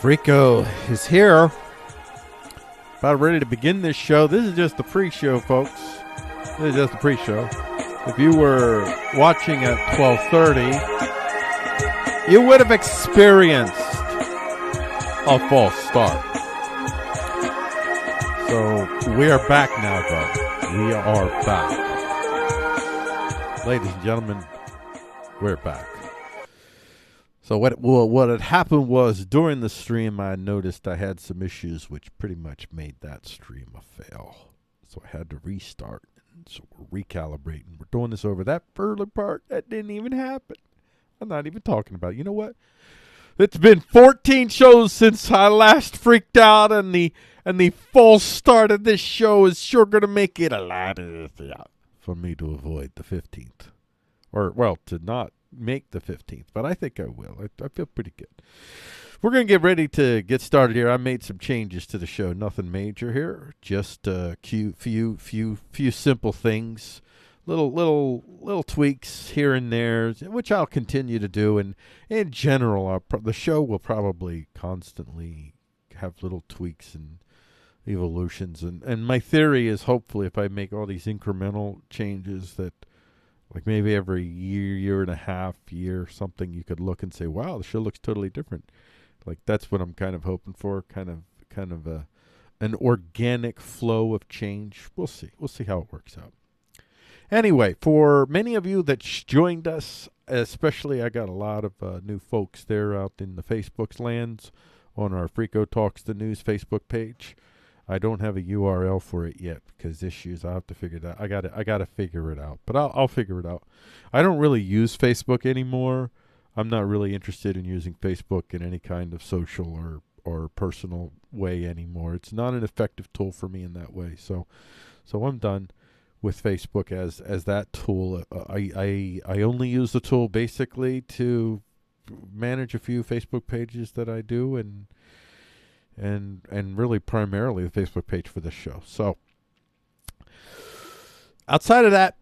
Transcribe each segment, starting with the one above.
Rico is here. About ready to begin this show. This is just the pre-show, folks. This is just the pre-show. If you were watching at 12:30, you would have experienced a false start. So we are back now, though. We are back. Ladies and gentlemen, we're back. So what had happened was during the stream, I noticed I had some issues which pretty much made that stream a fail. So I had to restart. So we're recalibrating. We're doing this over. That early part, that didn't even happen. I'm not even talking about it. You know what? It's been 14 shows since I last freaked out, and the false start of this show is sure going to make it a lot easier for me to avoid the 15th. Or, well, to not make the 15th, but I think I will. I feel pretty good. We're going to get ready to get started here. I made some changes to the show. Nothing major here. Just a few simple things. Little tweaks here and there, which I'll continue to do. And in general, the show will probably constantly have little tweaks and evolutions. And my theory is hopefully if I make all these incremental changes that like maybe every year and a half, something, you could look and say, wow, the show looks totally different. Like that's what I'm kind of hoping for, kind of an organic flow of change. We'll see. We'll see how it works out. Anyway, for many of you that joined us, especially I got a lot of new folks there out in the Facebook's lands on our Freako Talks the News Facebook page. I don't have a URL for it yet because issues. I have to figure that. I got to figure it out, but I'll figure it out. I don't really use Facebook anymore. I'm not really interested in using Facebook in any kind of social or personal way anymore. It's not an effective tool for me in that way. So I'm done with Facebook as that tool. I only use the tool basically to manage a few Facebook pages that I do and really primarily the Facebook page for this show. So outside of that,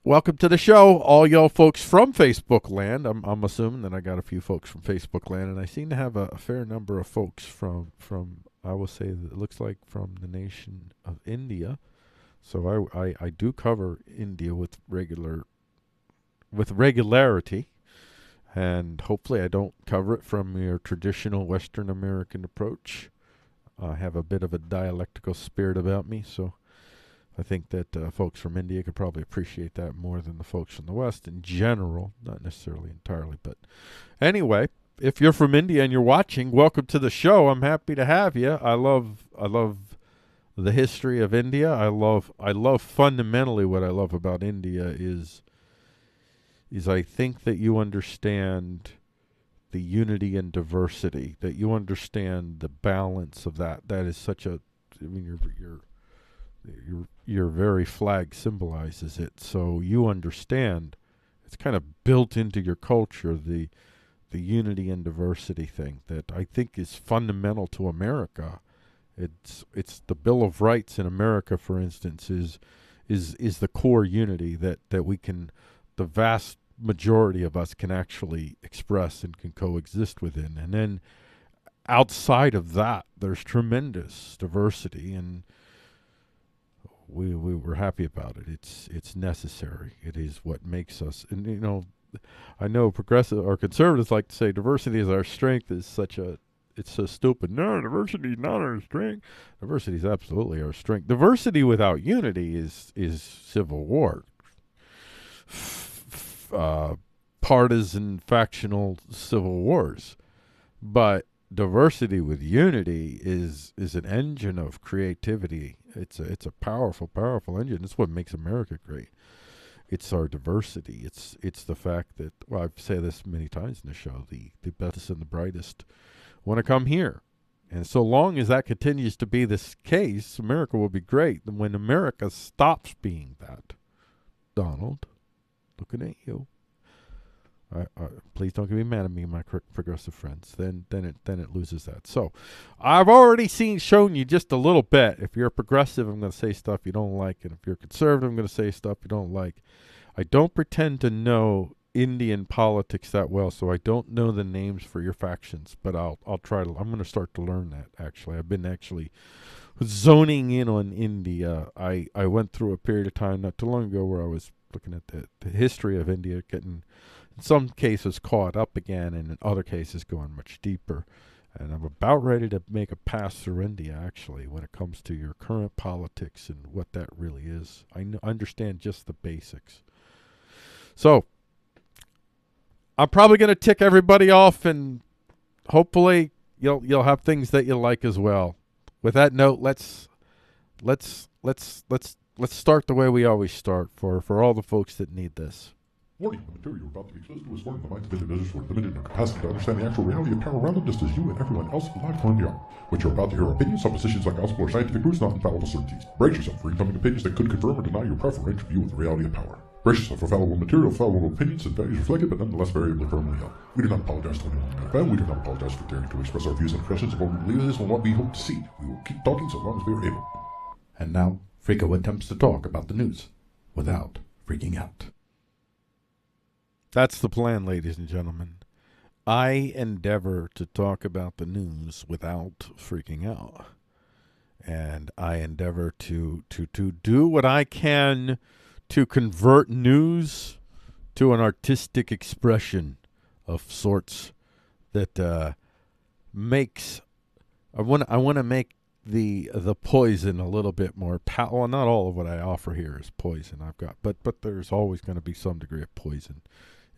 welcome to the show, all y'all folks from Facebook land. I'm assuming that I got a few folks from Facebook land, and I seem to have a fair number of folks from I will say that it looks like from the nation of India. So I do cover India with regularity. And hopefully I don't cover it from your traditional Western American approach. I have a bit of a dialectical spirit about me, so I think that folks from India could probably appreciate that more than the folks from the West in general, not necessarily entirely. But anyway, if you're from India and you're watching, welcome to the show. I'm happy to have you. I love the history of India. I love fundamentally what I love about India is I think that you understand the unity and diversity, that you understand the balance of that. That is such a, I mean, your very flag symbolizes it. So you understand, it's kind of built into your culture, the unity and diversity thing that I think is fundamental to America. It's the Bill of Rights in America, for instance, is the core unity that we can, the vast majority of us can actually express and can coexist within. And then outside of that, there's tremendous diversity, and we were happy about it. It's necessary. It is what makes us. And you know, I know progressive or conservatives like to say diversity is our strength. Is such a, it's so stupid. No, diversity is not our strength. Diversity is absolutely our strength. Diversity without unity is civil war. Partisan factional civil wars, but diversity with unity is an engine of creativity. It's a powerful engine. It's what makes America great. It's our diversity. It's the fact that, well, I've said this many times in the show, the best and the brightest want to come here, and so long as that continues to be this case, America will be great. And when America stops being that, Donald, looking at you. Please don't get me mad at me, my progressive friends. Then it loses that. So, I've already shown you just a little bit. If you're a progressive, I'm going to say stuff you don't like, and if you're conservative, I'm going to say stuff you don't like. I don't pretend to know Indian politics that well, so I don't know the names for your factions, but I'll try to. I'm going to start to learn that. Actually, I've been zoning in on India. I went through a period of time not too long ago where I was looking at the history of India, getting in some cases caught up again, and in other cases going much deeper. And I'm about ready to make a pass through India, actually, when it comes to your current politics and what that really is. I understand just the basics. So I'm probably going to tick everybody off, and hopefully you'll have things that you like as well. With that note, let's start the way we always start for all the folks that need this. Warning, the material you're about to be exposed to is forming the minds of individuals who are limited in their capacity to understand the actual reality of power around them, just as you and everyone else alive currently are. What you're about to hear are opinions, suppositions, like gospel or scientific truths, not infallible certainties. Brace yourself for incoming opinions that could confirm or deny your preferential view of the reality of power. Brace yourself for fallible material, fallible opinions, and values reflected, but nonetheless variably firmly held. We do not apologize to anyone in FM. We do not apologize for daring to express our views and impressions of what we believe is and what we hope to see. We will keep talking so long as we are able. And now, Frico attempts to talk about the news without freaking out. That's the plan, ladies and gentlemen. I endeavor to talk about the news without freaking out. And I endeavor to do what I can to convert news to an artistic expression of sorts that makes... I want to make the poison a little bit more... well, not all of what I offer here is poison. But there's always going to be some degree of poison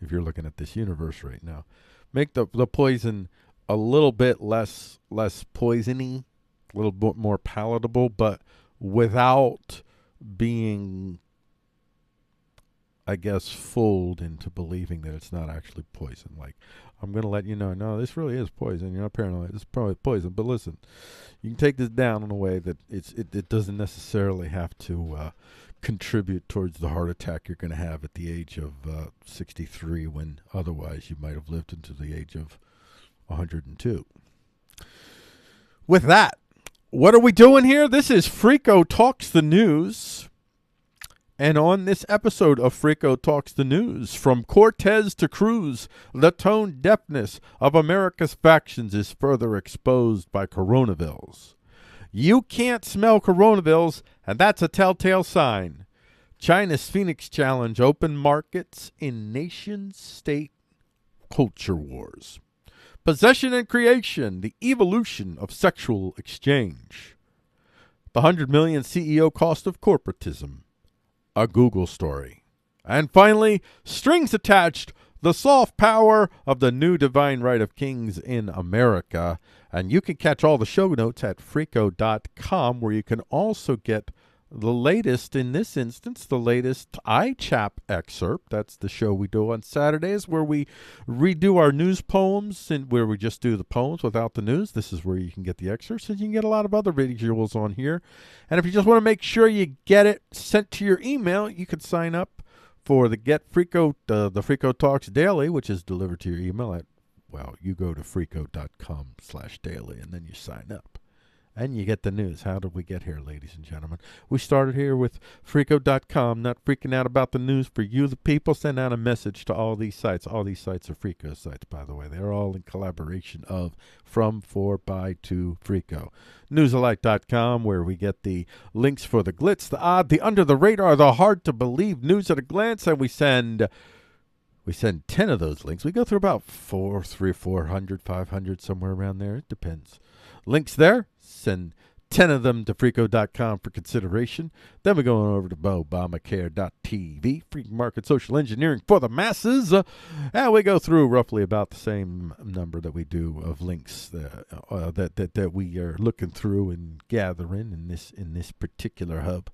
if you're looking at this universe right now. Make the poison a little bit less poisony, a little bit more palatable, but without being, I guess, fooled into believing that it's not actually poison. Like, I'm going to let you know, no, this really is poison. You're not paranoid. It's probably poison. But listen, you can take this down in a way that it doesn't necessarily have to contribute towards the heart attack you're going to have at the age of 63, when otherwise you might have lived into the age of 102. With that, what are we doing here? This is Frico Talks the News. And on this episode of Frico Talks the News, from Cortez to Cruz, the tone-deafness of America's factions is further exposed by Coronavilles. You can't smell Coronavilles, and that's a telltale sign. China's Phoenix Challenge open markets in nation-state culture wars. Possession and creation, the evolution of sexual exchange. The 100 million CEO cost of corporatism. A Google story. And finally, strings attached, the soft power of the new divine right of kings in America. And you can catch all the show notes at frico.com, where you can also get the latest, in this instance, the latest iChap excerpt. That's the show we do on Saturdays, where we redo our news poems, and where we just do the poems without the news. This is where you can get the excerpts, and you can get a lot of other visuals on here. And if you just want to make sure you get it sent to your email, you can sign up for the Get Frico, the Frico Talks Daily, which is delivered to your email at, well, you go to frico.com/daily, and then you sign up. And you get the news. How did we get here, ladies and gentlemen? We started here with Frico.com, not freaking out about the news for you, the people. Send out a message to all these sites. All these sites are Frico sites, by the way. They're all in collaboration of, from, for, by, to Frico. Newsalike.com, where we get the links for the glitz, the odd, the under the radar, the hard to believe news at a glance, and we send 10 of those links. We go through about 400, 500, somewhere around there. It depends. Links there. Send 10 of them to Frico.com for consideration. Then we go on over to Obamacare.tv, free market social engineering for the masses. And we go through roughly about the same number that we do of links that we are looking through and gathering in this particular hub.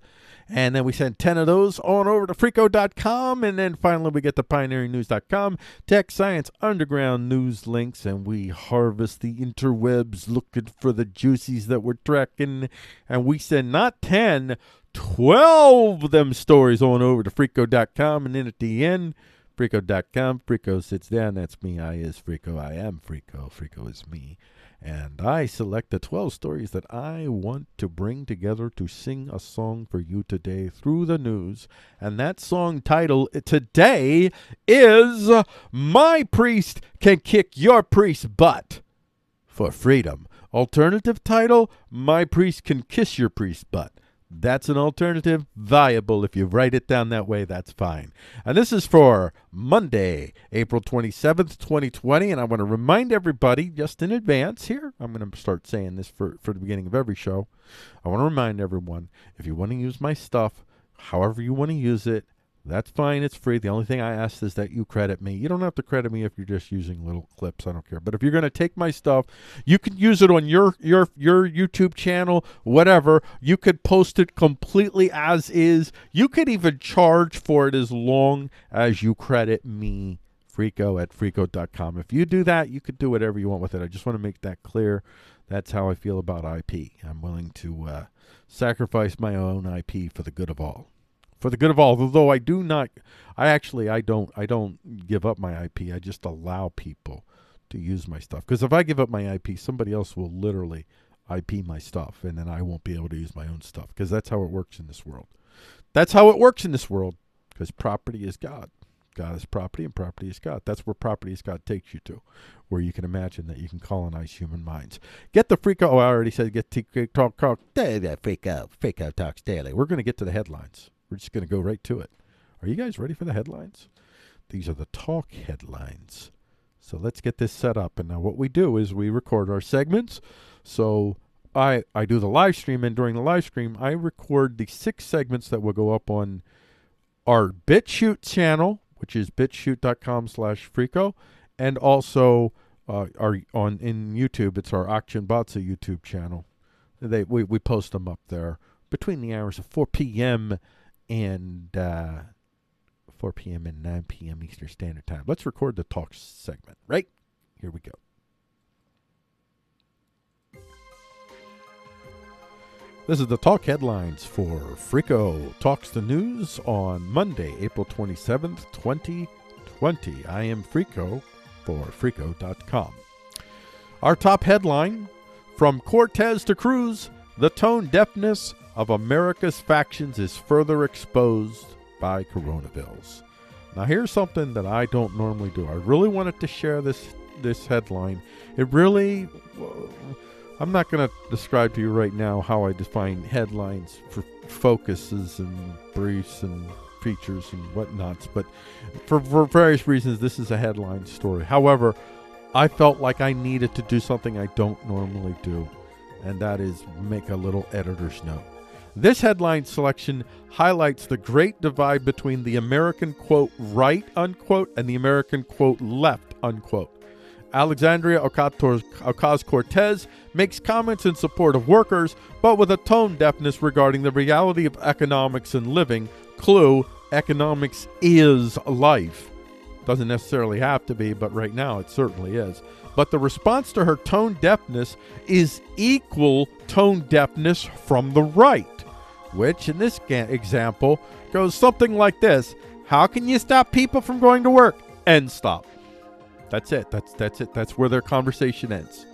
And then we send 10 of those on over to Frico.com. And then finally we get the PioneeringNews.com, tech, science, underground news links. And we harvest the interwebs looking for the juicies that we're tracking. And we send not 10, 12 of them stories on over to Frico.com. And then at the end, Frico.com, Frico sits down. That's me. I is Frico. I am Frico. Frico is me. And I select the 12 stories that I want to bring together to sing a song for you today through the news. And that song title today is My Priest Can Kick Your Priest's Butt for Freedom. Alternative title, My Priest Can Kiss Your Priest's Butt. That's an alternative, viable. If you write it down that way, that's fine. And this is for Monday, April 27th, 2020. And I want to remind everybody just in advance here, I'm going to start saying this for the beginning of every show. I want to remind everyone, if you want to use my stuff, however you want to use it, that's fine. It's free. The only thing I ask is that you credit me. You don't have to credit me if you're just using little clips. I don't care. But if you're going to take my stuff, you can use it on your YouTube channel, whatever. You could post it completely as is. You could even charge for it as long as you credit me, Freako at Freako.com. If you do that, you could do whatever you want with it. I just want to make that clear. That's how I feel about IP. I'm willing to sacrifice my own IP for the good of all. For the good of all, although I don't give up my IP. I just allow people to use my stuff. Because if I give up my IP, somebody else will literally IP my stuff, and then I won't be able to use my own stuff. Because that's how it works in this world. That's how it works in this world. Because property is God. God is property, and property is God. That's where property is God takes you to, where you can imagine that you can colonize human minds. Get the Freako. Oh, I already said get Freako Talks Daily. We're going to get to the headlines. We're just going to go right to it. Are you guys ready for the headlines? These are the talk headlines. So let's get this set up. And now what we do is we record our segments. So I do the live stream, and during the live stream, I record the 6 segments that will go up on our BitChute channel, which is bitchute.com/Freako, and also in YouTube. It's our Action Batsa YouTube channel. We post them up there between the hours of 4 p.m. and 4 p.m. and 9 p.m. Eastern Standard Time. Let's record the talk segment, right? Here we go. This is the talk headlines for Freako Talks the News on Monday, April 27th, 2020. I am Freako for Freako.com. Our top headline, from Cortez to Cruz, the tone-deafness of America's factions is further exposed by Coronavilles. Now here's something that I don't normally do. I really wanted to share this headline. It really, I'm not going to describe to you right now how I define headlines for focuses and briefs and features and whatnots, but for various reasons, this is a headline story. However, I felt like I needed to do something I don't normally do, and that is make a little editor's note. This headline selection highlights the great divide between the American, quote, right, unquote, and the American, quote, left, unquote. Alexandria Ocasio-Cortez makes comments in support of workers, but with a tone deafness regarding the reality of economics and living. Clue, economics is life. Doesn't necessarily have to be, but right now it certainly is. But the response to her tone deafness is equal tone deafness from the right, which in this example goes something like this. How can you stop people from going to work? End stop. That's it. That's it. That's where their conversation ends.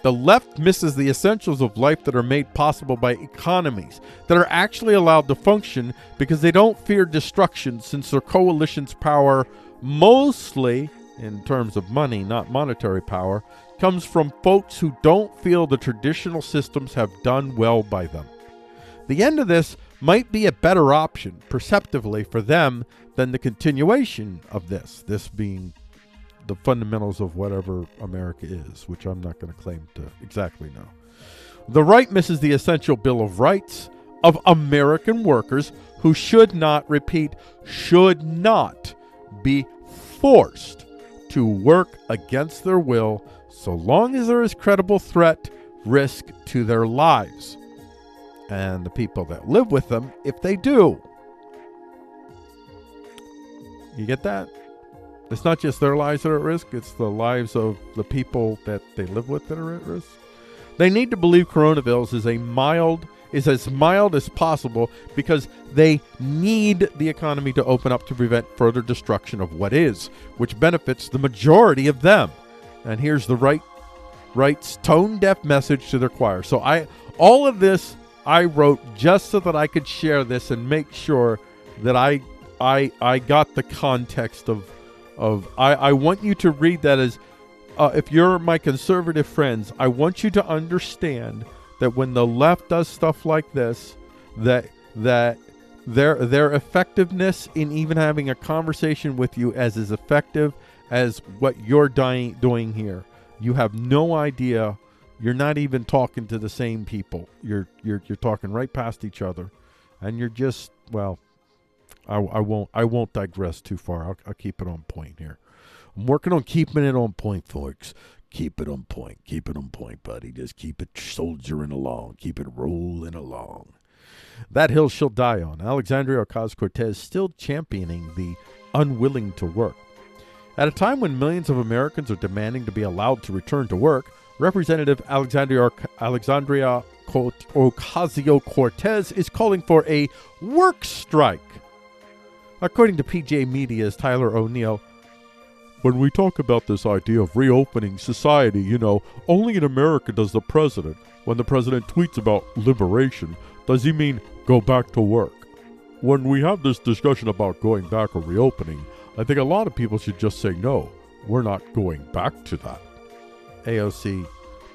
The left misses the essentials of life that are made possible by economies that are actually allowed to function because they don't fear destruction, since their coalition's power, mostly in terms of money, not monetary power, comes from folks who don't feel the traditional systems have done well by them. The end of this might be a better option, perceptively, for them than the continuation of this being the fundamentals of whatever America is, which I'm not going to claim to exactly know. The right misses the essential Bill of Rights of American workers who should not be forced to work against their will so long as there is credible threat, risk to their lives, and the people that live with them if they do. You get that? It's not just their lives that are at risk, it's the lives of the people that they live with that are at risk. They need to believe Coronavilles is as mild as possible because they need the economy to open up to prevent further destruction of what is, which benefits the majority of them. And here's the right writes tone-deaf message to their choir. So all of this I wrote just so that I could share this and make sure that I got the context of I want you to read that as if you're my conservative friends, I want you to understand that when the left does stuff like this, that their effectiveness in even having a conversation with you as effective as what you're doing here. You have no idea. You're not even talking to the same people. You're talking right past each other, and you're just, well, I won't digress too far. I'll keep it on point here. I'm working on keeping it on point, folks. Keep it on point. Keep it on point, buddy. Just keep it soldiering along. Keep it rolling along. That hill she'll die on. Alexandria Ocasio-Cortez still championing the unwilling to work. At a time when millions of Americans are demanding to be allowed to return to work, Representative Alexandria Ocasio-Cortez is calling for a work strike. According to PJ Media's Tyler O'Neill, when we talk about this idea of reopening society, only in America does the president, when the president tweets about liberation, does he mean go back to work. When we have this discussion about going back or reopening, I think a lot of people should just say, no, we're not going back to that. AOC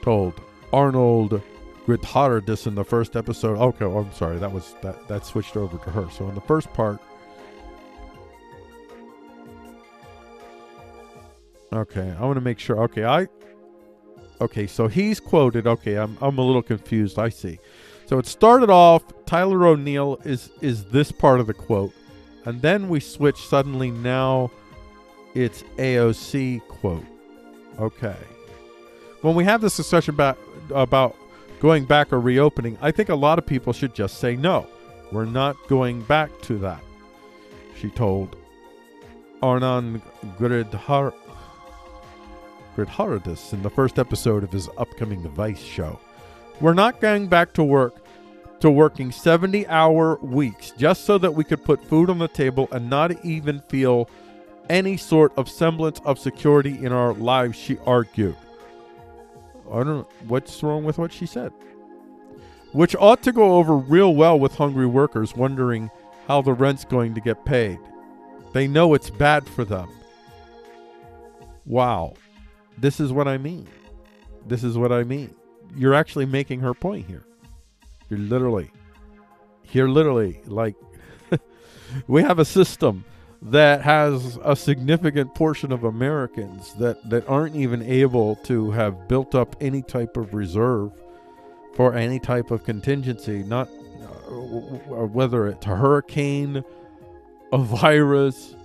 told Arnold Guterres in the first episode. Okay, I'm sorry, that switched over to her. So in the first part, okay, I want to make sure. Okay, so he's quoted. Okay, I'm a little confused. I see. So it started off, Tyler O'Neill is this part of the quote, and then we switch suddenly. Now it's AOC quote. Okay. When we have this discussion about going back or reopening, I think a lot of people should just say no. We're not going back to that. She told Arnon Guterres in the first episode of his upcoming Vice show. We're not going back to working 70-hour weeks just so that we could put food on the table and not even feel any sort of semblance of security in our lives, she argued. I don't know what's wrong with what she said. Which ought to go over real well with hungry workers wondering how the rent's going to get paid. They know it's bad for them. Wow. This is what I mean. You're actually making her point here. You're literally like, we have a system that has a significant portion of Americans that aren't even able to have built up any type of reserve for any type of contingency, not whether it's a hurricane, a virus,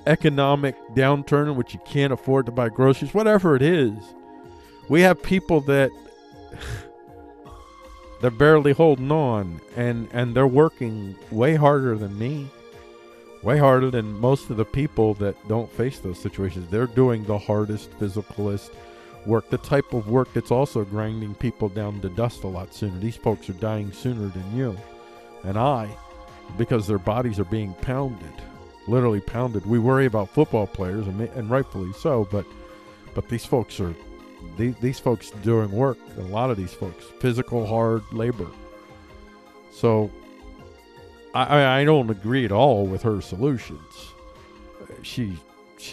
economic downturn in which you can't afford to buy groceries, whatever it is. We have people that they're barely holding on, and they're working way harder than me, way harder than most of the people that don't face those situations. They're doing the hardest, physicalist work, the type of work that's also grinding people down to dust a lot sooner. These folks are dying sooner than you and I, because their bodies are being pounded, literally pounded. We worry about football players, and rightfully so, but these folks are these folks doing work. A lot of these folks, physical, hard labor. So I don't agree at all with her solutions. She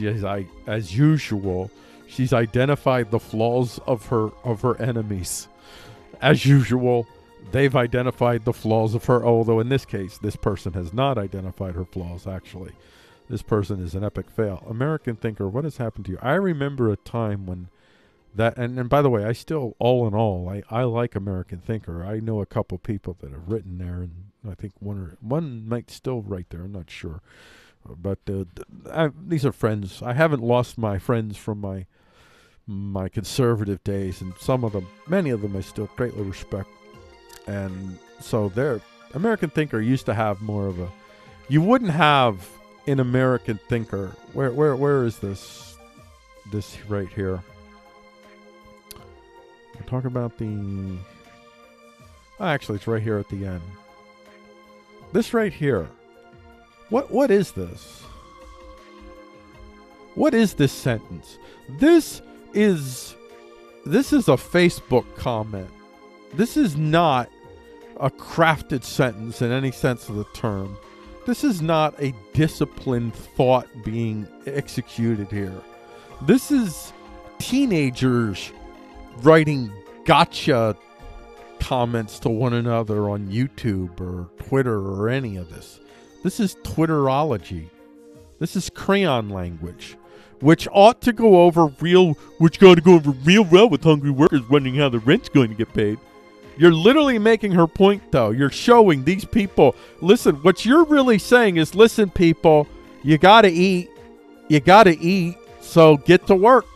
is, as usual, she's identified the flaws of her enemies. As usual, they've identified the flaws of her, although in this case, this person has not identified her flaws, actually. This person is an epic fail. American thinker, what has happened to you? I remember a time when that, and by the way, I still, all in all, I like American Thinker. I know a couple people that have written there, and I think one might still write there. I'm not sure. But these are friends. I haven't lost my friends from my conservative days, and many of them I still greatly respect. And so American Thinker used to have more of you wouldn't have in American Thinker, where is this right here? We're talking about actually it's right here at the end. This right here. What is this? What is this sentence? This is this is a Facebook comment. This is not a crafted sentence in any sense of the term. This is not a disciplined thought being executed here. This is teenagers writing gotcha comments to one another on YouTube or Twitter or any of this. This is Twitterology. This is crayon language, which ought to go over which got to go over real well with hungry workers wondering how the rent's going to get paid. You're literally making her point, though. You're showing these people, listen, what you're really saying is, listen, people, you got to eat. You got to eat, so get to work.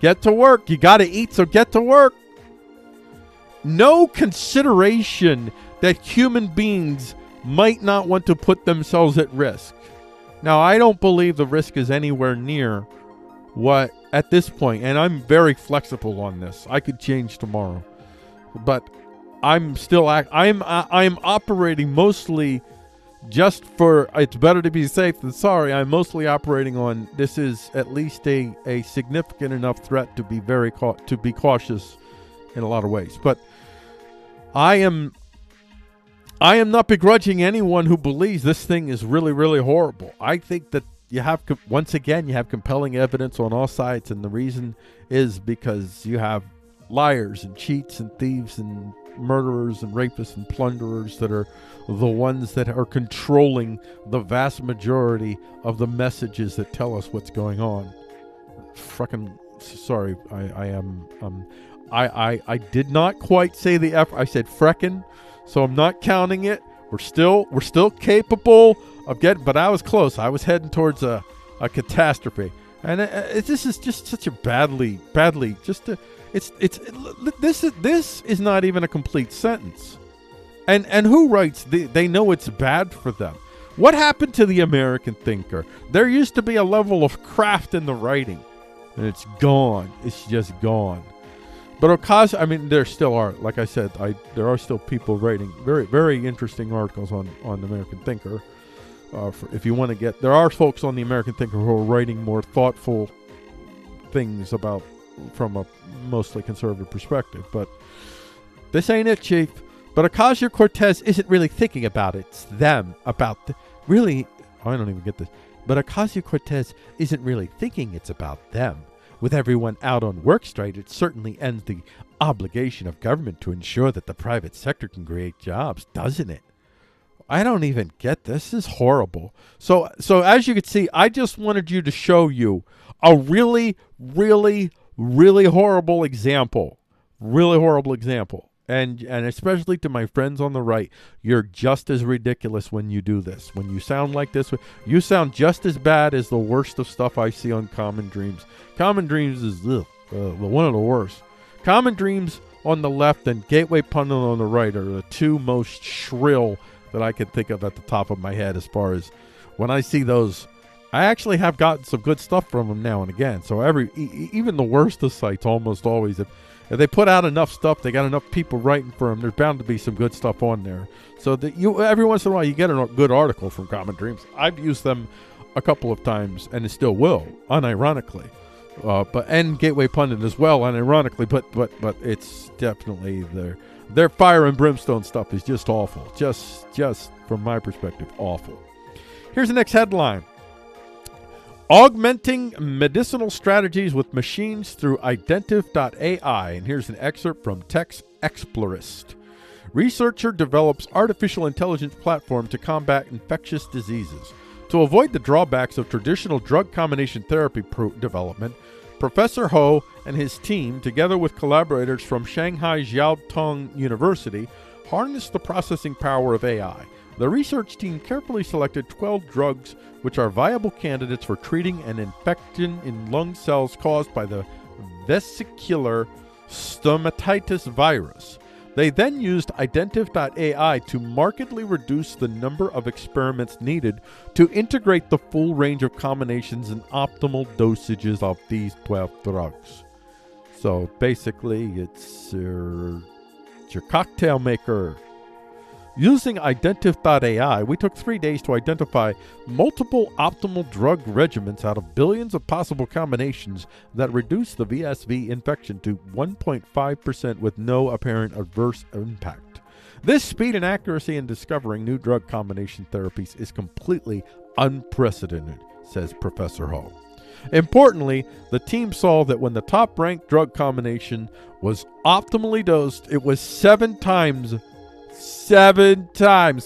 Get to work. You got to eat, so get to work. No consideration that human beings might not want to put themselves at risk. Now, I don't believe the risk is anywhere near what, at this point, and I'm very flexible on this. I could change tomorrow. But I'm still I'm operating mostly just for it's better to be safe than sorry. I'm mostly operating on this is at least a significant enough threat to be to be cautious in a lot of ways. But I am not begrudging anyone who believes this thing is really, really horrible. I think that you have compelling evidence on all sides, and the reason is because you have liars and cheats and thieves and murderers and rapists and plunderers that are the ones that are controlling the vast majority of the messages that tell us what's going on. Sorry, I did not quite say the F. I said freckin', so I'm not counting it. We're still capable of getting, but I was close. I was heading towards a catastrophe, and this is just such a badly just a. This is not even a complete sentence. And who writes? They know it's bad for them. What happened to the American thinker? There used to be a level of craft in the writing, and it's gone. It's just gone. But I mean, there still are, like I said, there are still people writing very, very interesting articles on the American Thinker. If you want to get, there are folks on the American Thinker who are writing more thoughtful things from a mostly conservative perspective. But this ain't it, Chief. But Ocasio-Cortez isn't really thinking about it. It's them about really. I don't even get this. But Ocasio-Cortez isn't really thinking it's about them. With everyone out on work strike, it certainly ends the obligation of government to ensure that the private sector can create jobs, doesn't it? I don't even get this. This is horrible. So as you can see, I just wanted you to show you a really, really, really horrible example. Really horrible example. And especially to my friends on the right, you're just as ridiculous when you do this. When you sound like this, you sound just as bad as the worst of stuff I see on Common Dreams. Common Dreams is one of the worst. Common Dreams on the left and Gateway Pundit on the right are the two most shrill that I can think of at the top of my head as far as when I see those. I actually have gotten some good stuff from them now and again. So even the worst of sites almost always, if they put out enough stuff, they got enough people writing for them, there's bound to be some good stuff on there. So that every once in a while you get a good article from Common Dreams. I've used them a couple of times, and it still will, unironically. And Gateway Pundit as well, unironically. But it's definitely their fire and brimstone stuff is just awful. Just from my perspective, awful. Here's the next headline. Augmenting medicinal strategies with machines through Identiv.ai. And here's an excerpt from Text Explorist. Researcher develops artificial intelligence platform to combat infectious diseases. To avoid the drawbacks of traditional drug combination therapy development, Professor Ho and his team, together with collaborators from Shanghai Jiaotong University, harnessed the processing power of AI. The research team carefully selected 12 drugs which are viable candidates for treating an infection in lung cells caused by the vesicular stomatitis virus. They then used Identiv.ai to markedly reduce the number of experiments needed to integrate the full range of combinations and optimal dosages of these 12 drugs. So basically, it's your cocktail maker. Using Identif.ai, we took 3 days to identify multiple optimal drug regimens out of billions of possible combinations that reduce the VSV infection to 1.5% with no apparent adverse impact. This speed and accuracy in discovering new drug combination therapies is completely unprecedented, says Professor Hall. Importantly, the team saw that when the top-ranked drug combination was optimally dosed, it was 7 times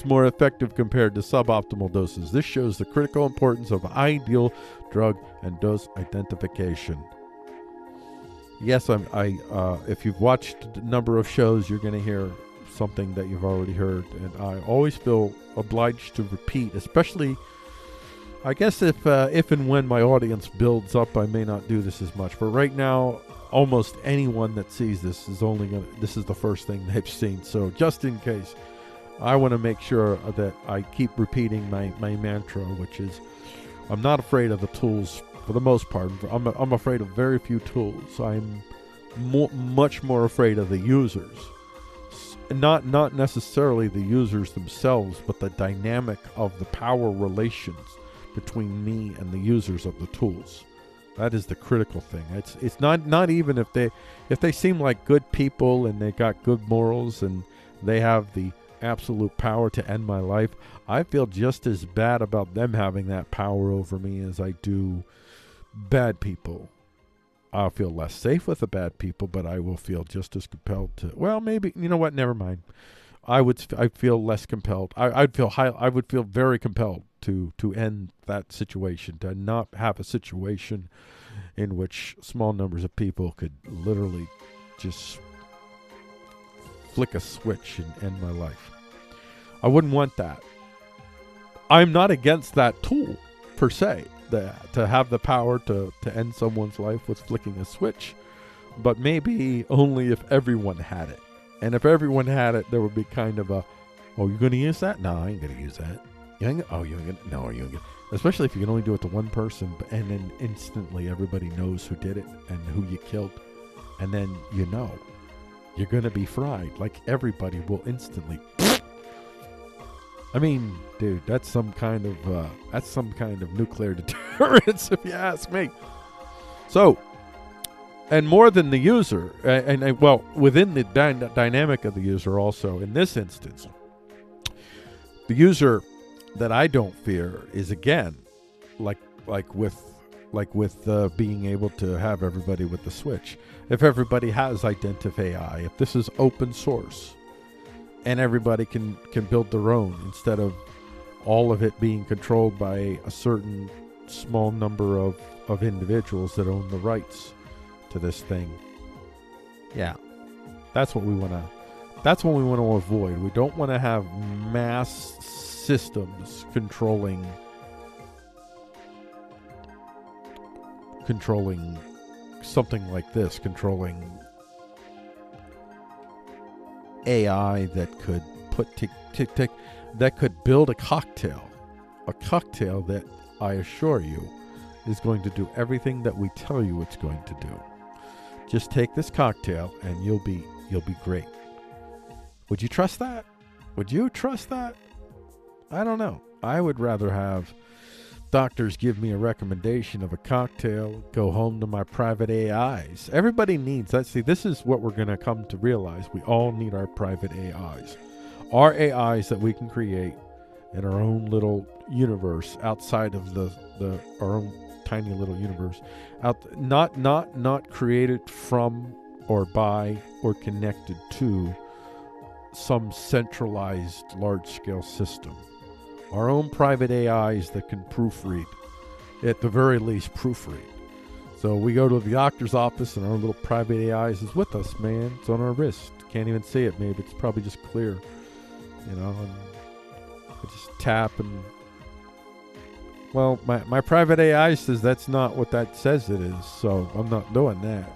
more effective compared to suboptimal doses. This shows the critical importance of ideal drug and dose identification. Yes, if you've watched a number of shows, you're going to hear something that you've already heard, and I always feel obliged to repeat, especially, I guess, if and when my audience builds up, I may not do this as much. But right now, almost anyone that sees this is this is the first thing they've seen. So just in case, I want to make sure that I keep repeating my mantra, which is, I'm not afraid of the tools for the most part. I'm afraid of very few tools. I'm much more afraid of the users. Not necessarily the users themselves, but the dynamic of the power relations between me and the users of the tools. That is the critical thing. It's not even if they seem like good people and they got good morals and they have the absolute power to end my life. I feel just as bad about them having that power over me as I do bad people. I'll feel less safe with the bad people, but I will feel just as compelled to. Well, maybe, you know what? Never mind. I feel less compelled. I would feel very compelled to end that situation, to not have a situation in which small numbers of people could literally just flick a switch and end my life. I wouldn't want that. I'm not against that tool per se, to have the power to end someone's life with flicking a switch, but maybe only if everyone had it. And if everyone had it, there would be kind of a, oh, you're going to use that? No, I ain't going to use that. You ain't gonna, oh, you ain't going to, no, you ain't going to. Especially if you can only do it to one person, and then instantly everybody knows who did it and who you killed. And then you know, you're going to be fried. Like, everybody will instantly. I mean, dude, that's some kind of nuclear deterrence, if you ask me. So, and more than the user, well, within the dynamic of the user also, in this instance, the user that I don't fear is, again, like with being able to have everybody with the switch. If everybody has Identif.ai, if this is open source, and everybody can build their own instead of all of it being controlled by a certain small number of individuals that own the rights to this thing. Yeah, that's what we want to avoid. We don't want to have mass systems controlling something like this, controlling AI that could that could build a cocktail that I assure you is going to do everything that we tell you it's going to do. Just take this cocktail and you'll be great. Would you trust that? Would you trust that? I don't know. I would rather have doctors give me a recommendation of a cocktail, go home to my private AIs. Everybody needs that. See, this is what we're going to come to realize. We all need our private AIs. Our AIs that we can create in our own little universe outside of our own tiny little universe. Not created from or by or connected to some centralized large-scale system. Our own private AIs that can proofread, at the very least proofread. So we go to the doctor's office and our little private AIs is with us, man. It's on our wrist. Can't even see it, maybe. It's probably just clear. You know, and I just tap and... Well, my private AI says that's not what that says it is, so I'm not doing that.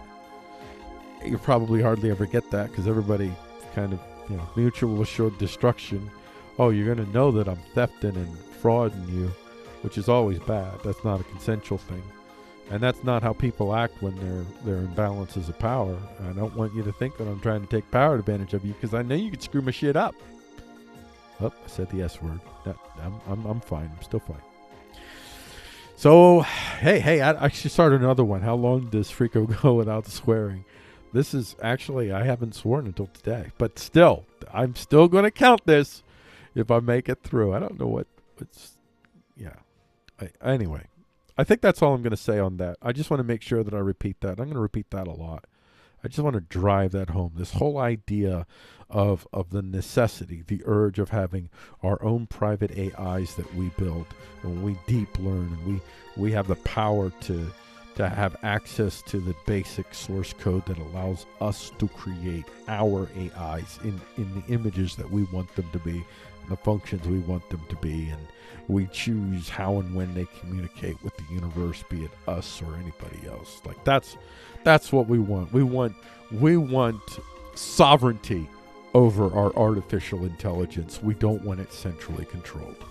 You probably hardly ever get that because everybody kind of, you know, mutual assured destruction. Oh, you're going to know that I'm thefting and frauding you, which is always bad. That's not a consensual thing. And that's not how people act when they're in balances of power. I don't want you to think that I'm trying to take power advantage of you because I know you could screw my shit up. Oh, I said the S word. I'm fine. I'm still fine. So, hey, I should start another one. How long does Frico go without swearing? This is actually, I haven't sworn until today. But still, I'm still going to count this if I make it through. I don't know what's, yeah. Anyway, I think that's all I'm going to say on that. I just want to make sure that I repeat that. I'm going to repeat that a lot. I just want to drive that home. This whole idea of the necessity, the urge of having our own private AIs that we build, and we deep learn, and we have the power to have access to the basic source code that allows us to create our AIs in the images that we want them to be, the functions we want them to be, and we choose how and when they communicate with the universe, be it us or anybody else. Like that's what we want. We want sovereignty over our artificial intelligence. We don't want it centrally controlled.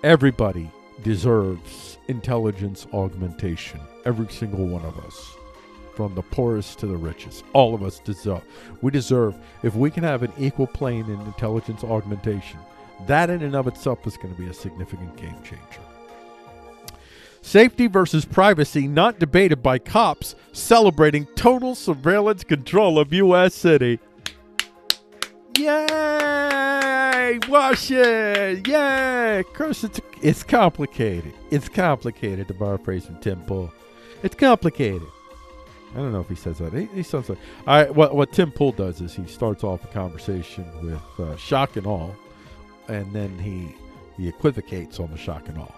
Everybody deserves intelligence augmentation. Every single one of us, from the poorest to the richest. All of us deserve. We deserve, if we can have an equal plane in intelligence augmentation, that in and of itself is going to be a significant game changer. Safety versus privacy not debated by cops celebrating total surveillance control of U.S. city. Yay! Wash it! Yay! Of course, it's complicated. It's complicated, to borrow a phrase from Tim Pool. It's complicated. I don't know if he says that. He sounds like... what Tim Pool does is he starts off a conversation with shock and awe, and then he equivocates on the shock and awe.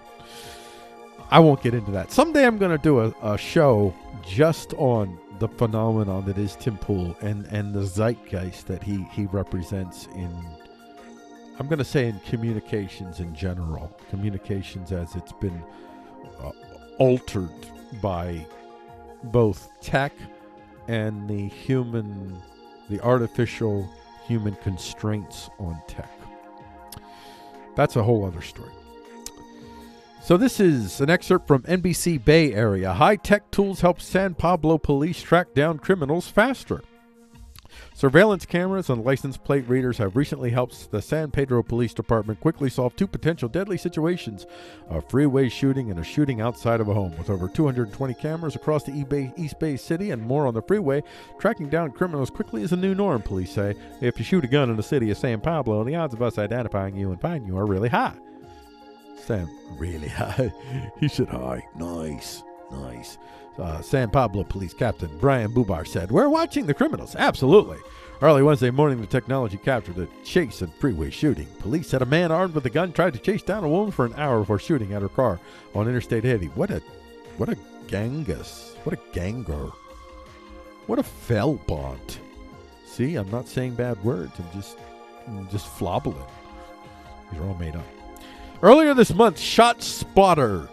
I won't get into that. Someday I'm going to do a show just on the phenomenon that is Tim Pool and the zeitgeist that he represents in, I'm going to say, in communications in general. Communications as it's been altered by both tech and the artificial human constraints on tech. That's a whole other story. So this is an excerpt from NBC Bay Area. High-tech tools help San Pablo police track down criminals faster. Surveillance cameras and license plate readers have recently helped the San Pedro Police Department quickly solve two potential deadly situations, a freeway shooting and a shooting outside of a home. With over 220 cameras across the East Bay City and more on the freeway, tracking down criminals quickly is a new norm, police say. If you shoot a gun in the city of San Pablo, the odds of us identifying you and finding you are really high. Sam, really high. He said high. Nice. San Pablo Police Captain Brian Bubar said, "We're watching the criminals. Absolutely." Early Wednesday morning, the technology captured a chase and freeway shooting. Police said a man armed with a gun tried to chase down a woman for an hour before shooting at her car on Interstate 80. What a gangus. What a ganger. What a fellbont. See, I'm not saying bad words. I'm just flobbling. These are all made up. Earlier this month, ShotSpotter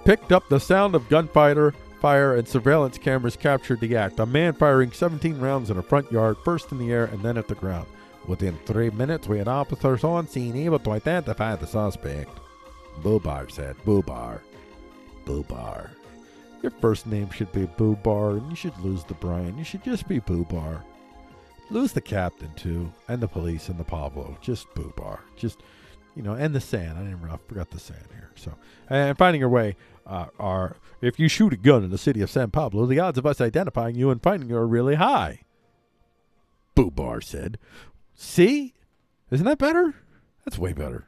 picked up the sound of gunfire, and surveillance cameras captured the act. A man firing 17 rounds in a front yard, first in the air and then at the ground. Within 3 minutes, we had officers on scene able to identify the suspect. Bubar said. Bubar. Your first name should be Bubar, and you should lose the Brian. You should just be Bubar. Lose the captain, too, and the police and the Pablo. Just Bubar. Just... and the San. I forgot the San here. So, and finding your way are, if you shoot a gun in the city of San Pablo, the odds of us identifying you and finding you are really high. Bubar said. See? Isn't that better? That's way better.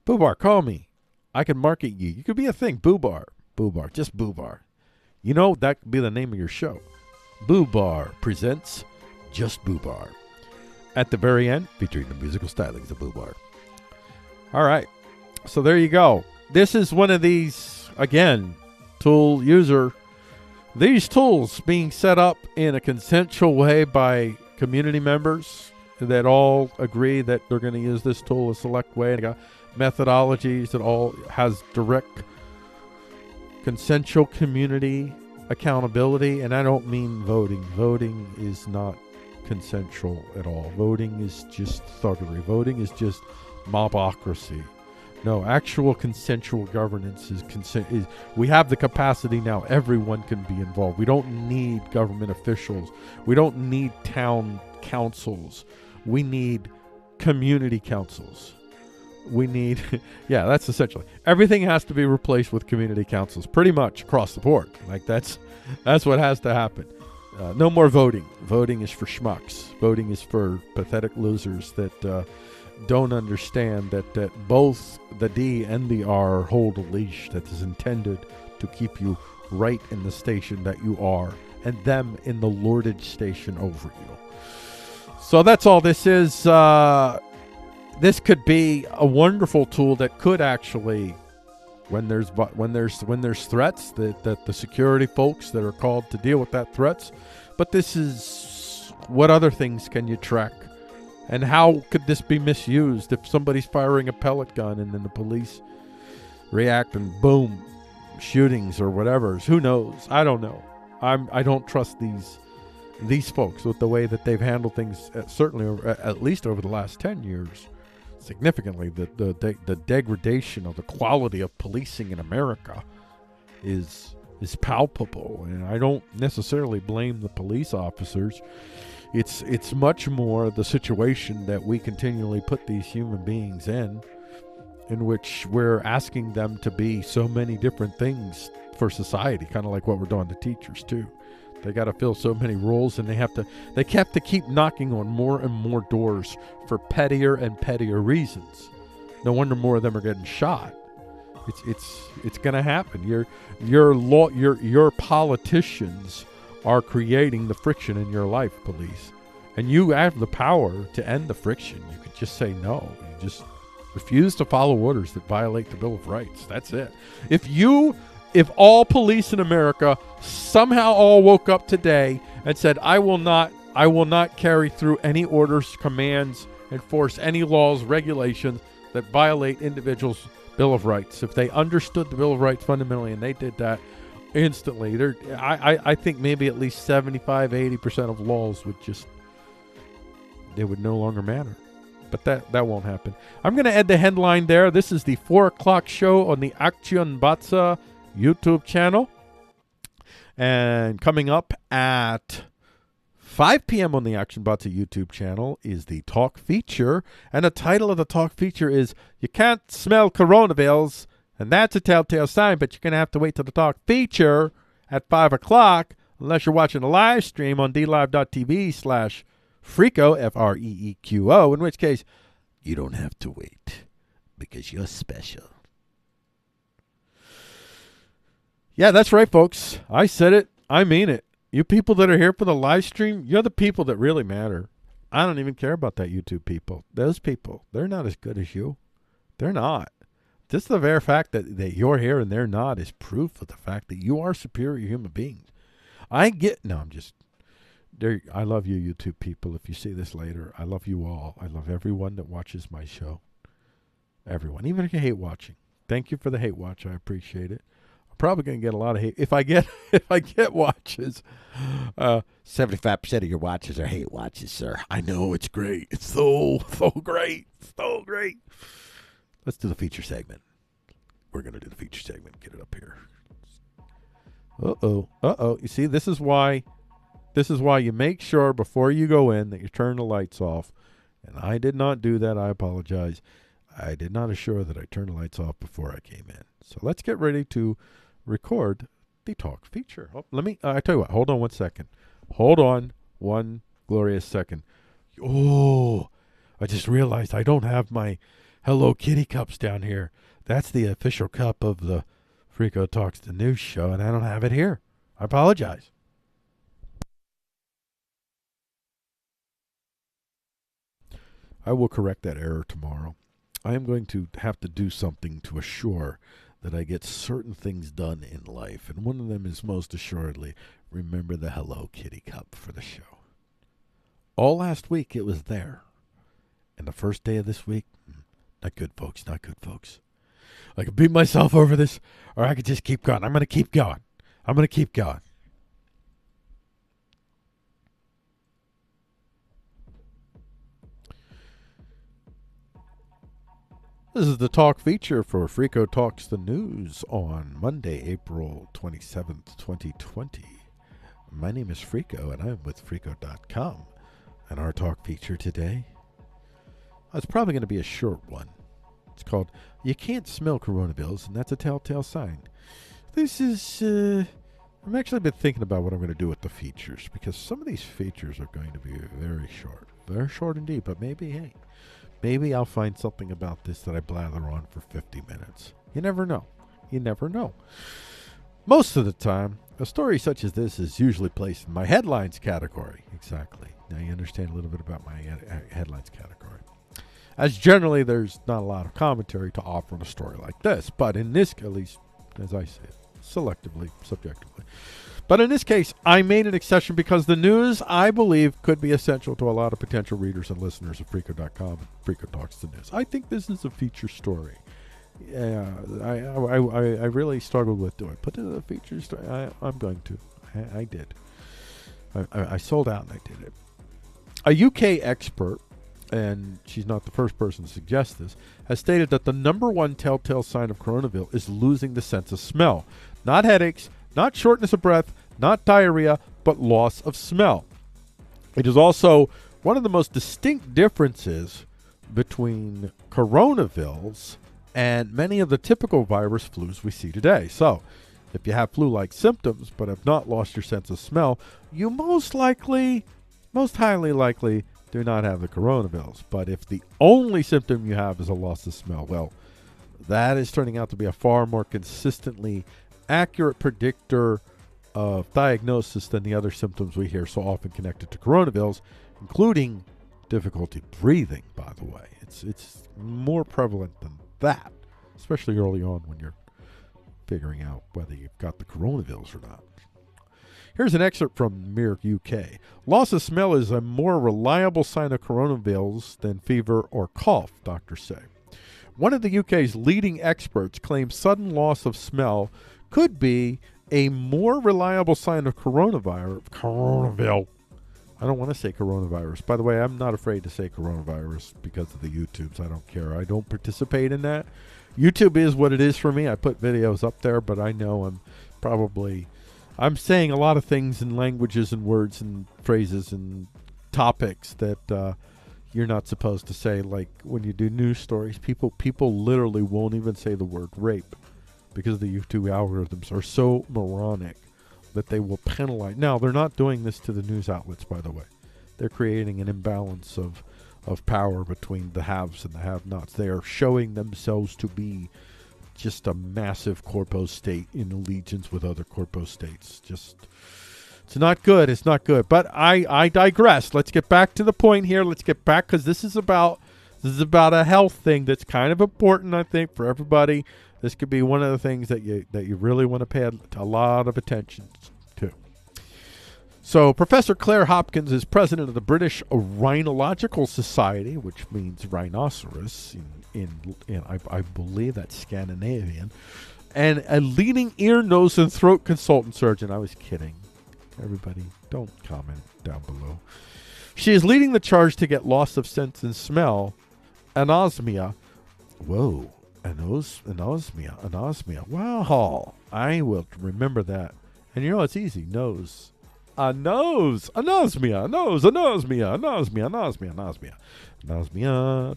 Bubar, call me. I can market you. You could be a thing. Bubar. Just Bubar. That could be the name of your show. Bubar presents Just Bubar. At the very end, featuring the musical stylings of Bubar. All right, so there you go. This is one of these, again, tool user. These tools being set up in a consensual way by community members that all agree that they're going to use this tool a select way. And got methodologies that all has direct consensual community accountability. And I don't mean voting. Voting is not consensual at all. Voting is just thuggery. Voting is just mobocracy. No, actual consensual governance is we have the capacity now. Everyone can be involved. We don't need government officials. We don't need town councils. We need community councils. We need, yeah, that's essentially everything has to be replaced with community councils, pretty much across the board. Like that's what has to happen. No more voting. Voting is for schmucks. Voting is for pathetic losers that don't understand that both the D and the R hold a leash that is intended to keep you right in the station that you are, and them in the lorded station over you. So that's all this is. This could be a wonderful tool that could actually, when there's threats, that the security folks that are called to deal with that threats. But this is, what other things can you track, and how could this be misused if somebody's firing a pellet gun and then the police react and boom, shootings or whatever? Who knows? I don't know. I don't trust these folks with the way that they've handled things. Certainly, at least over the last 10 years. Significantly, the degradation of the quality of policing in America is palpable, and I don't necessarily blame the police officers. It's much more the situation that we continually put these human beings in which we're asking them to be so many different things for society, kind of like what we're doing to teachers too. They got to fill so many roles, and they have to keep knocking on more and more doors for pettier and pettier reasons. No wonder more of them are getting shot. It's going to happen. Your politicians are creating the friction in your life, police, and you have the power to end the friction. You could just say no. You just refuse to follow orders that violate the Bill of Rights. That's it. If all police in America somehow all woke up today and said, I will not carry through any orders, commands, enforce any laws, regulations that violate individuals' Bill of Rights. If they understood the Bill of Rights fundamentally and they did that instantly, I think maybe at least 75, 80% of laws would no longer matter. But that won't happen. I'm going to end the headline there. This is the 4 o'clock show on the Action Batsa YouTube channel. And coming up at 5 p.m. on the Action Batsa YouTube channel is the talk feature. And the title of the talk feature is You Can't Smell Coronavilles, and that's a telltale sign, but you're going to have to wait till the talk feature at 5 o'clock unless you're watching a live stream on dlive.tv/Freako, Freeqo, in which case you don't have to wait because you're special. Yeah, that's right, folks. I said it. I mean it. You people that are here for the live stream, you're the people that really matter. I don't even care about that YouTube people. Those people, they're not as good as you. They're not. Just the very fact that you're here and they're not is proof of the fact that you are superior human beings. I love you, YouTube people. If you see this later, I love you all. I love everyone that watches my show. Everyone, even if you hate watching. Thank you for the hate watch. I appreciate it. I'm probably going to get a lot of hate if I get watches. 75% of your watches are hate watches, sir. I know, it's great. It's so great. So great. Let's do the feature segment. We're going to do the feature segment. Get it up here. Uh-oh. You see, this is why you make sure before you go in that you turn the lights off. And I did not do that. I apologize. I did not assure that I turned the lights off before I came in. So let's get ready to record the talk feature. I tell you what, hold on 1 second. Hold on 1 glorious second. Oh, I just realized I don't have my Hello Kitty cups down here. That's the official cup of the Freako Talks the News show, and I don't have it here. I apologize. I will correct that error tomorrow. I am going to have to do something to assure that I get certain things done in life, and one of them is most assuredly remember the Hello Kitty cup for the show. All last week it was there, and the first day of this week, not good, folks, not good, folks. I could beat myself over this, or I could just keep going. I'm going to keep going. This is the talk feature for Freako Talks the News on Monday, April 27th, 2020. My name is Freako, and I'm with Freako.com. And our talk feature today, It's probably going to be a short one. It's called You Can't Smell Coronavilles, and that's a telltale sign. This is, I've actually been thinking about what I'm going to do with the features, because some of these features are going to be very short. Very short indeed, but maybe, maybe I'll find something about this that I blather on for 50 minutes. You never know. You never know. Most of the time, a story such as this is usually placed in my headlines category. Exactly. Now you understand a little bit about my headlines category. As generally, there's not a lot of commentary to offer in a story like this, but in this, at least as I say it, selectively, subjectively. But in this case, I made an exception because the news, I believe, could be essential to a lot of potential readers and listeners of Freako.com and Freako Talks the News. I think this is a feature story. Yeah, I really struggled with doing it. Put it in a feature story. I'm going to. I did. I sold out and I did it. A UK expert, and she's not the first person to suggest this, has stated that the number one telltale sign of Coronavirus is losing the sense of smell. Not headaches, not shortness of breath, not diarrhea, but loss of smell. It is also one of the most distinct differences between Coronavirus and many of the typical virus flus we see today. So, if you have flu-like symptoms but have not lost your sense of smell, you most highly likely do not have the coronavirus. But if the only symptom you have is a loss of smell, well, that is turning out to be a far more consistently accurate predictor of diagnosis than the other symptoms we hear so often connected to coronavirus, including difficulty breathing, by the way. It's more prevalent than that, especially early on when you're figuring out whether you've got the coronavirus or not. Here's an excerpt from Mirror UK. Loss of smell is a more reliable sign of coronavirus than fever or cough, doctors say. One of the UK's leading experts claims sudden loss of smell could be a more reliable sign of coronavirus. I don't want to say coronavirus. By the way, I'm not afraid to say coronavirus because of the YouTubes. I don't care. I don't participate in that. YouTube is what it is for me. I put videos up there, but I know I'm saying a lot of things in languages and words and phrases and topics that you're not supposed to say. Like when you do news stories, people literally won't even say the word rape because the YouTube algorithms are so moronic that they will penalize. Now, they're not doing this to the news outlets, by the way. They're creating an imbalance of power between the haves and the have-nots. They are showing themselves to be just a massive corpo state in allegiance with other corpo states. It's not good. It's not good. But I digress. Let's get back to the point here. Let's get back, because this is about a health thing that's kind of important, I think, for everybody. This could be one of the things that you really want to pay a lot of attention to. So Professor Claire Hopkins is president of the British Rhinological Society, which means rhinoceros I believe that's Scandinavian, and a leading ear, nose, and throat consultant surgeon. I was kidding. Everybody, don't comment down below. She is leading the charge to get loss of sense and smell, anosmia. Whoa. Anosmia. Wow. I will remember that. And you know, it's easy. Anosmia.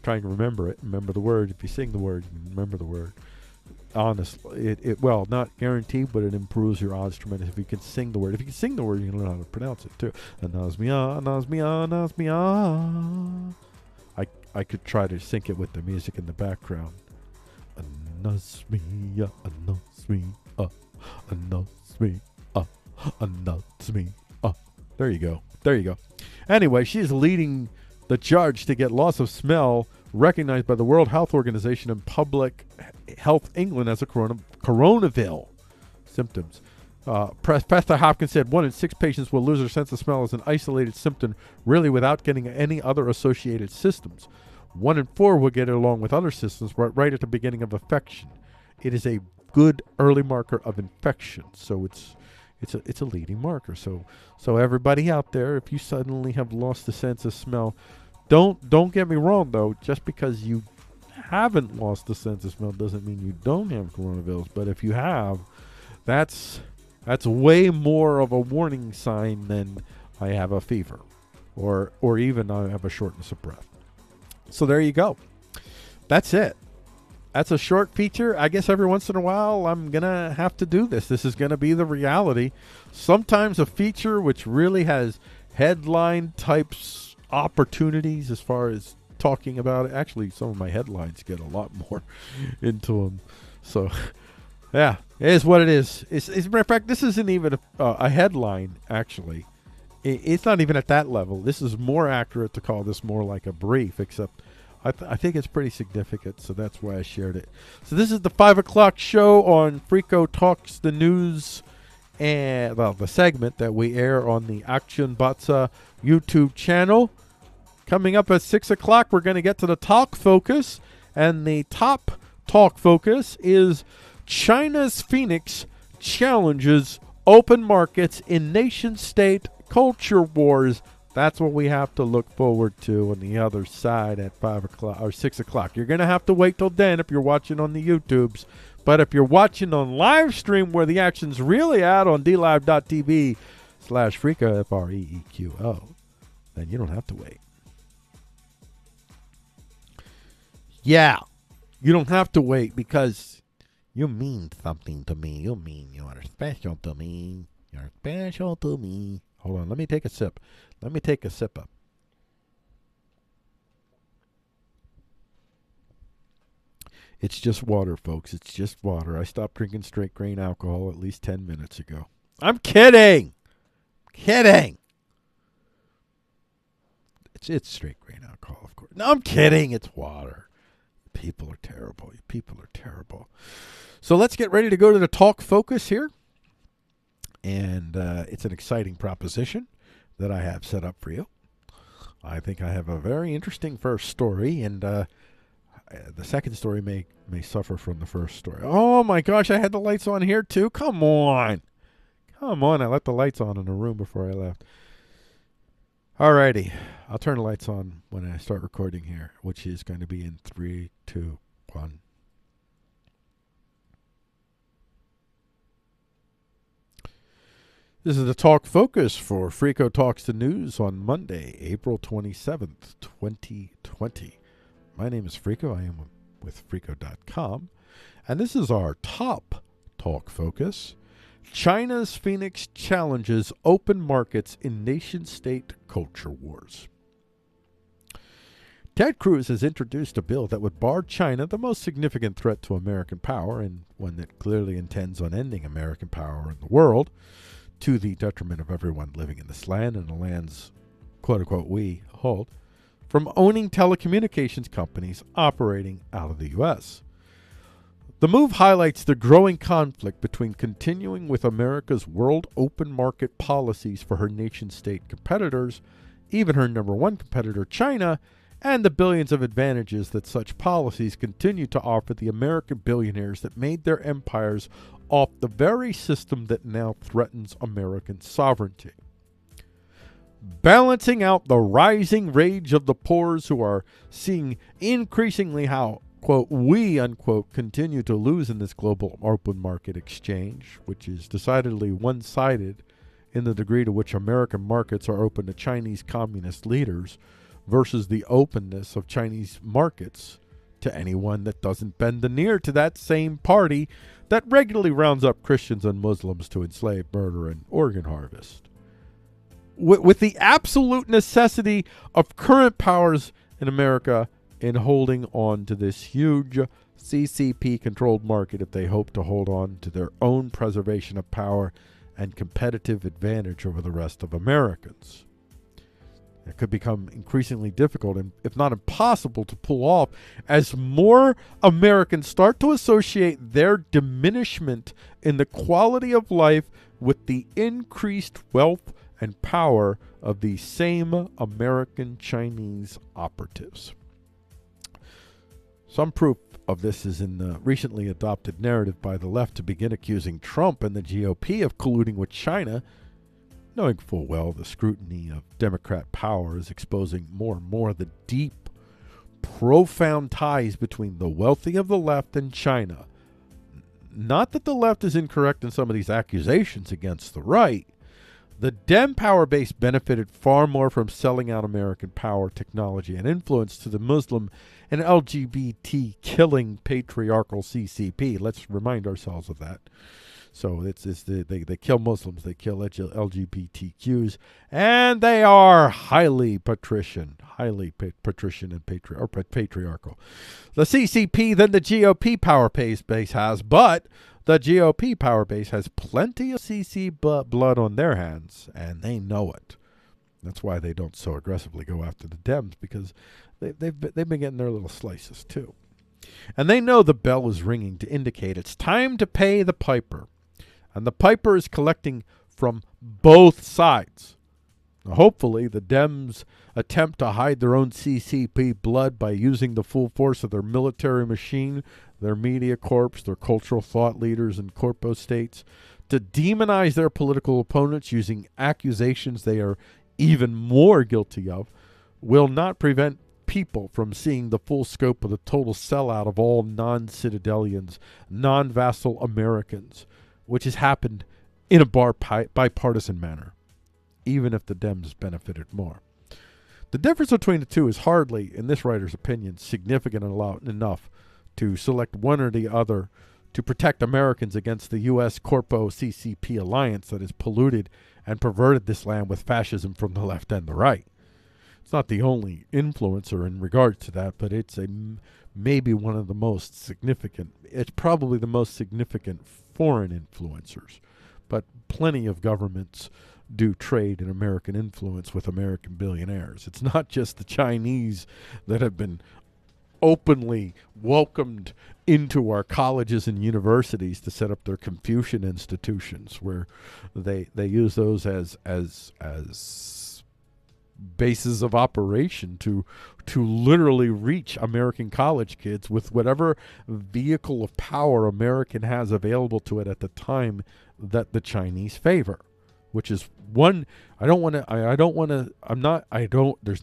Trying to remember it. Remember the word. If you sing the word, you remember the word. Honestly, well, not guaranteed, but it improves your odds tremendously if you can sing the word. If you can sing the word, you can learn how to pronounce it too. Anosmia. I could try to sync it with the music in the background. Anosmia. There you go. Anyway, she is leading the charge to get loss of smell recognized by the World Health Organization and Public Health England as a Coronavirus symptoms. Professor Hopkins said 1 in 6 patients will lose their sense of smell as an isolated symptom, really without getting any other associated symptoms. 1 in 4 will get it along with other symptoms right at the beginning of infection. It is a good early marker of infection, so it's a leading marker. So everybody out there, if you suddenly have lost the sense of smell, don't get me wrong though. Just because you haven't lost the sense of smell doesn't mean you don't have coronavirus. But if you have, that's way more of a warning sign than I have a fever, or even I have a shortness of breath. So there you go. That's it. That's a short feature. I guess every once in a while I'm going to have to do this. This is going to be the reality. Sometimes a feature which really has headline types opportunities as far as talking about it. Actually, some of my headlines get a lot more into them. So, yeah, it is what it is. As a matter of fact, this isn't even a headline, actually. It's not even at that level. This is more accurate to call this more like a brief, except I think it's pretty significant, so that's why I shared it. So this is the 5 o'clock show on Frico Talks the News, and the segment that we air on the Action Batsa YouTube channel. Coming up at 6 o'clock, we're going to get to the talk focus, and the top talk focus is China's Phoenix challenges open markets in nation-state culture wars. That's what we have to look forward to on the other side at 5 o'clock or 6 o'clock. You're going to have to wait till then if you're watching on the YouTubes. But if you're watching on live stream where the action's really at on dlive.tv/Freako, Freeqo, then you don't have to wait. Yeah, you don't have to wait because you mean something to me. You mean you're special to me. You're special to me. Hold on, let me take a sip. Let me take a sip up. It's just water, folks. It's just water. I stopped drinking straight grain alcohol at least 10 minutes ago. I'm kidding. Kidding. It's straight grain alcohol, of course. No, I'm kidding. It's water. People are terrible. People are terrible. So let's get ready to go to the talk focus here. And it's an exciting proposition that I have set up for you. I think I have a very interesting first story, and the second story may suffer from the first story. Oh my gosh, I had the lights on here too? Come on. Come on, I left the lights on in the room before I left. Alrighty, I'll turn the lights on when I start recording here, which is going to be in 3, 2, 1. This is the talk focus for Frico Talks the News on Monday, April 27th, 2020. My name is Frico. I am with Frico.com. And this is our top talk focus. China's Phoenix challenges open markets in nation-state culture wars. Ted Cruz has introduced a bill that would bar China, the most significant threat to American power, and one that clearly intends on ending American power in the world, to the detriment of everyone living in this land and the lands, quote-unquote, we hold, from owning telecommunications companies operating out of the U.S. The move highlights the growing conflict between continuing with America's world open market policies for her nation-state competitors, even her number one competitor, China, and the billions of advantages that such policies continue to offer the American billionaires that made their empires off the very system that now threatens American sovereignty. Balancing out the rising rage of the poors who are seeing increasingly how, quote, we, unquote, continue to lose in this global open market exchange, which is decidedly one-sided in the degree to which American markets are open to Chinese communist leaders versus the openness of Chinese markets to anyone that doesn't bend the knee to that same party that regularly rounds up Christians and Muslims to enslave, murder, and organ harvest. With the absolute necessity of current powers in America in holding on to this huge CCP-controlled market if they hope to hold on to their own preservation of power and competitive advantage over the rest of Americans. It could become increasingly difficult and, if not impossible, to pull off as more Americans start to associate their diminishment in the quality of life with the increased wealth and power of these same American Chinese operatives. Some proof of this is in the recently adopted narrative by the left to begin accusing Trump and the GOP of colluding with China, knowing full well the scrutiny of Democrat power is exposing more and more the deep, profound ties between the wealthy of the left and China. Not that the left is incorrect in some of these accusations against the right, The Dem power base benefited far more from selling out American power, technology, and influence to the Muslim and LGBT killing patriarchal CCP. Let's remind ourselves of that. So they kill Muslims, they kill LGBTQs, and they are highly patrician and patriarchal. The CCP, then the GOP power base has, but the GOP power base has plenty of CC blood on their hands, and they know it. That's why they don't so aggressively go after the Dems, because they've been getting their little slices too. And they know the bell is ringing to indicate it's time to pay the piper. And the piper is collecting from both sides. Now, hopefully, the Dems attempt to hide their own CCP blood by using the full force of their military machine, their media corps, their cultural thought leaders, and corpo states to demonize their political opponents using accusations they are even more guilty of, will not prevent people from seeing the full scope of the total sellout of all non-citadelians, non-vassal Americans, which has happened in a bipartisan manner, even if the Dems benefited more. The difference between the two is hardly, in this writer's opinion, significant enough to select one or the other to protect Americans against the U.S. Corpo-CCP alliance that has polluted and perverted this land with fascism from the left and the right. It's not the only influencer in regards to that, but it's maybe one of the most significant. It's probably the most significant foreign influencers, but plenty of governments do trade in American influence with American billionaires. It's not just the Chinese that have been openly welcomed into our colleges and universities to set up their Confucian institutions, where they use those as bases of operation to literally reach American college kids with whatever vehicle of power American has available to it at the time that the Chinese favor, which is one. There's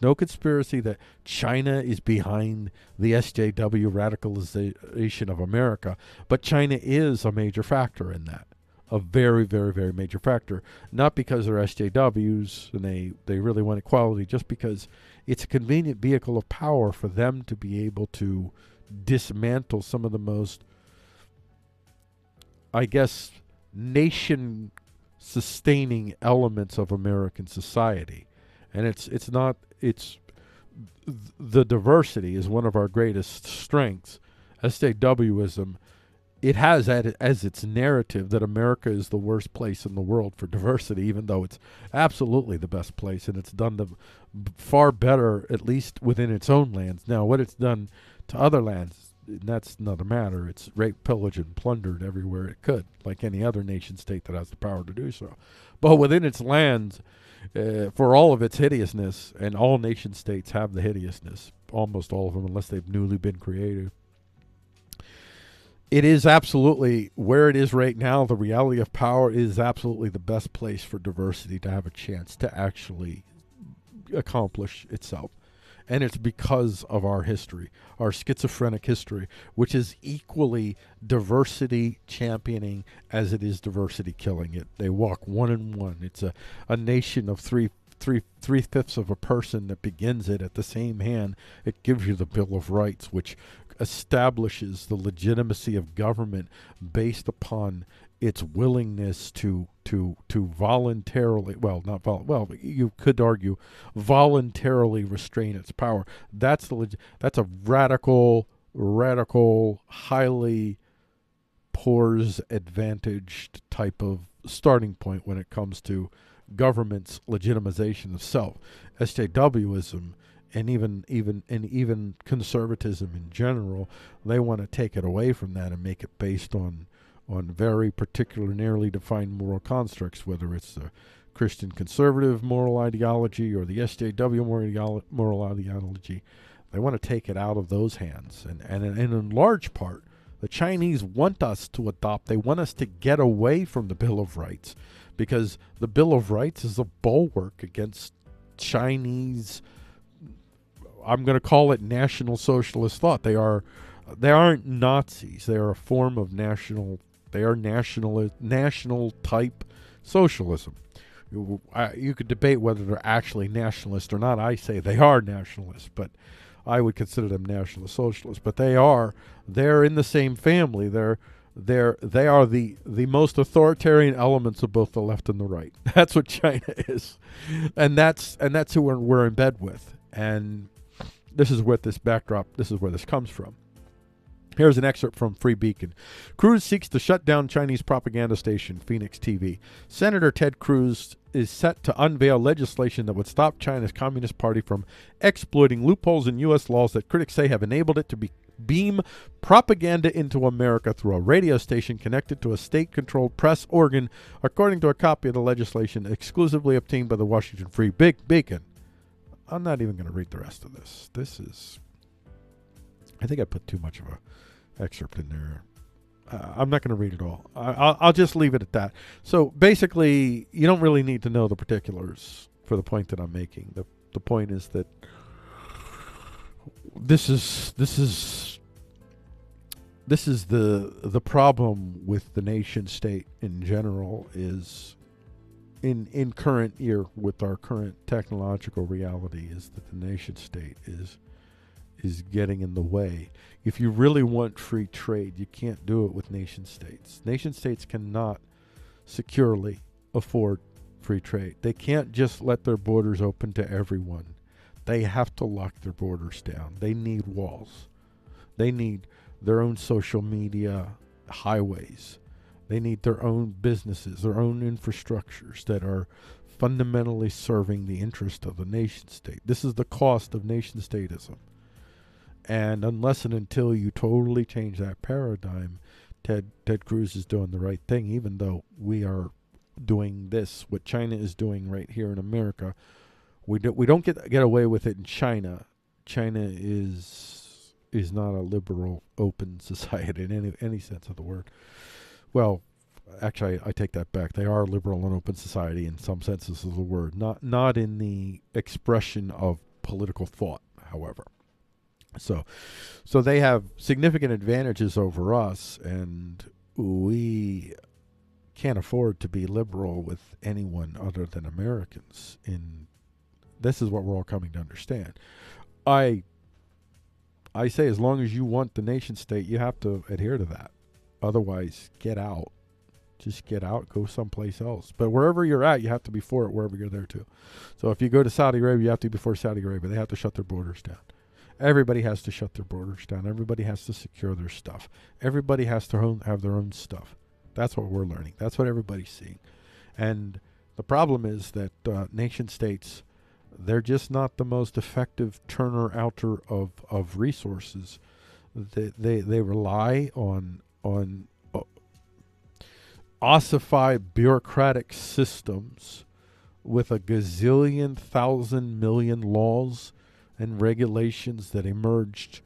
no conspiracy that China is behind the SJW radicalization of America, but China is a major factor in that. A very, very, very major factor. Not because they're SJWs and they really want equality, just because it's a convenient vehicle of power for them to be able to dismantle some of the most, I guess, nation-sustaining elements of American society. And it's the diversity is one of our greatest strengths. SJWism, it has as its narrative that America is the worst place in the world for diversity, even though it's absolutely the best place, and it's done far better, at least within its own lands. Now, what it's done to other lands, that's another matter. It's raped, pillaged, and plundered everywhere it could, like any other nation state that has the power to do so. But within its lands, for all of its hideousness, and all nation states have the hideousness, almost all of them, unless they've newly been created, it is absolutely, where it is right now, the reality of power is absolutely the best place for diversity to have a chance to actually accomplish itself. And it's because of our history, our schizophrenic history, which is equally diversity championing as it is diversity killing it. They walk one and one. It's a nation of three-fifths of a person that begins it at the same hand. It gives you the Bill of Rights, which establishes the legitimacy of government based upon its willingness to voluntarily, you could argue voluntarily restrain its power. That's a radical, highly poors advantaged type of starting point when it comes to government's legitimization of self. SJWism and even conservatism in general, they want to take it away from that and make it based on very particular, narrowly defined moral constructs, whether it's the Christian conservative moral ideology or the SJW moral ideology. They want to take it out of those hands. And in large part, the Chinese want us to adopt, they want us to get away from the Bill of Rights, because the Bill of Rights is a bulwark against Chinese, I'm going to call it national socialist thought. They aren't Nazis. They are a form of national type socialism. You could debate whether they're actually nationalist or not. I say they are nationalists, but I would consider them nationalist socialists. But they're in the same family. They are the most authoritarian elements of both the left and the right. That's what China is, and that's who we're in bed with. And this is what this backdrop. This is where this comes from. Here's an excerpt from Free Beacon. Cruz seeks to shut down Chinese propaganda station, Phoenix TV. Senator Ted Cruz is set to unveil legislation that would stop China's Communist Party from exploiting loopholes in U.S. laws that critics say have enabled it to beam propaganda into America through a radio station connected to a state-controlled press organ, according to a copy of the legislation exclusively obtained by the Washington Free Beacon. I'm not even going to read the rest of this. I think I put too much of a excerpt in there. I'm not going to read it all. I'll just leave it at that. So basically, you don't really need to know the particulars for the point that I'm making. The point is that this is the problem with the nation state in general is in current year with our current technological reality is that the nation state is getting in the way. If you really want free trade, you can't do it with nation states. Nation states cannot securely afford free trade. They can't just let their borders open to everyone. They have to lock their borders down. They need walls. They need their own social media highways. They need their own businesses, their own infrastructures that are fundamentally serving the interest of the nation state. This is the cost of nation statism. And unless and until you totally change that paradigm, Ted Cruz is doing the right thing, even though we are doing this, what China is doing right here in America. We don't get away with it in China. China is not a liberal, open society in any sense of the word. Well, actually, I take that back. They are a liberal and open society in some senses of the word, not in the expression of political thought, however. So they have significant advantages over us, and we can't afford to be liberal with anyone other than Americans. This is what we're all coming to understand. I say as long as you want the nation state, you have to adhere to that. Otherwise, get out. Just get out, go someplace else. But wherever you're at, you have to be for it wherever you're there too. So if you go to Saudi Arabia, you have to be for Saudi Arabia. They have to shut their borders down. Everybody has to shut their borders down. Everybody has to secure their stuff. Everybody has to have their own stuff. That's what we're learning. That's what everybody's seeing. And the problem is that nation states, they're just not the most effective turner-outer of resources. They rely on ossified bureaucratic systems with a gazillion, thousand, million laws and regulations that emerged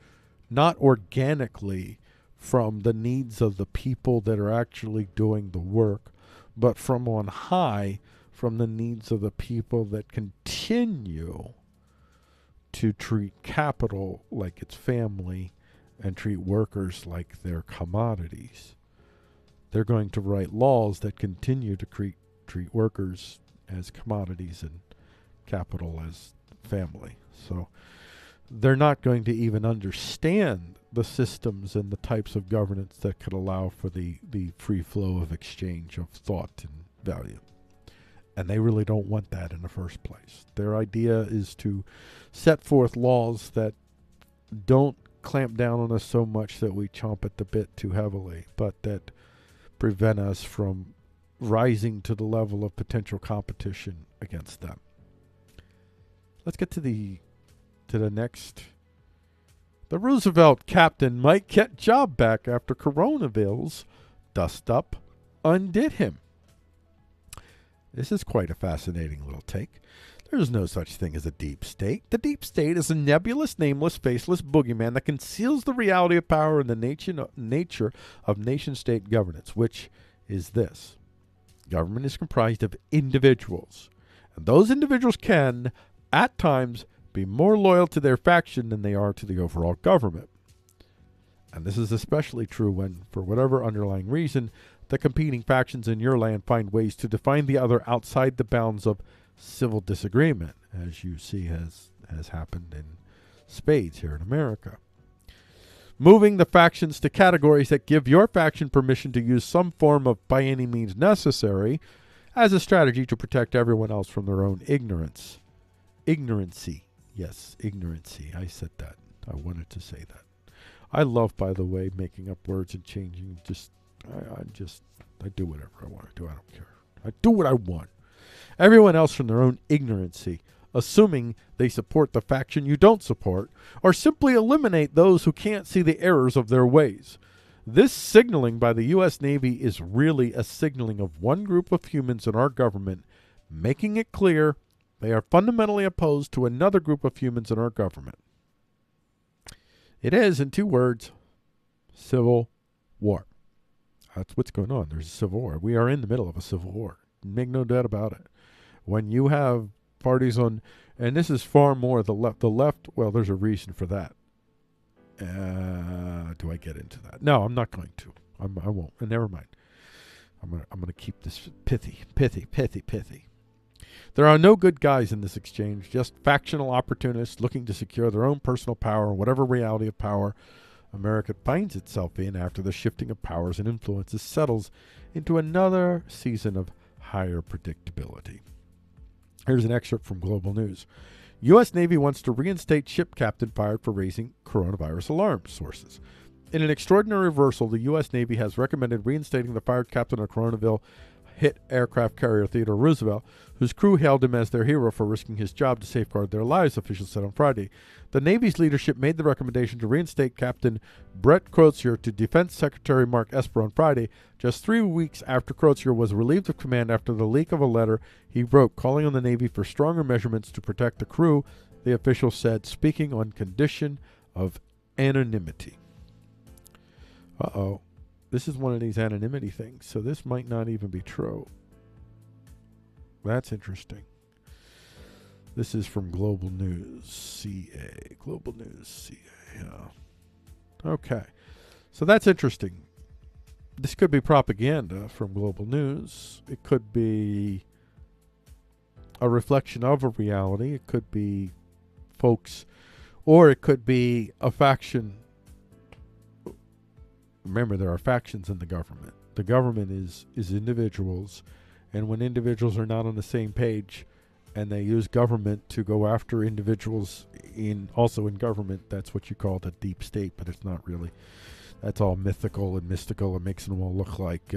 not organically from the needs of the people that are actually doing the work, but from on high, from the needs of the people that continue to treat capital like its family and treat workers like they're commodities. They're going to write laws that continue to treat workers as commodities and capital as family. So they're not going to even understand the systems and the types of governance that could allow for the free flow of exchange of thought and value. And they really don't want that in the first place. Their idea is to set forth laws that don't clamp down on us so much that we chomp at the bit too heavily, but that prevent us from rising to the level of potential competition against them. Let's get to the next. The Roosevelt captain might get job back after Coronavilles dust up undid him. This is quite a fascinating little take. There is no such thing as a deep state. The deep state is a nebulous, nameless, faceless boogeyman that conceals the reality of power and the nature of nation-state governance, which is this. Government is comprised of individuals, and those individuals can, at times, be more loyal to their faction than they are to the overall government. And this is especially true when, for whatever underlying reason, the competing factions in your land find ways to define the other outside the bounds of civil disagreement, as you see has happened in spades here in America. Moving the factions to categories that give your faction permission to use some form of by any means necessary as a strategy to protect everyone else from their own ignorance. Ignorancy. Yes, ignorancy. I said that. I wanted to say that. I love, by the way, making up words and changing. I do whatever I want to do. I don't care. I do what I want. Everyone else from their own ignorancy, assuming they support the faction you don't support, or simply eliminate those who can't see the errors of their ways. This signaling by the U.S. Navy is really a signaling of one group of humans in our government, making it clear they are fundamentally opposed to another group of humans in our government. It is, in 2 words, civil war. That's what's going on. There's a civil war. We are in the middle of a civil war. Make no doubt about it. When you have parties on, and this is far more the left, well, there's a reason for that. Do I get into that? No, I'm not going to. I won't. Never mind. I'm gonna keep this pithy. There are no good guys in this exchange, just factional opportunists looking to secure their own personal power in whatever reality of power America finds itself in after the shifting of powers and influences settles into another season of higher predictability. Here's an excerpt from Global News. U.S. Navy wants to reinstate ship captain fired for raising coronavirus alarm, sources. In an extraordinary reversal, the U.S. Navy has recommended reinstating the fired captain of Coronavilles hit aircraft carrier Theodore Roosevelt, whose crew hailed him as their hero for risking his job to safeguard their lives, officials said on Friday. The Navy's leadership made the recommendation to reinstate Captain Brett Crozier to Defense Secretary Mark Esper on Friday, just 3 weeks after Crozier was relieved of command after the leak of a letter he wrote calling on the Navy for stronger measurements to protect the crew, the official said, speaking on condition of anonymity. Uh-oh. This is one of these anonymity things, so this might not even be true. That's interesting. This is from Global News, CA. Global News, CA. Yeah. Okay. So that's interesting. This could be propaganda from Global News. It could be a reflection of a reality. It could be folks, or it could be a faction. Remember, there are factions in the government. The government is individuals, and when individuals are not on the same page and they use government to go after individuals also in government, that's what you call the deep state, but it's not really. That's all mythical and mystical. It makes them all look like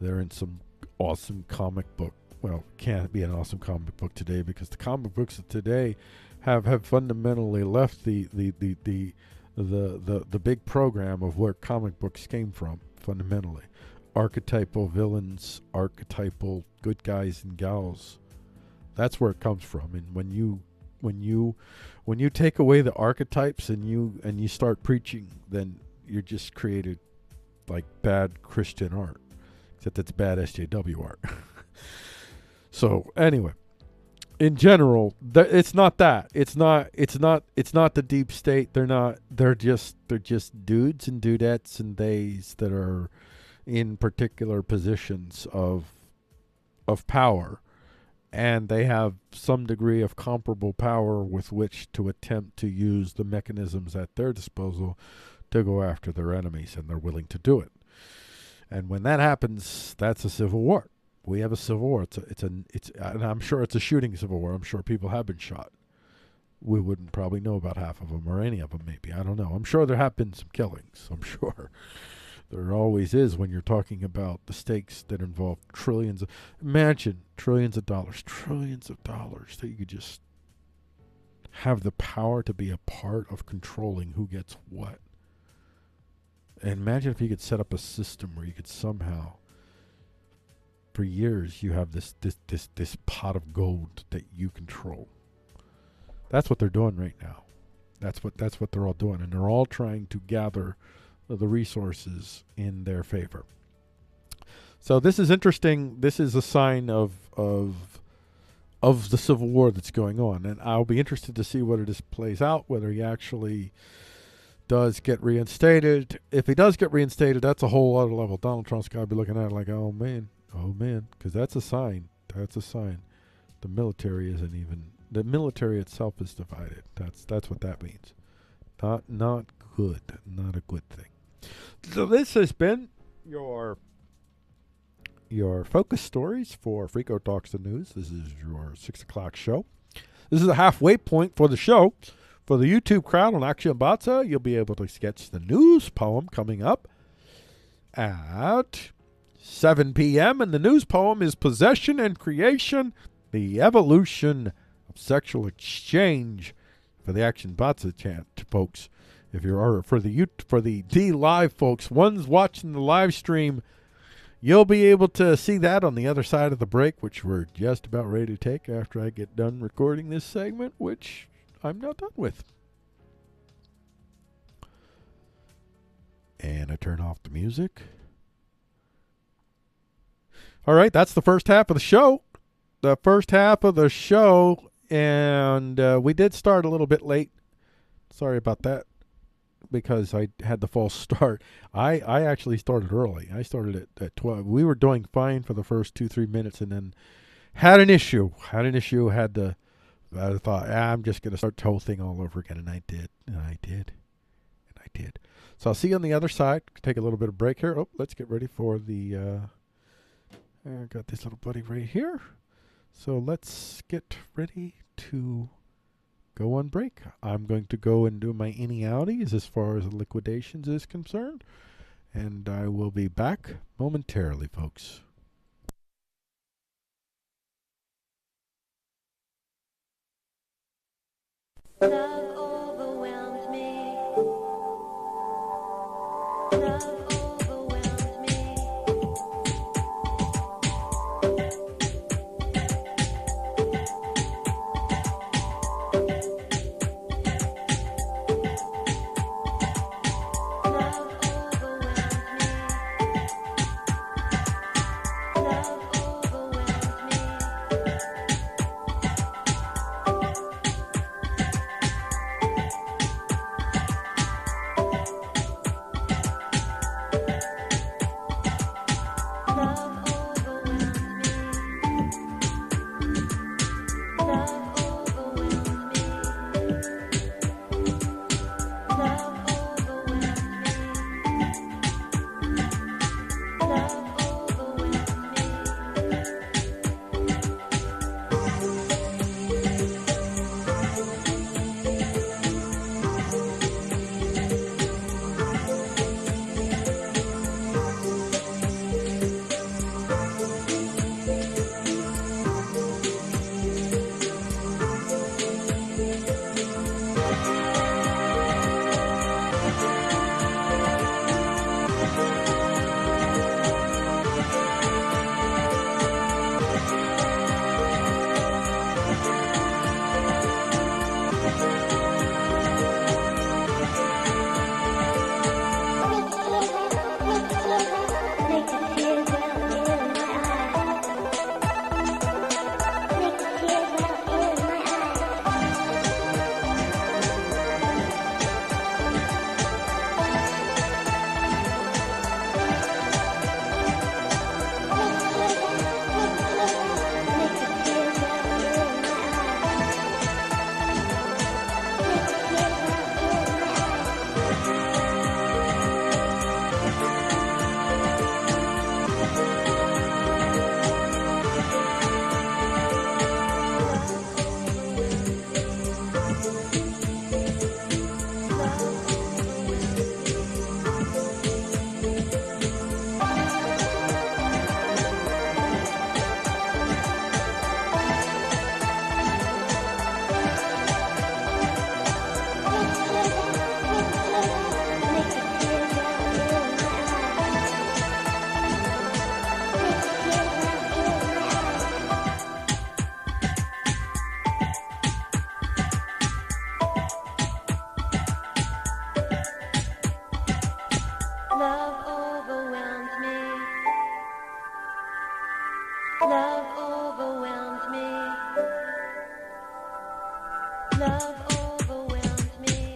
they're in some awesome comic book. Well, it can't be an awesome comic book today because the comic books of today have fundamentally left the big program of where comic books came from, fundamentally. Archetypal villains, archetypal good guys and gals. That's where it comes from. And when you take away the archetypes and you start preaching, then you're just created like bad Christian art. Except it's bad SJW art. So anyway, in general, it's not that. It's not the deep state. They're just dudes and dudettes and theys that are in particular positions of power, and they have some degree of comparable power with which to attempt to use the mechanisms at their disposal to go after their enemies, and they're willing to do it. And when that happens, that's a civil war. We have a civil war. And I'm sure it's a shooting civil war. I'm sure people have been shot. We wouldn't probably know about half of them, or any of them maybe. I don't know. I'm sure there have been some killings. I'm sure. There always is when you're talking about the stakes that involve trillions. Imagine trillions of dollars that you could just have the power to be a part of controlling who gets what. And imagine if you could set up a system where you could somehow, for years, you have this pot of gold that you control. That's what they're doing right now. That's what they're all doing, and they're all trying to gather the resources in their favor. So this is interesting. This is a sign of the civil war that's going on, and I'll be interested to see whether this plays out, whether he actually does get reinstated, if he does get reinstated, that's a whole other level. Donald Trump's got to be looking at it like, oh man, because that's a sign. That's a sign. The military itself is divided. That's what that means. Not good. Not a good thing. So this has been your focus stories for Frico Talks the News. This is your 6 o'clock show. This is a halfway point for the show. For the YouTube crowd on Action Batsa, you'll be able to sketch the news poem coming up at 7 p.m. And the news poem is Possession and Creation, the Evolution of Sexual Exchange for the Action Batsa chant, folks. If you're for the D Live folks, ones watching the live stream, you'll be able to see that on the other side of the break, which we're just about ready to take after I get done recording this segment, which I'm not done with. And I turn off the music. All right, that's the first half of the show. And we did start a little bit late. Sorry about that, because I had the false start. I actually started early. I started at 12. We were doing fine for the first 2-3 minutes, and then had an issue. I thought, I'm just going to start the whole thing all over again, and I did. So I'll see you on the other side. Take a little bit of break here. Oh, let's get ready for the, I got this little buddy right here. So let's get ready to go on break. I'm going to go and do my innie-outies as far as liquidations is concerned, and I will be back momentarily, folks. Love overwhelmed me. Love overwhelmed me. Love overwhelmed me. Love overwhelmed me.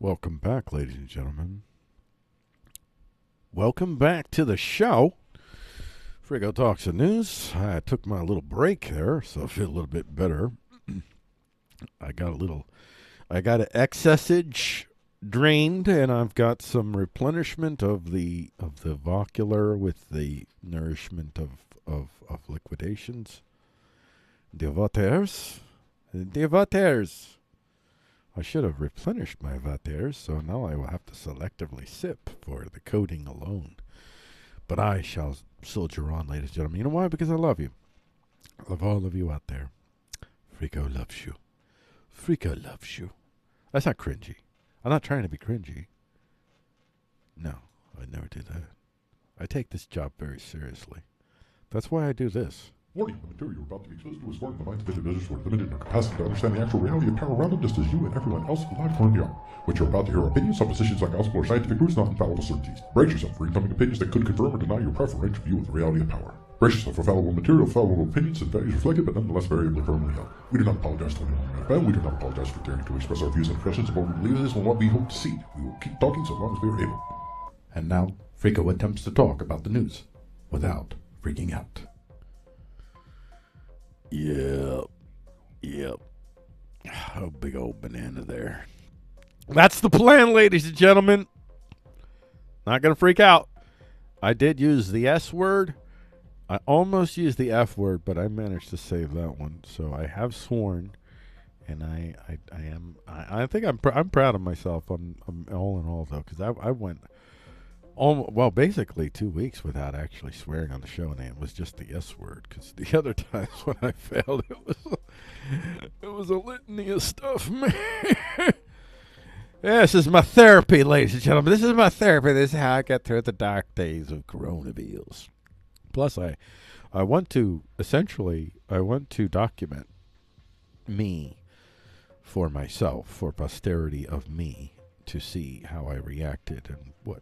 Welcome back, ladies and gentlemen. Welcome back to the show. Frigo Talks the News. I took my little break there, so I feel a little bit better. I got an excessage drained, and I've got some replenishment of the vocular with the nourishment of liquidations. The vaters. I should have replenished my vaters, so now I will have to selectively sip for the coating alone. But I shall soldier on, ladies and gentlemen. You know why? Because I love you. I love all of you out there. Frico loves you. Frico loves you. That's not cringy. I'm not trying to be cringy. No, I never do that. I take this job very seriously. That's why I do this. Warning, the material you're about to be exposed to is foreign to the minds of individuals who are limited in their capacity to understand the actual reality of power around them, just as you and everyone else alive currently are. What you're about to hear are opinions, suppositions, like gospel or scientific truths, not infallible certainties. Brace yourself for incoming opinions that could confirm or deny your preferential view of the reality of power. Brace yourself for fallible material, fallible opinions, and values reflected, but nonetheless variably firmly held. We do not apologize to anyone we offend. We do not apologize for daring to express our views and impressions of what we believe is and what we hope to see. We will keep talking so long as we are able. And now, Frico attempts to talk about the news without freaking out. Yep. Oh, big old banana there. That's the plan, ladies and gentlemen. Not going to freak out. I did use the S word. I almost used the F word, but I managed to save that one. So I have sworn, and I think I'm proud of myself. I'm all in all, though, because I went basically 2 weeks without actually swearing on the show, and it was just the S word. Because the other times when I failed, it was a litany of stuff, man. This is my therapy, ladies and gentlemen. This is my therapy. This is how I get through the dark days of Coronavilles. Plus, I want to document me for myself, for posterity of me, to see how I reacted and what.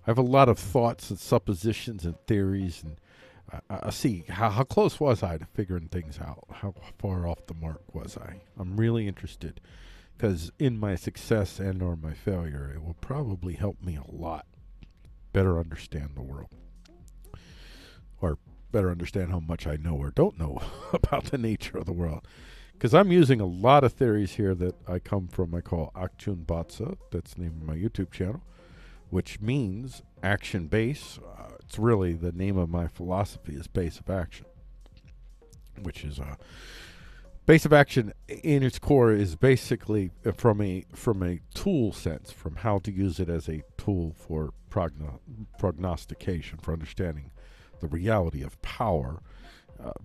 I have a lot of thoughts and suppositions and theories, and I see how close was I to figuring things out. How far off the mark was I? I'm really interested, because in my success and or my failure, it will probably help me a lot better understand the world, or better understand how much I know or don't know about the nature of the world. Because I'm using a lot of theories here that I come from, I call Akchun Batsa. That's the name of my YouTube channel, which means action base. It's really the name of my philosophy is base of action, which is base of action in its core is basically from a tool sense, from how to use it as a tool for prognostication, for understanding the reality of power.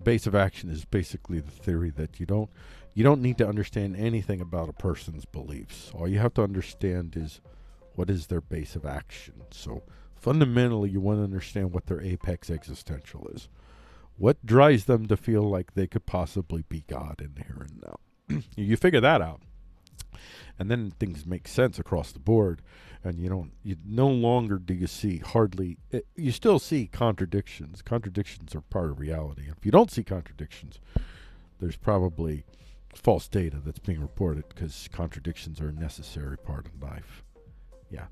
Base of action is basically the theory that you don't need to understand anything about a person's beliefs. All you have to understand is what is their base of action. So fundamentally, you want to understand what their apex existential is. What drives them to feel like they could possibly be God in the here and now? You figure that out, and then things make sense across the board. And you no longer do you see you still see contradictions. Contradictions are part of reality. If you don't see contradictions, there's probably false data that's being reported, because contradictions are a necessary part of life. Yeah.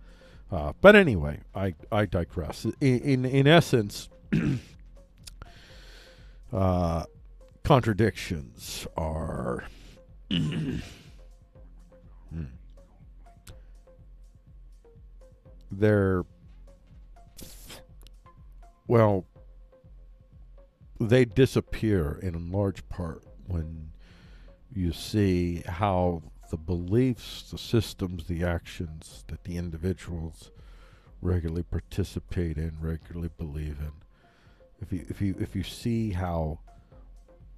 But anyway, I digress. In essence, contradictions are they disappear in large part when you see how the beliefs, the systems, the actions that the individuals regularly participate in, regularly believe in. If you see how,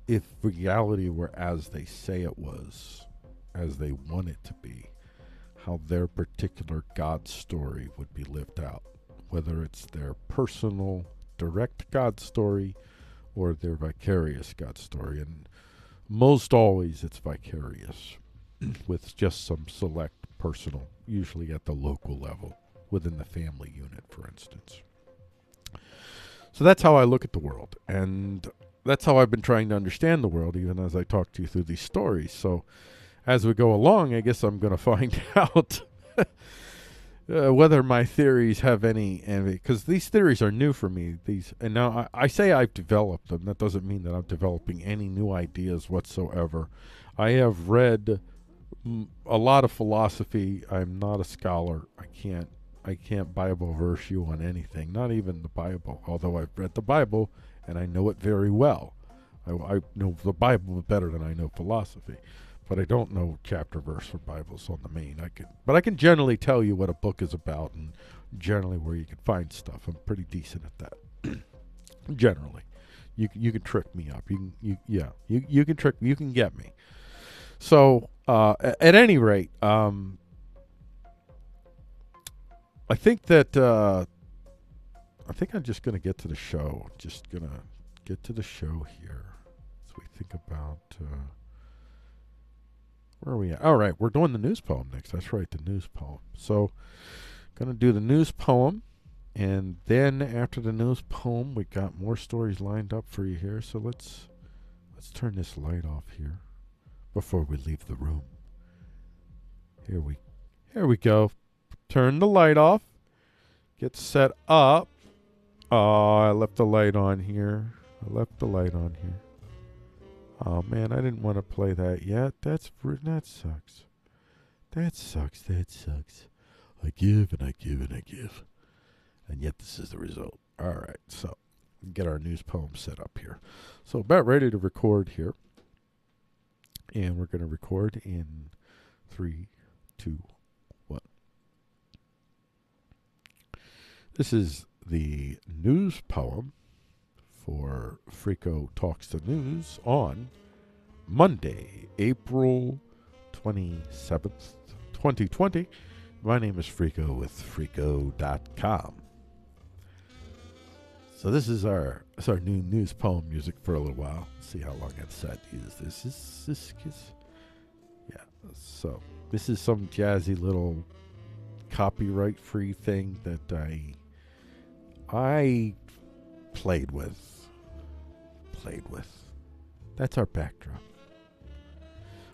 if reality were as they say it was, as they want it to be, how their particular God story would be lived out, whether it's their personal, direct God story or their vicarious God story. And most always it's vicarious, with just some select personal, usually at the local level, within the family unit, for instance. So that's how I look at the world, and that's how I've been trying to understand the world, even as I talk to you through these stories. So as we go along, I guess I'm going to find out Whether my theories have any, because these theories are new for me. And now I say I've developed them. That doesn't mean that I'm developing any new ideas whatsoever. I have read a lot of philosophy. I'm not a scholar. I can't Bible verse you on anything, not even the Bible. Although I've read the Bible and I know it very well. I know the Bible better than I know philosophy. But I don't know chapter verse for Bibles on the main. But I can generally tell you what a book is about and generally where you can find stuff. I'm pretty decent at that. Generally, you can trick me up. You can trick me. You can get me. So at any rate, I think that I think I'm just gonna get to the show. Just gonna get to the show here as we think about. Where are we at? All right, we're doing the news poem next. That's right, the news poem. So, going to do the news poem, and then after the news poem, we got more stories lined up for you here. So let's turn this light off here before we leave the room. Here we go. Turn the light off. Get set up. Oh, I left the light on here. Oh man, I didn't want to play that yet. That sucks. That sucks. I give and I give and I give. And yet this is the result. All right, so get our news poem set up here. So about ready to record here. And we're going to record in 3, 2, 1. This is the news poem for Frico Talks the News on Monday, April 27th, 2020. My name is Frico with Frico.com. So this is our new news poem music for a little while. See how long I decide to use this. So this is some jazzy little copyright-free thing that I played with. That's our backdrop.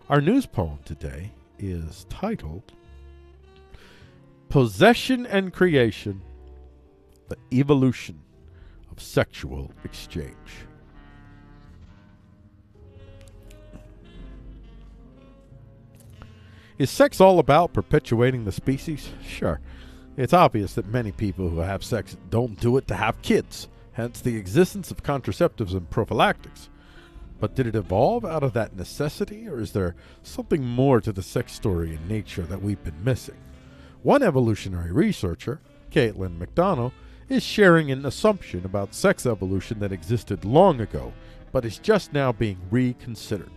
Our news poem today is titled Possession and Creation, the Evolution of Sexual Exchange. Is sex all about perpetuating the species? Sure. It's obvious that many people who have sex don't do it to have kids, hence the existence of contraceptives and prophylactics. But did it evolve out of that necessity, or is there something more to the sex story in nature that we've been missing? One evolutionary researcher, Caitlin McDonough, is sharing an assumption about sex evolution that existed long ago, but is just now being reconsidered.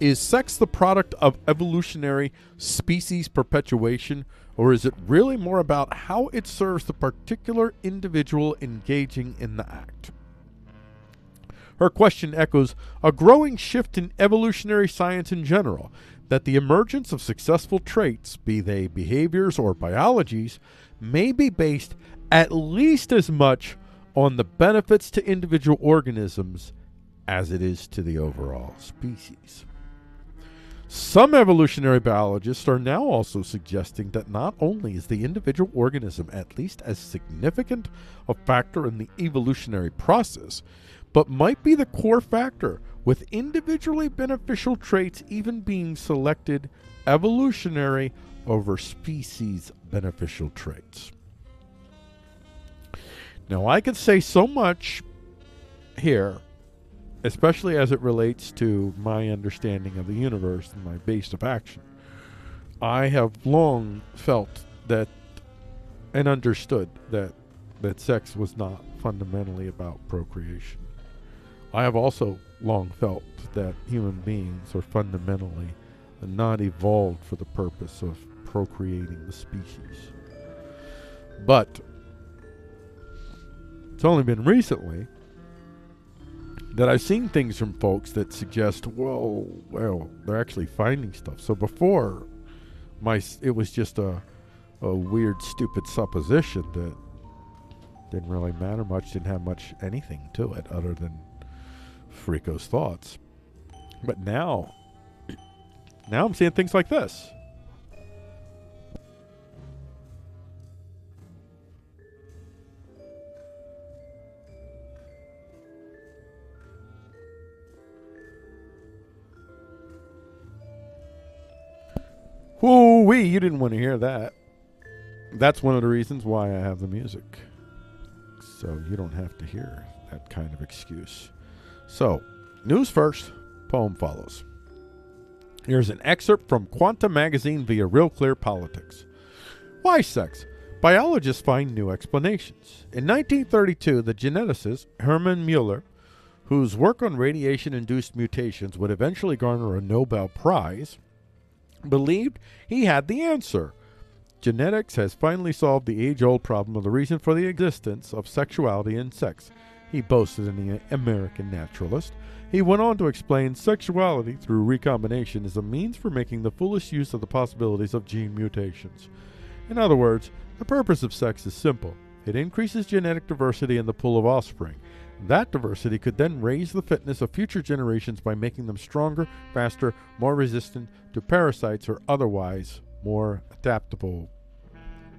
Is sex the product of evolutionary species perpetuation, or is it really more about how it serves the particular individual engaging in the act? Her question echoes a growing shift in evolutionary science in general, that the emergence of successful traits, be they behaviors or biologies, may be based at least as much on the benefits to individual organisms as it is to the overall species. Some evolutionary biologists are now also suggesting that not only is the individual organism at least as significant a factor in the evolutionary process, but might be the core factor, with individually beneficial traits even being selected evolutionary over species beneficial traits. Now, I could say so much here, especially as it relates to my understanding of the universe and my base of action. I have long felt that and understood that sex was not fundamentally about procreation. I have also long felt that human beings are fundamentally not evolved for the purpose of procreating the species. But it's only been recently that I've seen things from folks that suggest, well, they're actually finding stuff. So before, it was just a weird, stupid supposition that didn't really matter much, didn't have much anything to it other than Frico's thoughts. But now I'm seeing things like this. Whoo-wee, you didn't want to hear that. That's one of the reasons why I have the music. So you don't have to hear that kind of excuse. So, news first, poem follows. Here's an excerpt from Quanta magazine via Real Clear Politics. Why sex? Biologists find new explanations. In 1932, the geneticist Hermann Mueller, whose work on radiation-induced mutations would eventually garner a Nobel Prize, believed he had the answer. Genetics has finally solved the age-old problem of the reason for the existence of sexuality and sex, he boasted in the American Naturalist. He went on to explain sexuality through recombination is a means for making the fullest use of the possibilities of gene mutations. In other words, the purpose of sex is simple. It increases genetic diversity in the pool of offspring. That diversity could then raise the fitness of future generations by making them stronger, faster, more resistant to parasites or otherwise more adaptable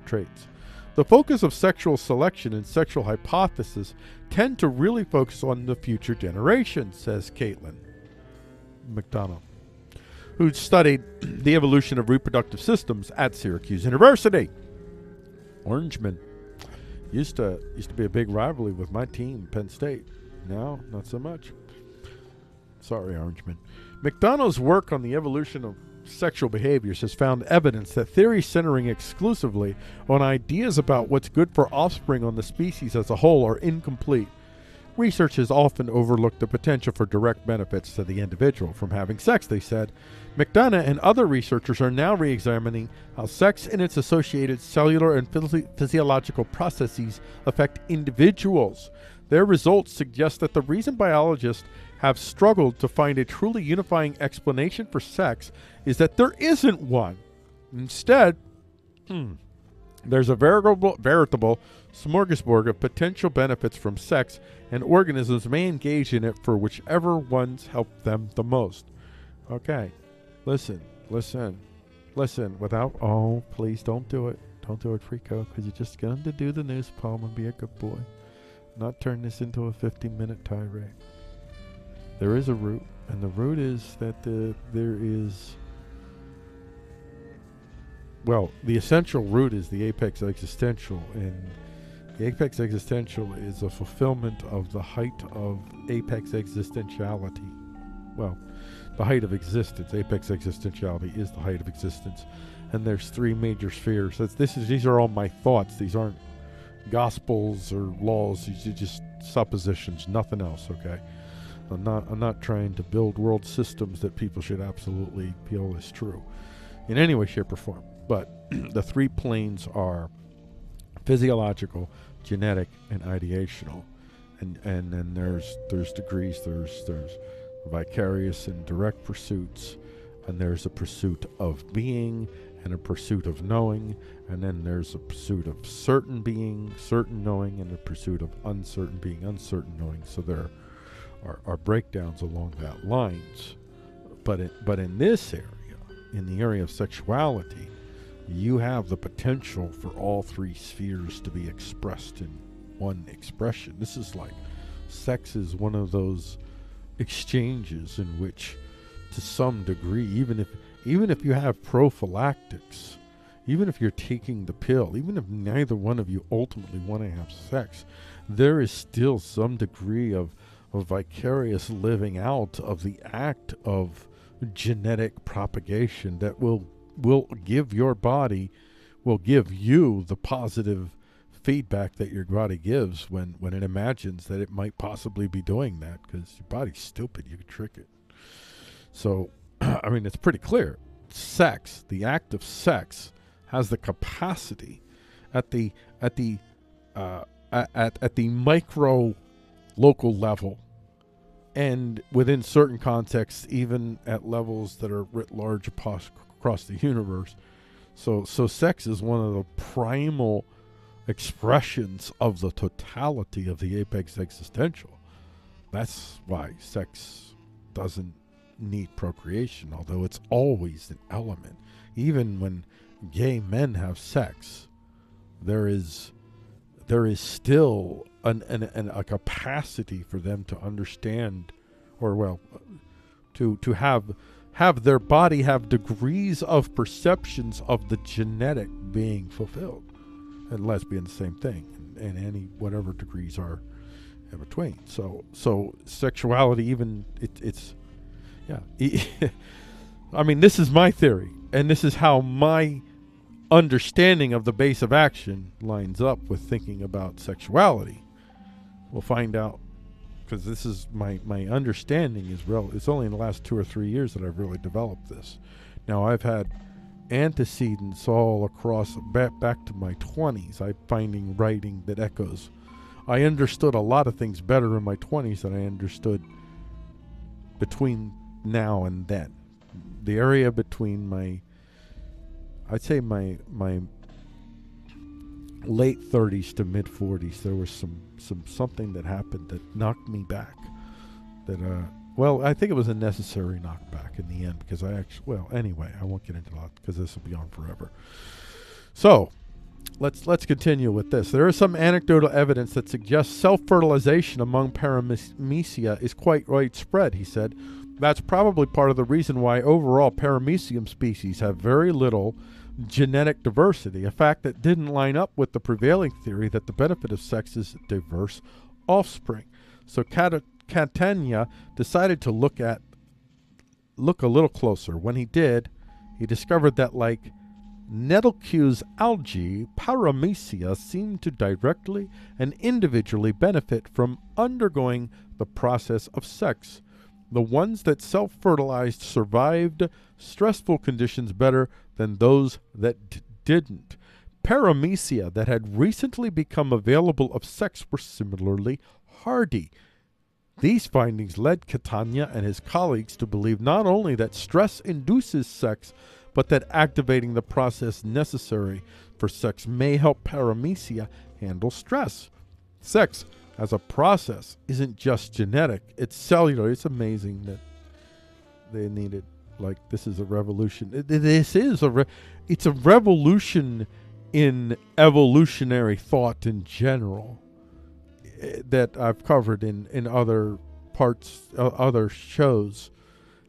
traits. The focus of sexual selection and sexual hypothesis tend to really focus on the future generations, says Caitlin McDonough, who studied the evolution of reproductive systems at Syracuse University. Orangemen used to be a big rivalry with my team, Penn State. Now, not so much. Sorry, Orangemen. McDonough's work on the evolution of sexual behaviors has found evidence that theories centering exclusively on ideas about what's good for offspring on the species as a whole are incomplete. Research has often overlooked the potential for direct benefits to the individual from having sex, they said. McDonough and other researchers are now re-examining how sex and its associated cellular and physiological processes affect individuals. Their results suggest that the reason biologists have struggled to find a truly unifying explanation for sex is that there isn't one. Instead, there's a veritable smorgasbord of potential benefits from sex, and organisms may engage in it for whichever ones help them the most. Okay, listen, without, oh, please don't do it. Don't do it, Frico, because you're just going to do the news poem and be a good boy. Not turn this into a 50-minute tirade. There is a root, and the root is that there is... Well, the essential root is the apex existential, and the apex existential is a fulfillment of the height of apex existentiality. Well, the height of existence. Apex existentiality is the height of existence, and there's three major spheres. These are all my thoughts. These aren't gospels or laws. These are just suppositions, nothing else. Okay, I'm not trying to build world systems that people should absolutely feel is true in any way, shape, or form. But the three planes are physiological, genetic, and ideational, and then there's degrees. There's vicarious and direct pursuits, and there's a pursuit of being and a pursuit of knowing, and then there's a pursuit of certain being, certain knowing, and a pursuit of uncertain being, uncertain knowing. So there are breakdowns along that lines, but in this area, in the area of sexuality, you have the potential for all three spheres to be expressed in one expression. This is like, sex is one of those exchanges in which, to some degree, even if you have prophylactics, even if you're taking the pill, even if neither one of you ultimately want to have sex, there is still some degree of vicarious living out of the act of genetic propagation that will give your body, will give you the positive feedback that your body gives when it imagines that it might possibly be doing that, because your body's stupid. You can trick it. So, I mean, it's pretty clear. Sex, the act of sex, has the capacity at the micro local level, and within certain contexts, even at levels that are writ large across the universe. So sex is one of the primal expressions of the totality of the apex existential. That's why sex doesn't need procreation, although it's always an element. Even when gay men have sex, there is still a capacity for them to understand, or to have have their body have degrees of perceptions of the genetic being fulfilled. And lesbians, same thing, and any whatever degrees are in between. So sexuality, even it's I mean, this is my theory, and this is how my understanding of the base of action lines up with thinking about sexuality. We'll find out, because this is my understanding is it's only in the last 2 or 3 years that I've really developed this. Now, I've had antecedents all across back to my 20s. I'm finding writing that echoes. I understood a lot of things better in my 20s than I understood between now and then. The area between I'd say my late 30s to mid 40s, there was something that happened that knocked me back. That well, I think it was a necessary knockback in the end, because anyway, I won't get into that because this will be on forever. So let's continue with this. There is some anecdotal evidence that suggests self-fertilization among Paramecia is quite widespread, he said. That's probably part of the reason why overall Paramecium species have very little genetic diversity, a fact that didn't line up with the prevailing theory that the benefit of sex is diverse offspring. So Catania decided to look a little closer. When he did, he discovered that, like Nettlecue's algae, Paramecia seemed to directly and individually benefit from undergoing the process of sex. The ones that self-fertilized survived stressful conditions better than those that didn't. Paramecia that had recently become available of sex were similarly hardy. These findings led Catania and his colleagues to believe not only that stress induces sex, but that activating the process necessary for sex may help Paramecia handle stress. Sex as a process isn't just genetic, it's cellular. It's amazing that they needed, this is a revolution. It's a revolution in evolutionary thought in general that I've covered in other parts, other shows,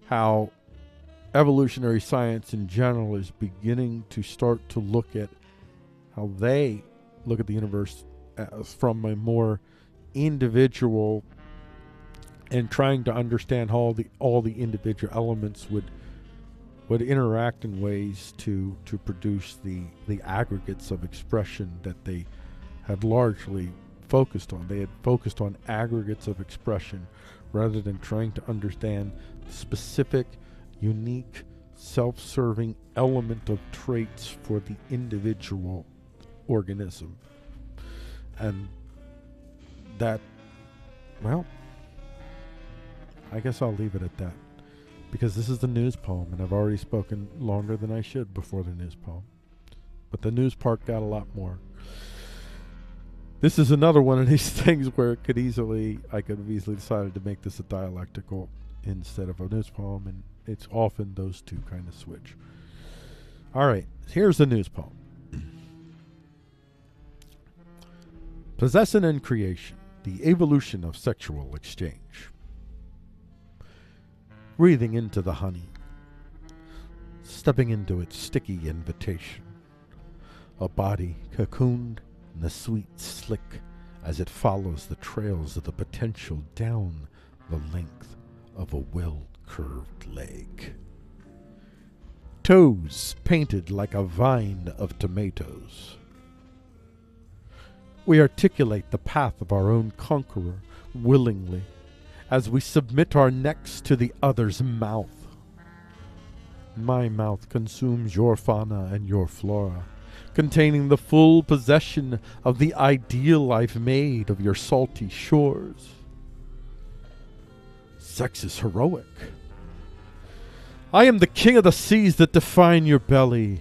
how evolutionary science in general is beginning to start to look at how they look at the universe from a more individual, and trying to understand how all the individual elements would interact in ways to produce the aggregates of expression that they had largely focused on. They had focused on aggregates of expression rather than trying to understand the specific, unique, self-serving element of traits for the individual organism. And that, well, I guess I'll leave it at that, because this is the news poem, and I've already spoken longer than I should before the news poem. But the news part got a lot more. This is another one of these things where I could have easily decided to make this a dialectical instead of a news poem, and it's often those two kind of switch. All right, here's the news poem. Possession and creation. The evolution of sexual exchange. Breathing into the honey, stepping into its sticky invitation. A body cocooned in the sweet slick as it follows the trails of the potential down the length of a well-curved leg. Toes painted like a vine of tomatoes. We articulate the path of our own conqueror willingly as we submit our necks to the other's mouth. My mouth consumes your fauna and your flora, containing the full possession of the ideal I've made of your salty shores. Sex is heroic. I am the king of the seas that define your belly,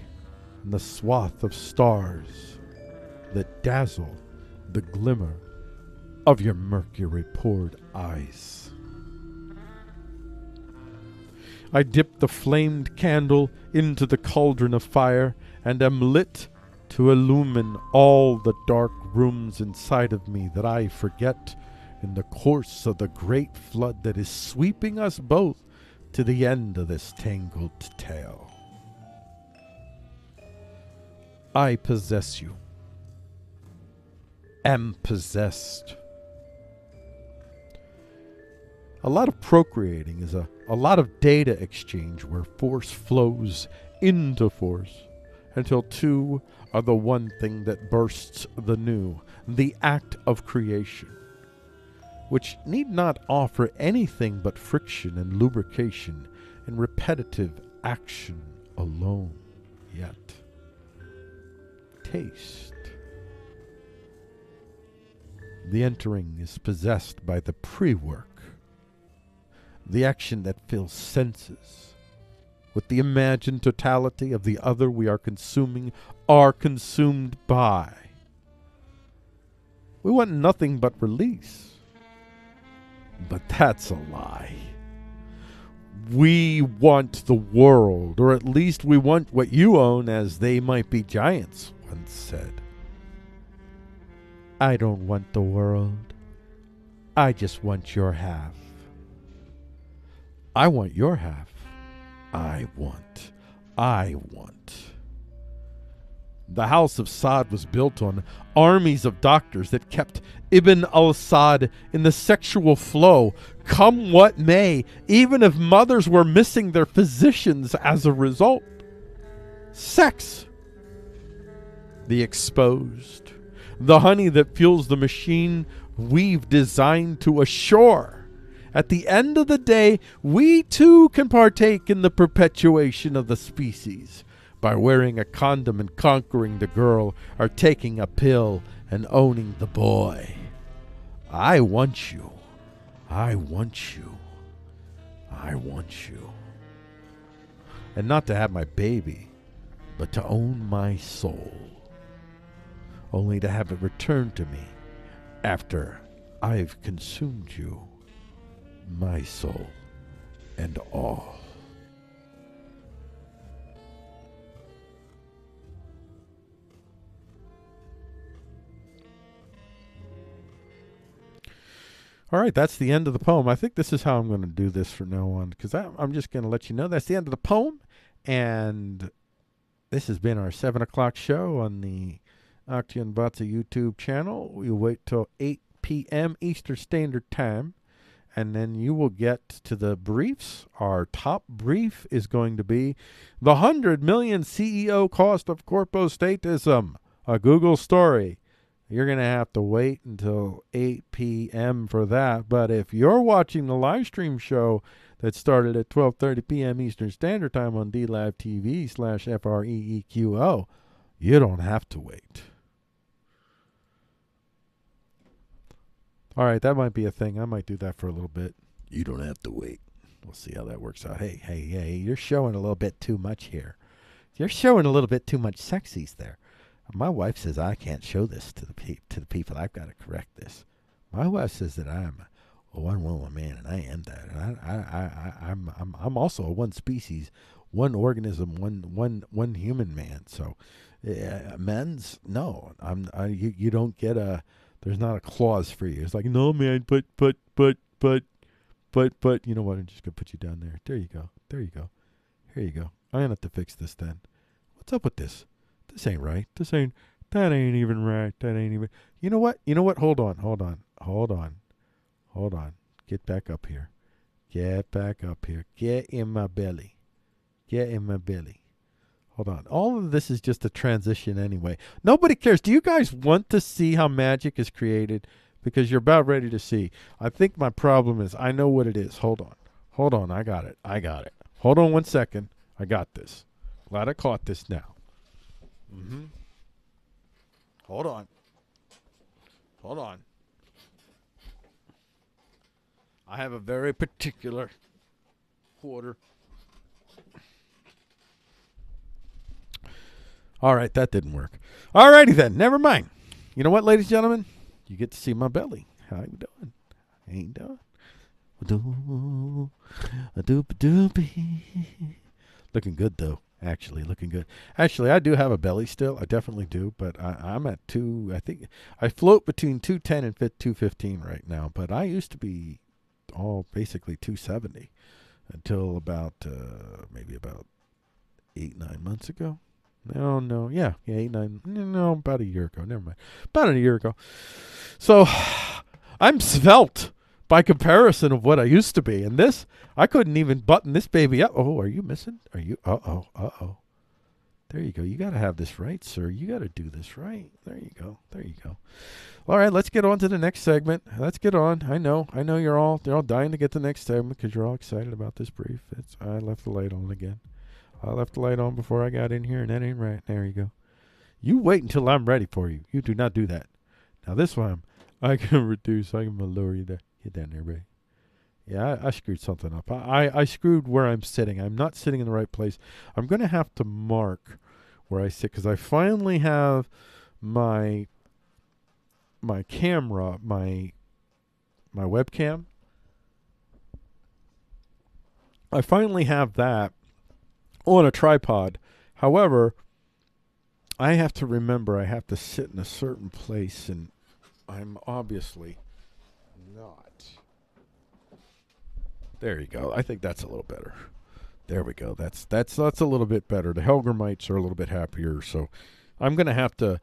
and the swath of stars that dazzle the glimmer of your mercury-poured eyes. I dip the flamed candle into the cauldron of fire and am lit to illumine all the dark rooms inside of me that I forget in the course of the great flood that is sweeping us both to the end of this tangled tale. I possess you. Am possessed. A lot of procreating is a lot of data exchange where force flows into force until two are the one thing that bursts the new, the act of creation, which need not offer anything but friction and lubrication and repetitive action alone. Yet, taste. The entering is possessed by the pre-work, the action that fills senses with the imagined totality of the other we are consuming, are consumed by. We want nothing but release. But that's a lie. We want the world, or at least we want what you own, as they might be giants once said. I don't want the world. I just want your half. I want your half. I want. The house of Saad was built on armies of doctors that kept Ibn al-Saad in the sexual flow, come what may, even if mothers were missing their physicians as a result. Sex. The exposed. The honey that fuels the machine we've designed to assure. At the end of the day, we too can partake in the perpetuation of the species by wearing a condom and conquering the girl, or taking a pill and owning the boy. I want you. I want you. I want you. And not to have my baby, but to own my soul. Only to have it returned to me after I've consumed you. My soul and all. All right, that's the end of the poem. I think this is how I'm going to do this from now on, because I'm just going to let you know that's the end of the poem. And this has been our 7 o'clock show on the Aktyan Vatsa YouTube channel. We wait till 8 p.m. Eastern Standard Time. And then you will get to the briefs. Our top brief is going to be the 100 million CEO cost of Corpostatism, a Google story. You're going to have to wait until 8 p.m. for that. But if you're watching the live stream show that started at 12:30 p.m. Eastern Standard Time on DLive TV/FREEQO, you don't have to wait. All right, that might be a thing. I might do that for a little bit. You don't have to wait. We'll see how that works out. Hey, you're showing a little bit too much here. You're showing a little bit too much sexies there. My wife says I can't show this to the people. I've got to correct this. My wife says that I'm a one-woman man, and I am that. And I'm also a one species, one organism, one human man. So, men's no. You don't get a. There's not a clause for you. It's like, no, man, but, you know what? I'm just going to put you down there. There you go. Here you go. I'm going to have to fix this then. What's up with this? This ain't right. That ain't even right. You know what? Hold on. Get back up here. Get in my belly. Hold on. All of this is just a transition anyway. Nobody cares. Do you guys want to see how magic is created? Because you're about ready to see. I think my problem is I know what it is. Hold on. I got it. Hold on 1 second. I got this. Glad I caught this now. Hold on. I have a very particular quarter. All right, that didn't work. All righty then, never mind. You know what, ladies and gentlemen? You get to see my belly. How you doing? Looking good, though. Actually, looking good. Actually, I do have a belly still. I definitely do, but I'm at 2. I think I float between 210 and 215 right now, but I used to be all basically 270. until about maybe about 8-9 months ago. No, yeah, 8-9, no, about a year ago. Never mind, about a year ago. So I'm svelte by comparison of what I used to be, and this I couldn't even button this baby up. Oh, are you missing? Are you? Uh-oh. There you go. You got to have this right, sir. You got to do this right. There you go. All right, let's get on to the next segment. Let's get on. I know you're all dying to get the next segment because you're all excited about this brief. I left the light on again. I left the light on before I got in here, and that ain't right. There you go. You wait until I'm ready for you. You do not do that. Now this one, I can reduce. I can lower you there. Get down there, buddy. Yeah, I screwed something up. I screwed where I'm sitting. I'm not sitting in the right place. I'm going to have to mark where I sit because I finally have my camera, my webcam. I finally have that on a tripod. However, I have to remember I have to sit in a certain place, and I'm obviously not. There you go. I think that's a little better. There we go. That's a little bit better. The Helgramites are a little bit happier, so I'm gonna have to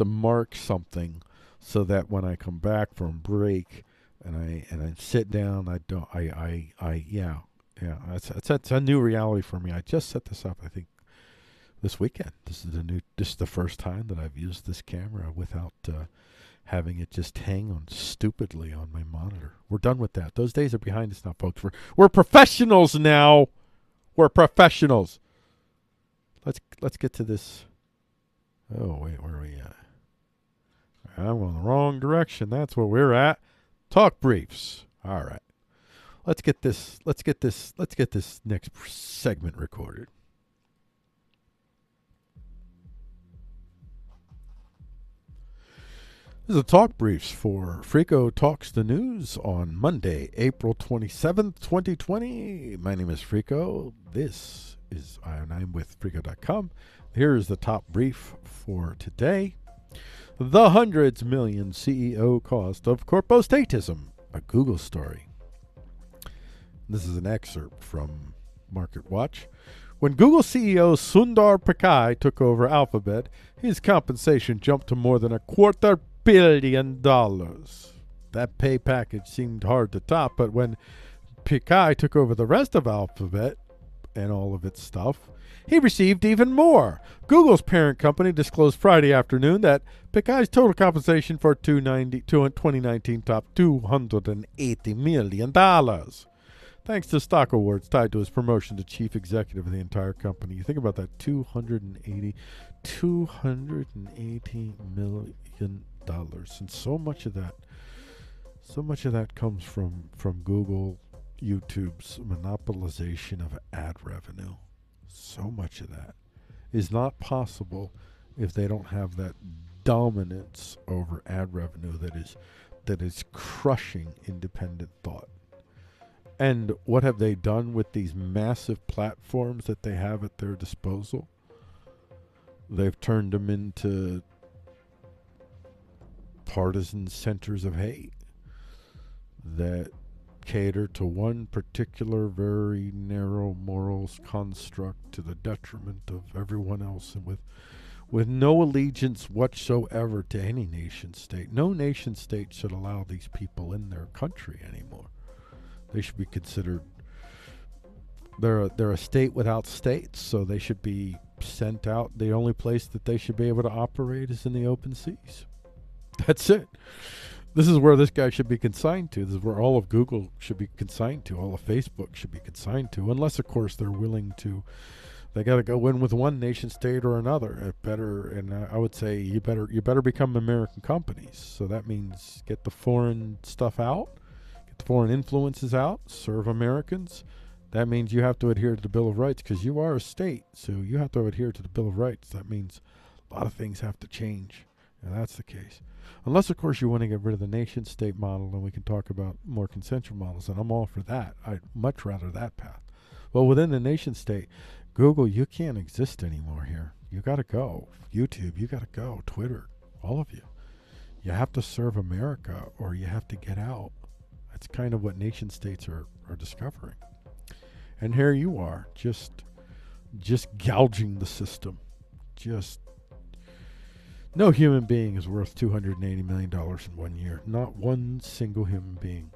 mark something so that when I come back from break and I sit down, that's a new reality for me. I just set this up, I think, this weekend. This is the first time that I've used this camera without having it just hang on stupidly on my monitor. We're done with that. Those days are behind us now, folks. We're professionals now. We're professionals. Let's get to this. Oh wait, where are we at? I'm going the wrong direction. That's where we're at. Talk briefs. All right. Let's get this next segment recorded. This is a talk briefs for Frico Talks the News on Monday, April 27th, 2020. My name is Frico. I'm with Frico.com. Here is the top brief for today. The hundreds million CEO cost of Corpostatism, a Google story. This is an excerpt from Market Watch. When Google CEO Sundar Pichai took over Alphabet, his compensation jumped to more than $250 million. That pay package seemed hard to top, but when Pichai took over the rest of Alphabet and all of its stuff, he received even more. Google's parent company disclosed Friday afternoon that Pichai's total compensation for 2019 topped $280 million. Thanks to stock awards tied to his promotion to chief executive of the entire company. You think about that, $280 million. And so much of that comes from Google, YouTube's monopolization of ad revenue. So much of that is not possible if they don't have that dominance over ad revenue that is crushing independent thought. And what have they done with these massive platforms that they have at their disposal? They've turned them into partisan centers of hate that cater to one particular very narrow morals construct to the detriment of everyone else, and with no allegiance whatsoever to any nation state. No nation state should allow these people in their country anymore. They should be considered, they're a state without states, so they should be sent out. The only place that they should be able to operate is in the open seas. That's it. This is where this guy should be consigned to. This is where all of Google should be consigned to. All of Facebook should be consigned to, unless, of course, they're willing to. They got to go in with one nation state or another. I would say you better become American companies. So that means get the foreign stuff out, get the foreign influences out, serve Americans. That means you have to adhere to the Bill of Rights because you are a state. So you have to adhere to the Bill of Rights. That means a lot of things have to change, and that's the case. Unless, of course, you want to get rid of the nation-state model and we can talk about more consensual models, and I'm all for that. I'd much rather that path. Well, within the nation-state, Google, you can't exist anymore here. You got to go. YouTube, you got to go. Twitter, all of you. You have to serve America or you have to get out. That's kind of what nation-states are discovering. And here you are, just gouging the system. Just no human being is worth $280 million in 1 year. Not one single human being.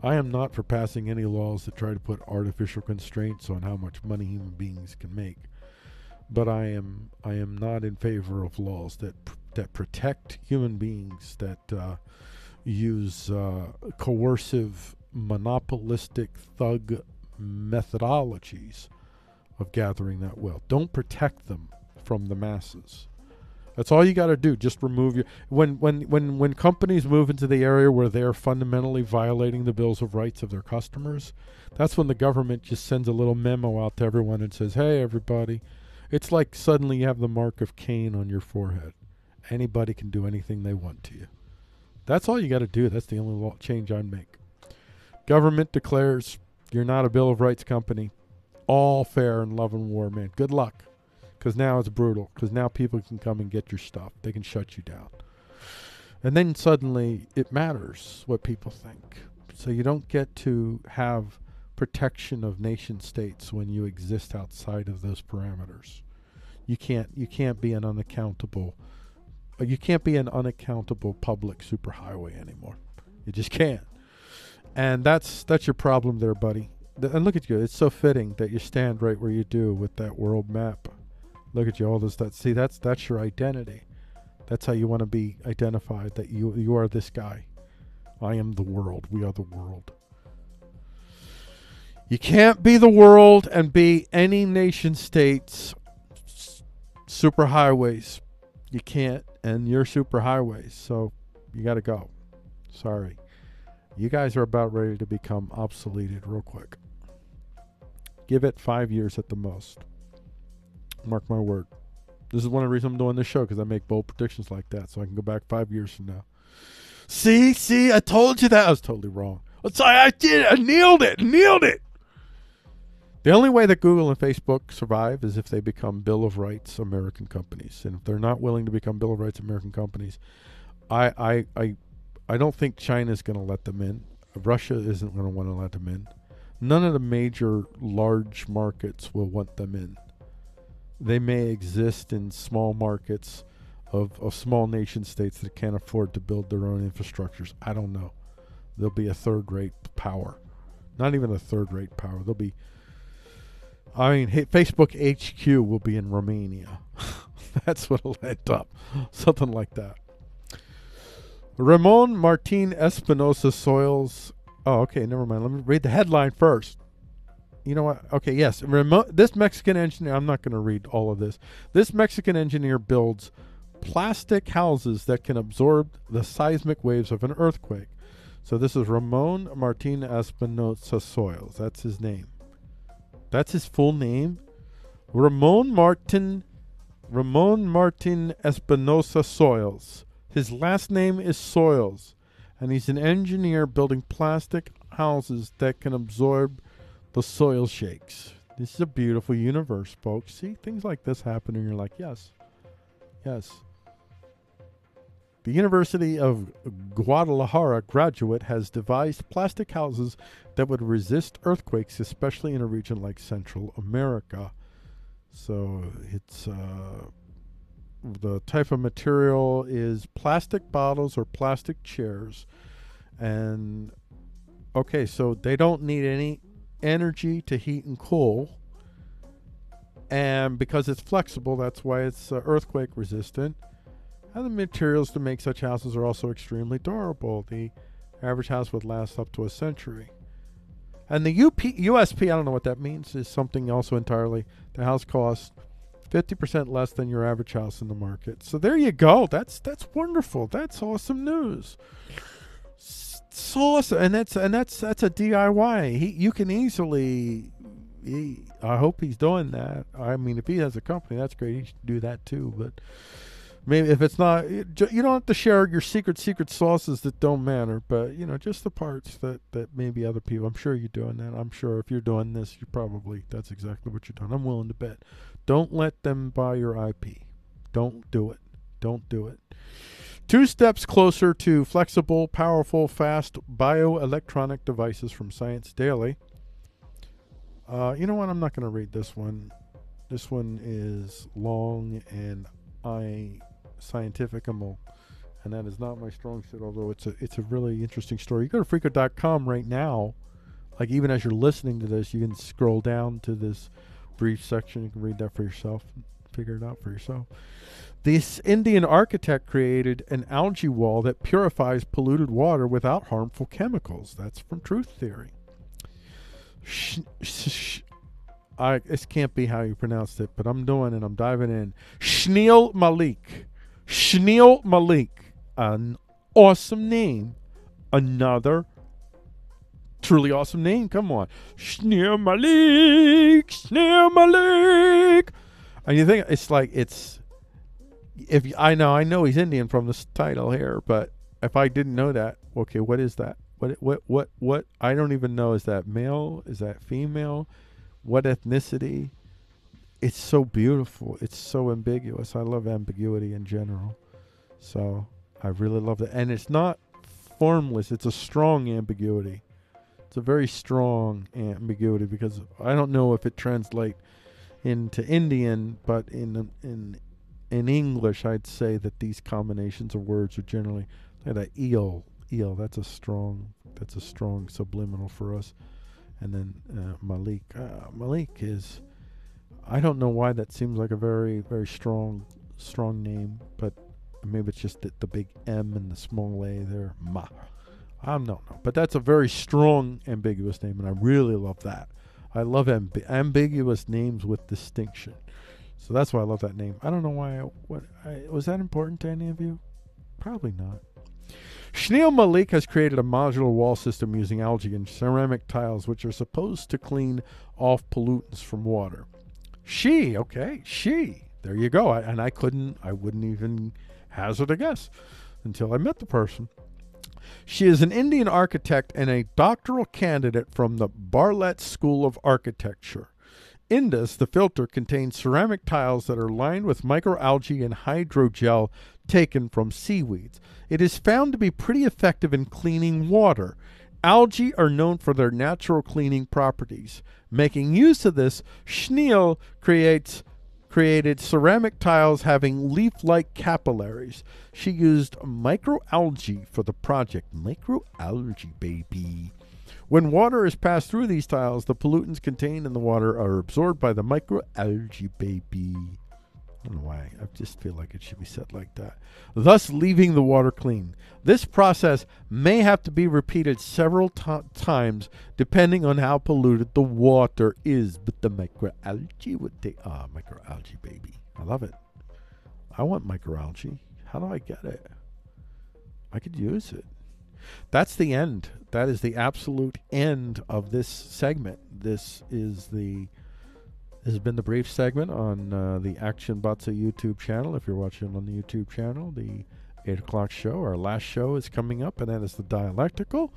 I am not for passing any laws that try to put artificial constraints on how much money human beings can make. But I am not in favor of laws that protect human beings, that use coercive, monopolistic, thug methodologies of gathering that wealth. Don't protect them from the masses. That's all you got to do. Just remove your when companies move into the area where they're fundamentally violating the bills of rights of their customers. That's when the government just sends a little memo out to everyone and says, "Hey, everybody." It's like suddenly you have the mark of Cain on your forehead. Anybody can do anything they want to you. That's all you got to do. That's the only change I'd make. Government declares you're not a Bill of Rights company. All fair in love and war, man. Good luck. Because now it's brutal. Because now people can come and get your stuff. They can shut you down. And then suddenly it matters what people think. So you don't get to have protection of nation states when you exist outside of those parameters. You can't be an unaccountable public superhighway anymore. You just can't. And that's your problem there, buddy. And look at you. It's so fitting that you stand right where you do with that world map. Look at you, all this. See, that's your identity. That's how you want to be identified, that you are this guy. I am the world. We are the world. You can't be the world and be any nation state's superhighways. You can't, and you're superhighways, so you got to go. Sorry. You guys are about ready to become obsoleted real quick. Give it 5 years at the most. Mark my word. This is one of the reasons I'm doing this show, because I make bold predictions like that, so I can go back 5 years from now. See, I told you that. I was totally wrong. I'm sorry, I did it. I nailed it. The only way that Google and Facebook survive is if they become Bill of Rights American companies. And if they're not willing to become Bill of Rights American companies, I don't think China's going to let them in. Russia isn't going to want to let them in. None of the major large markets will want them in. They may exist in small markets of small nation states that can't afford to build their own infrastructures. I don't know. They'll be a third-rate power. Not even a third-rate power. They'll be... Facebook HQ will be in Romania. That's what it'll end up. Something like that. Ramon Martin Espinosa Soils. Oh, okay, never mind. Let me read the headline first. You know what? Okay, yes. This Mexican engineer, I'm not going to read all of this. This Mexican engineer builds plastic houses that can absorb the seismic waves of an earthquake. So this is Ramon Martin Espinosa Soils. That's his name. That's his full name. Ramon Martin Espinosa Soils. His last name is Soils, and he's an engineer building plastic houses that can absorb the soil shakes. This is a beautiful universe, folks. See, things like this happen, and you're like, yes. The University of Guadalajara graduate has devised plastic houses that would resist earthquakes, especially in a region like Central America. So it's the type of material is plastic bottles or plastic chairs. And okay, so they don't need any energy to heat and cool. And because it's flexible, that's why it's earthquake resistant. And the materials to make such houses are also extremely durable. The average house would last up to a century. And the USP, I don't know what that means, is something also entirely. The house costs 50% less than your average house in the market. So there you go. That's wonderful. That's awesome news. It's awesome. And that's a DIY. You can easily. I hope he's doing that. I mean, if he has a company, that's great. He should do that too. But maybe if it's not, you don't have to share your secret sauces that don't matter. But just the parts that maybe other people. I'm sure you're doing that. I'm sure if you're doing this, that's exactly what you're doing. I'm willing to bet. Don't let them buy your IP. Don't do it. Don't do it. 2 steps closer to flexible, powerful, fast bioelectronic devices from Science Daily. You know what? I'm not going to read this one. This one is long and scientifical, and that is not my strong suit. Although it's a really interesting story. You go to Freako.com right now. Like even as you're listening to this, you can scroll down to this brief section. You can read that for yourself, and figure it out for yourself. This Indian architect created an algae wall that purifies polluted water without harmful chemicals. That's from Truth Theory. This can't be how you pronounced it, but I'm doing it. I'm diving in. Shneel Malik. Shneel Malik. An awesome name. Another truly awesome name. Come on. Shneel Malik. Shneel Malik. And you think it's like I know he's Indian from this title here, but if I didn't know that, okay, what is that? What? I don't even know. Is that male? Is that female? What ethnicity? It's so beautiful. It's so ambiguous. I love ambiguity in general. So I really love it. And it's not formless. It's a strong ambiguity. It's a very strong ambiguity because I don't know if it translates into Indian, but in English, I'd say that these combinations of words are generally like that eel. That's a strong subliminal for us. And then Malik. Malik is, I don't know why that seems like a very, very strong name, but maybe it's just the big M and the small A there. I don't know. But that's a very strong, ambiguous name, and I really love that. I love ambiguous names with distinction. So that's why I love that name. I don't know why. Was that important to any of you? Probably not. Shneel Malik has created a modular wall system using algae and ceramic tiles, which are supposed to clean off pollutants from water. There you go. I wouldn't even hazard a guess until I met the person. She is an Indian architect and a doctoral candidate from the Bartlett School of Architecture. Indus, the filter, contains ceramic tiles that are lined with microalgae and hydrogel taken from seaweeds. It is found to be pretty effective in cleaning water. Algae are known for their natural cleaning properties. Making use of this, Shneel created ceramic tiles having leaf-like capillaries. She used microalgae for the project. Microalgae, baby. When water is passed through these tiles, the pollutants contained in the water are absorbed by the microalgae, baby. I don't know why. I just feel like it should be said like that. Thus leaving the water clean. This process may have to be repeated several times depending on how polluted the water is. But the microalgae would take... microalgae, baby. I love it. I want microalgae. How do I get it? I could use it. That's the end. That is the absolute end of this segment. This has been the brief segment on the Action Batsa YouTube channel. If you're watching on the YouTube channel, the 8 o'clock show, our last show is coming up, and that is the Dialectical.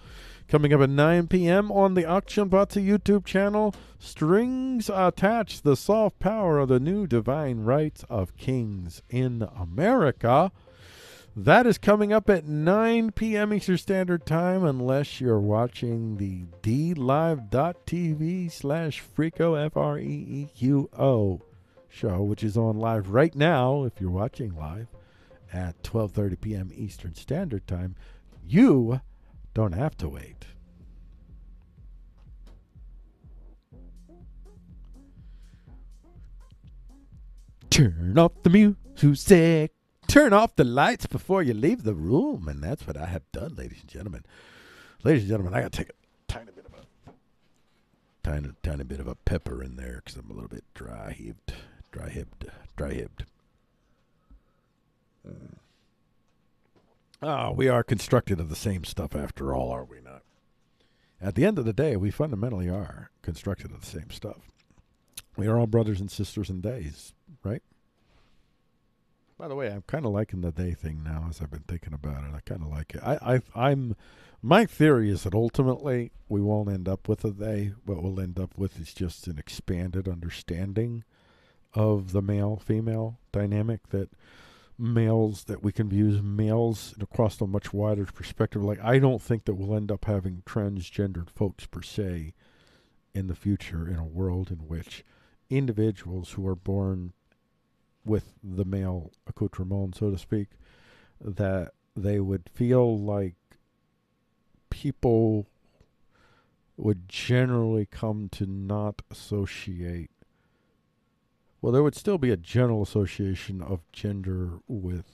Coming up at 9 p.m. on the Action Batsa YouTube channel, Strings Attached, the Soft Power of the New Divine Rights of Kings in America. That is coming up at 9 p.m. Eastern Standard Time, unless you're watching the dlive.tv/Freako, Freeqo show, which is on live right now. If you're watching live at 12:30 p.m. Eastern Standard Time, you don't have to wait. Turn off the music. Turn off the lights before you leave the room. And that's what I have done, ladies and gentlemen. Ladies and gentlemen, I got to take a tiny bit of a pepper in there because I'm a little bit dry-hibbed. Oh, we are constructed of the same stuff after all, are we not? At the end of the day, we fundamentally are constructed of the same stuff. We are all brothers and sisters in days, right? By the way, I'm kind of liking the day thing now as I've been thinking about it. I kind of like it. My theory is that ultimately we won't end up with a they. What we'll end up with is just an expanded understanding of the male-female dynamic, that we can view males across a much wider perspective. Like, I don't think that we'll end up having transgendered folks per se in the future in a world in which individuals who are born with the male accoutrement, so to speak, that they would feel like people would generally come to not associate. Well, there would still be a general association of gender with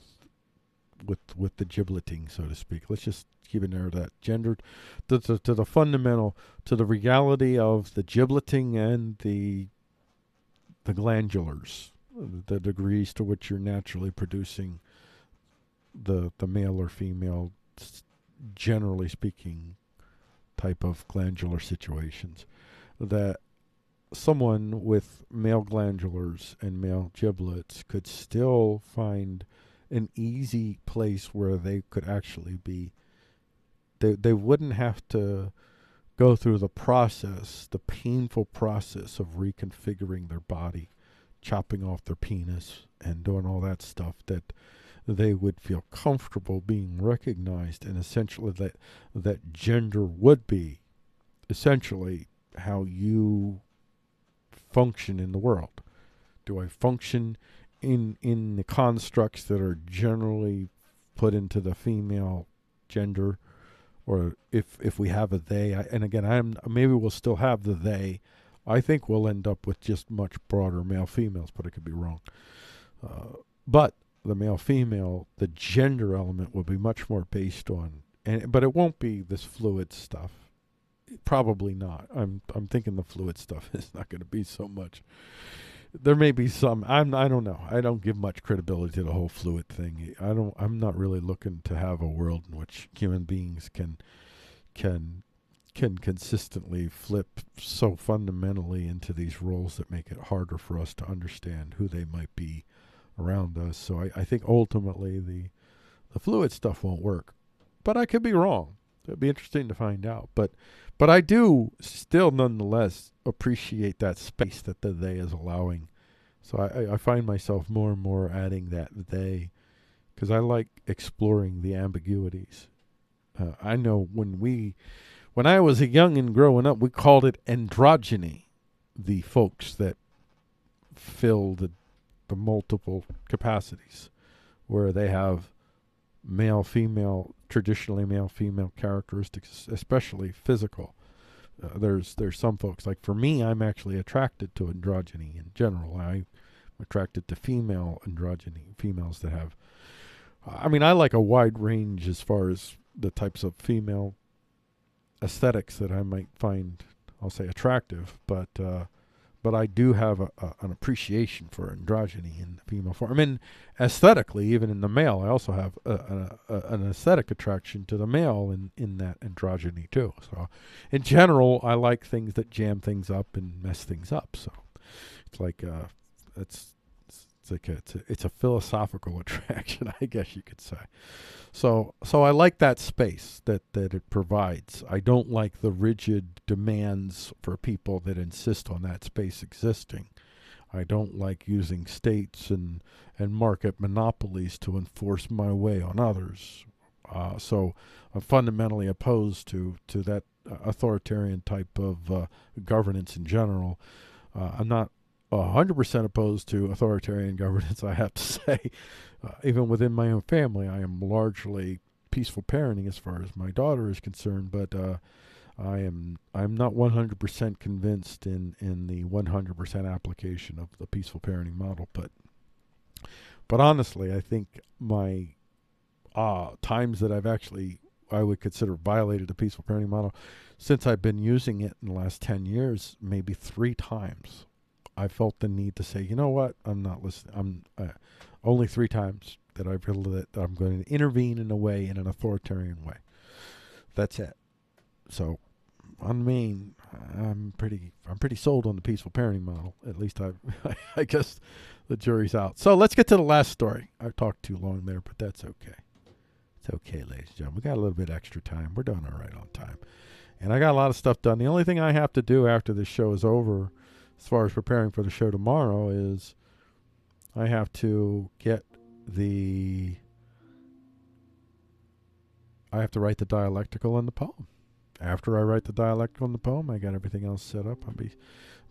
the gibleting, so to speak. Let's just keep it near that. Gender, to the fundamental, to the reality of the gibleting and the glandulars, the degrees to which you're naturally producing the male or female, generally speaking, type of glandular situations. That someone with male glandulars and male giblets could still find an easy place where they could actually be. They wouldn't have to go through the process, the painful process of reconfiguring their body, chopping off their penis and doing all that stuff, that they would feel comfortable being recognized, and essentially that gender would be essentially how you function in the world. Do I function in the constructs that are generally put into the female gender, or if we have a they, and again, maybe we'll still have the they. I think we'll end up with just much broader male-females, but I could be wrong. But the male-female, the gender element will be much more based on, but it won't be this fluid stuff. Probably not. I'm thinking the fluid stuff is not going to be so much. There may be some. I don't know. I don't give much credibility to the whole fluid thing. I'm not really looking to have a world in which human beings can consistently flip so fundamentally into these roles that make it harder for us to understand who they might be around us. So I think ultimately the fluid stuff won't work. But I could be wrong. It'd be interesting to find out. But I do still nonetheless appreciate that space that the they is allowing. So I find myself more and more adding that they, because I like exploring the ambiguities. I know when I was a youngin' growing up, we called it androgyny, the folks that fill the multiple capacities, where they have male-female, traditionally male-female characteristics, especially physical. There's some folks, like for me, I'm actually attracted to androgyny in general. I'm attracted to female androgyny, females that have, I mean, I like a wide range as far as the types of female aesthetics that I might find, I'll say, attractive, but I do have an appreciation for androgyny in the female form. I mean, aesthetically, even in the male, I also have an aesthetic attraction to the male in that androgyny too. So, in general, I like things that jam things up and mess things up. So, it's like it's a philosophical attraction, I guess you could say. So I like that space that it provides. I don't like the rigid demands for people that insist on that space existing. I don't like using states and market monopolies to enforce my way on others. So I'm fundamentally opposed to that authoritarian type of governance in general. I'm not 100% opposed to authoritarian governance, I have to say. Even within my own family, I am largely peaceful parenting as far as my daughter is concerned, but I'm not 100% convinced in the 100% application of the peaceful parenting model. But honestly, I think my times that I would consider violated the peaceful parenting model, since I've been using it in the last 10 years, maybe 3 times. I felt the need to say, you know what, I'm not listening. Only 3 times that I feel that I'm going to intervene in an authoritarian way. That's it. So, on me, I'm pretty sold on the peaceful parenting model. At least I guess the jury's out. So let's get to the last story. I've talked too long there, but that's okay. It's okay, ladies and gentlemen. We got a little bit extra time. We're doing all right on time, and I got a lot of stuff done. The only thing I have to do after this show is over, as far as preparing for the show tomorrow, is I have to write the dialectical and the poem. After I write the dialectical in the poem, I got everything else set up. I'll be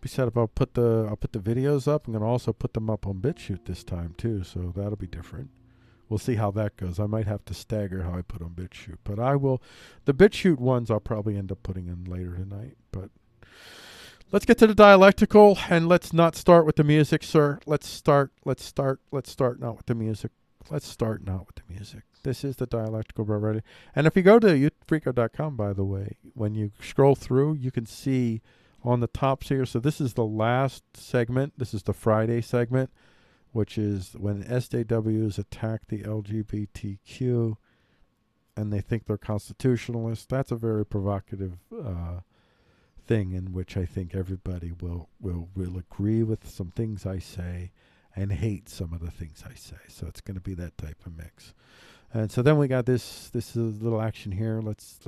set up. I'll put the videos up. I'm going to also put them up on BitChute this time too, so that'll be different. We'll see how that goes. I might have to stagger how I put on BitChute, but I will. The BitChute ones I'll probably end up putting in later tonight. But let's get to the dialectical, and let's not start with the music, sir. Let's start not with the music. Let's start not with the music. This is the dialectical already. And if you go to youthfreako.com, by the way, when you scroll through, you can see on the tops here. So this is the last segment. This is the Friday segment, which is when SJWs attack the LGBTQ and they think they're constitutionalists. That's a very provocative thing in which I think everybody will agree with some things I say and hate some of the things I say. So it's going to be that type of mix. And so then we got this is a little action here. Let's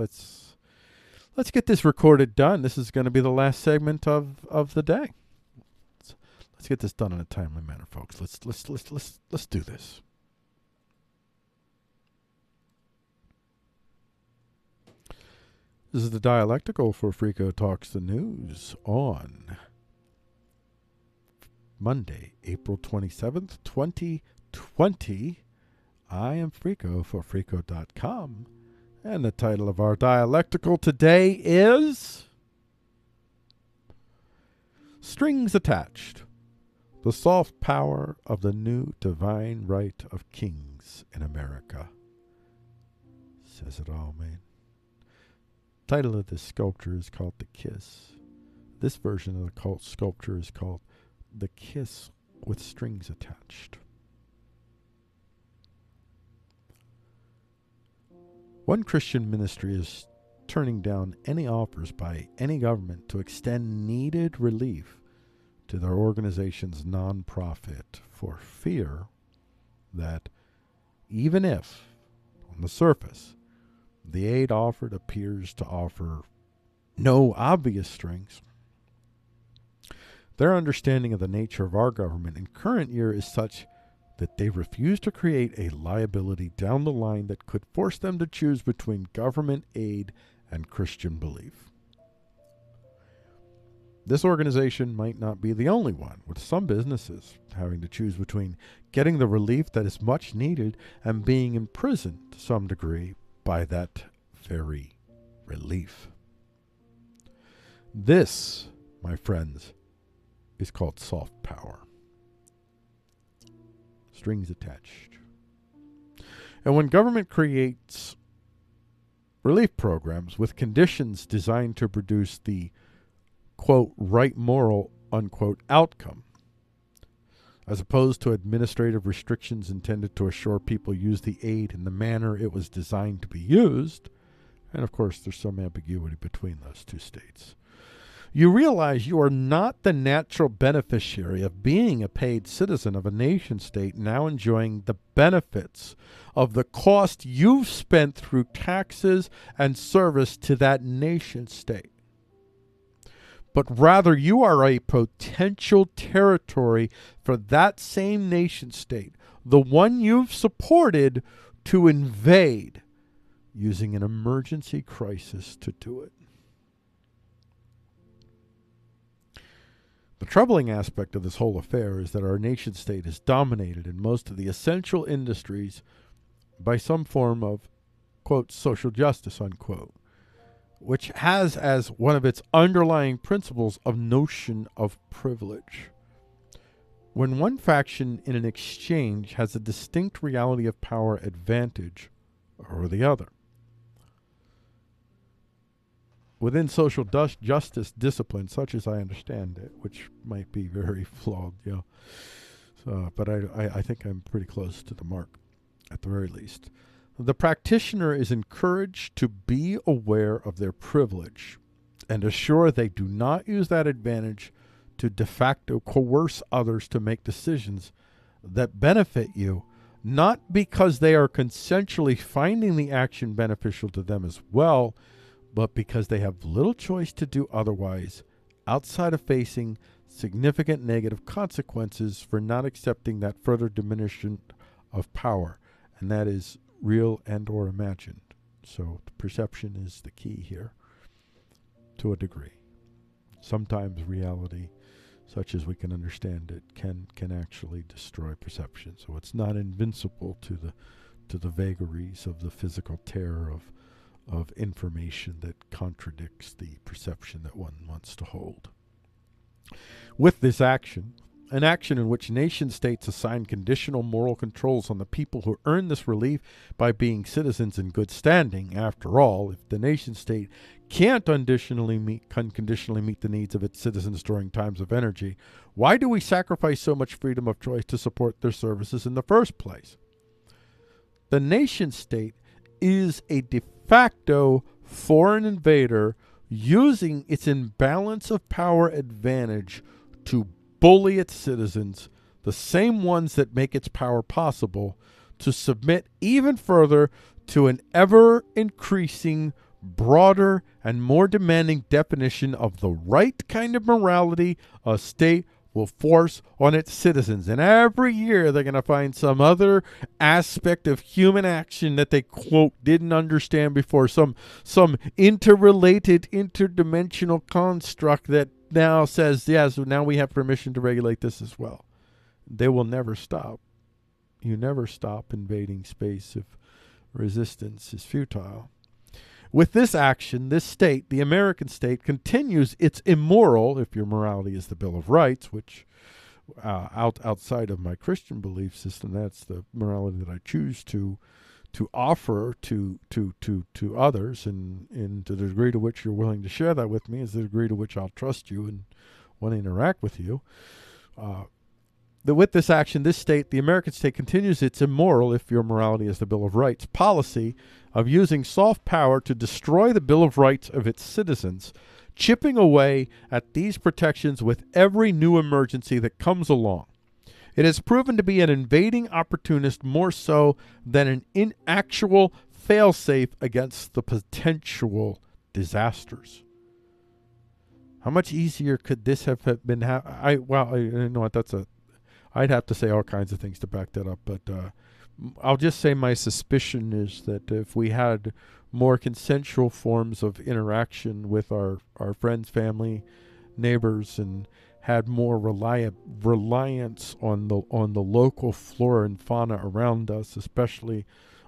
get this recorded done. This is going to be the last segment of the day. Let's get this done in a timely manner, folks. Let's do this. This is the dialectical for Freako Talks the News on Monday, April 27th, 2020. I am Freako for Freako.com. And the title of our dialectical today is Strings Attached. The soft power of the new divine right of kings in America. Says it all, man. Title of this sculpture is called The Kiss. This version of the cult sculpture is called The Kiss with Strings Attached. One Christian ministry is turning down any offers by any government to extend needed relief to their organization's nonprofit for fear that even if, on the surface, the aid offered appears to offer no obvious strings, their understanding of the nature of our government in current year is such that they refuse to create a liability down the line that could force them to choose between government aid and Christian belief. This organization might not be the only one, with some businesses having to choose between getting the relief that is much needed and being imprisoned to some degree by that very relief. This, my friends, is called soft power. Strings attached. And when government creates relief programs with conditions designed to produce the, quote, right moral, unquote, outcome, as opposed to administrative restrictions intended to assure people use the aid in the manner it was designed to be used, and of course there's some ambiguity between those two states, you realize you are not the natural beneficiary of being a paid citizen of a nation state now enjoying the benefits of the cost you've spent through taxes and service to that nation state. But rather you are a potential territory for that same nation state, the one you've supported to invade, using an emergency crisis to do it. The troubling aspect of this whole affair is that our nation state is dominated in most of the essential industries by some form of, quote, social justice, unquote, which has as one of its underlying principles a notion of privilege. When one faction in an exchange has a distinct reality of power advantage over the other. Within social justice discipline, such as I understand it, which might be very flawed, but I think I'm pretty close to the mark, at the very least. The practitioner is encouraged to be aware of their privilege and assure they do not use that advantage to de facto coerce others to make decisions that benefit you, not because they are consensually finding the action beneficial to them as well, but because they have little choice to do otherwise outside of facing significant negative consequences for not accepting that further diminution of power, and that is real and or imagined. So the perception is the key here. to a degree. Sometimes reality, such as we can understand it, can actually destroy perception. So it's not invincible to the vagaries of the physical terror of information that contradicts the perception that one wants to hold. With this action, an action in which nation states assign conditional moral controls on the people who earn this relief by being citizens in good standing. After all, if the nation state can't conditionally meet the needs of its citizens during times of energy, why do we sacrifice so much freedom of choice to support their services in the first place? The nation state is a de facto foreign invader using its imbalance of power advantage to bully its citizens, the same ones that make its power possible, to submit even further to an ever-increasing, broader, and more demanding definition of the right kind of morality a state will force on its citizens. And every year they're going to find some other aspect of human action that they, quote, didn't understand before, some interrelated, interdimensional construct that now says, yes, now we have permission to regulate this as well. They will never stop. You never stop invading space if resistance is futile. With this action, this state, the American state, continues its immoral, if your morality is the Bill of Rights, which outside of my Christian belief system, that's the morality that I choose to offer to others, and to the degree to which you're willing to share that with me is the degree to which I'll trust you and want to interact with you. With this action, this state, the American state, continues its immoral, if your morality is the Bill of Rights, policy of using soft power to destroy the Bill of Rights of its citizens, chipping away at these protections with every new emergency that comes along. It has proven to be an invading opportunist more so than an inactual failsafe against the potential disasters. How much easier could this have been? You know what? I'd have to say all kinds of things to back that up, but I'll just say my suspicion is that if we had more consensual forms of interaction with our friends, family, neighbors, and had more reliance on the local flora and fauna around us, especially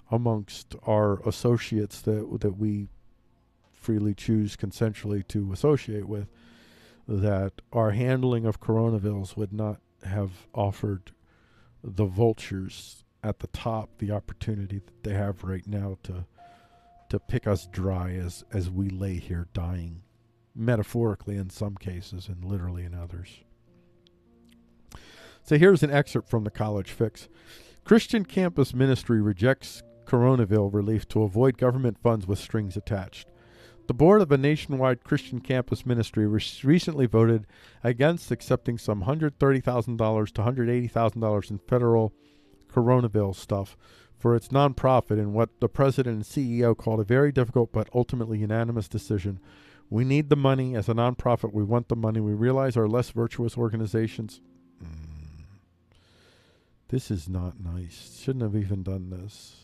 amongst our associates that we freely choose consensually to associate with, that our handling of Coronavilles would not have offered the vultures at the top the opportunity that they have right now to pick us dry as we lay here dying, metaphorically in some cases and literally in others. So here's an excerpt from the College Fix. Christian campus ministry rejects Coronaville relief to avoid government funds with strings attached. The board of a nationwide Christian campus ministry recently voted against accepting some $130,000 to $180,000 in federal Coronaville stuff for its nonprofit in what the president and CEO called a very difficult but ultimately unanimous decision. We need the money. As a nonprofit, we want the money. We realize our less virtuous organizations. This is not nice. Shouldn't have even done this.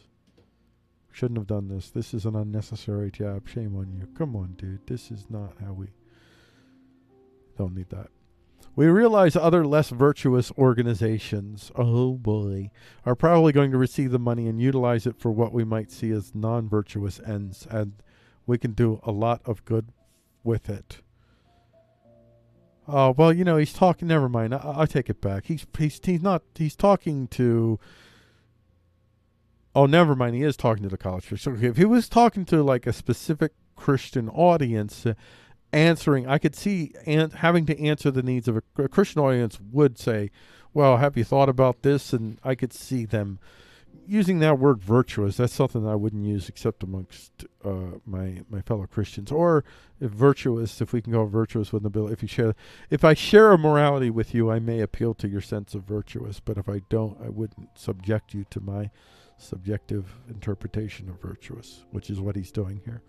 Shouldn't have done this. This is an unnecessary job. Shame on you. Come on, dude. This is not how we... Don't need that. We realize other less virtuous organizations, oh boy, are probably going to receive the money and utilize it for what we might see as non-virtuous ends, and we can do a lot of good with it. Oh, well, you know, he's talking... Never mind. I take it back. He's talking to... Oh, never mind. He is talking to the college church. So if he was talking to like a specific Christian audience, answering, I could see having to answer the needs of a Christian audience would say, well, have you thought about this? And I could see them using that word virtuous. That's something I wouldn't use except amongst my fellow Christians. Or if virtuous, if we can go virtuous with the bill, if I share a morality with you, I may appeal to your sense of virtuous. But if I don't, I wouldn't subject you to my subjective interpretation of virtuous, which is what he's doing here.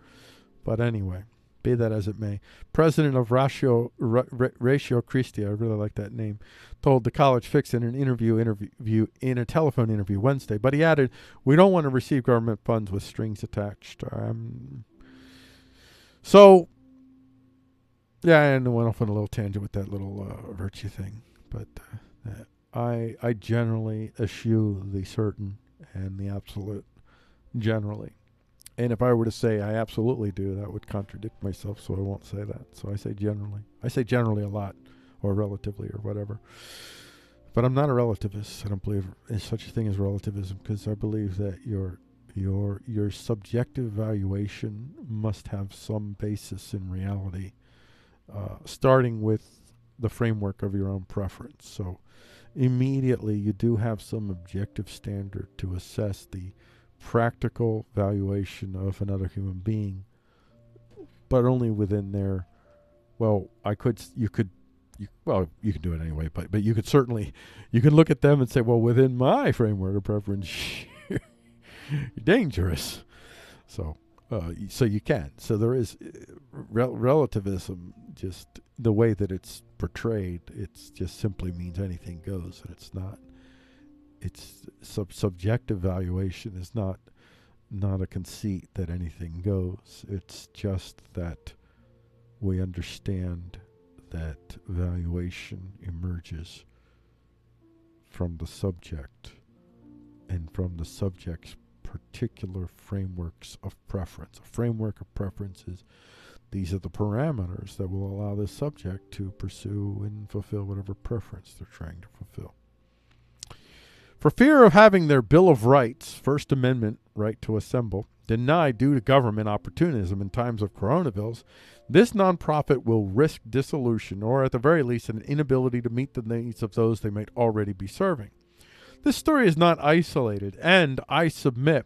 But anyway, be that as it may, president of Ratio Christi, I really like that name, told the College Fix in an in a telephone interview Wednesday. But he added, "We don't want to receive government funds with strings attached." So Yeah, and I went off on a little tangent with that little virtue thing. But I generally eschew the certain and the absolute, generally. And if I were to say I absolutely do, that would contradict myself, so I won't say that. So I say generally. I say generally a lot, or relatively, or whatever. But I'm not a relativist. I don't believe in such a thing as relativism, because I believe that your subjective evaluation must have some basis in reality, starting with the framework of your own preference. So immediately you do have some objective standard to assess the practical valuation of another human being, but only within their, well, you can do it anyway, but you could certainly, you can look at them and say, well, within my framework of preference, you're dangerous. So you can. So there is relativism, just the way that it's portrayed, it's just simply means anything goes, and it's not. It's subjective valuation is not a conceit that anything goes. It's just that we understand that valuation emerges from the subject and from the subject's particular frameworks of preference. A framework of preference is, these are the parameters that will allow the subject to pursue and fulfill whatever preference they're trying to fulfill. For fear of having their Bill of Rights, First Amendment right to assemble, denied due to government opportunism in times of Coronavilles, this nonprofit will risk dissolution, or at the very least an inability to meet the needs of those they might already be serving. This story is not isolated, and, I submit,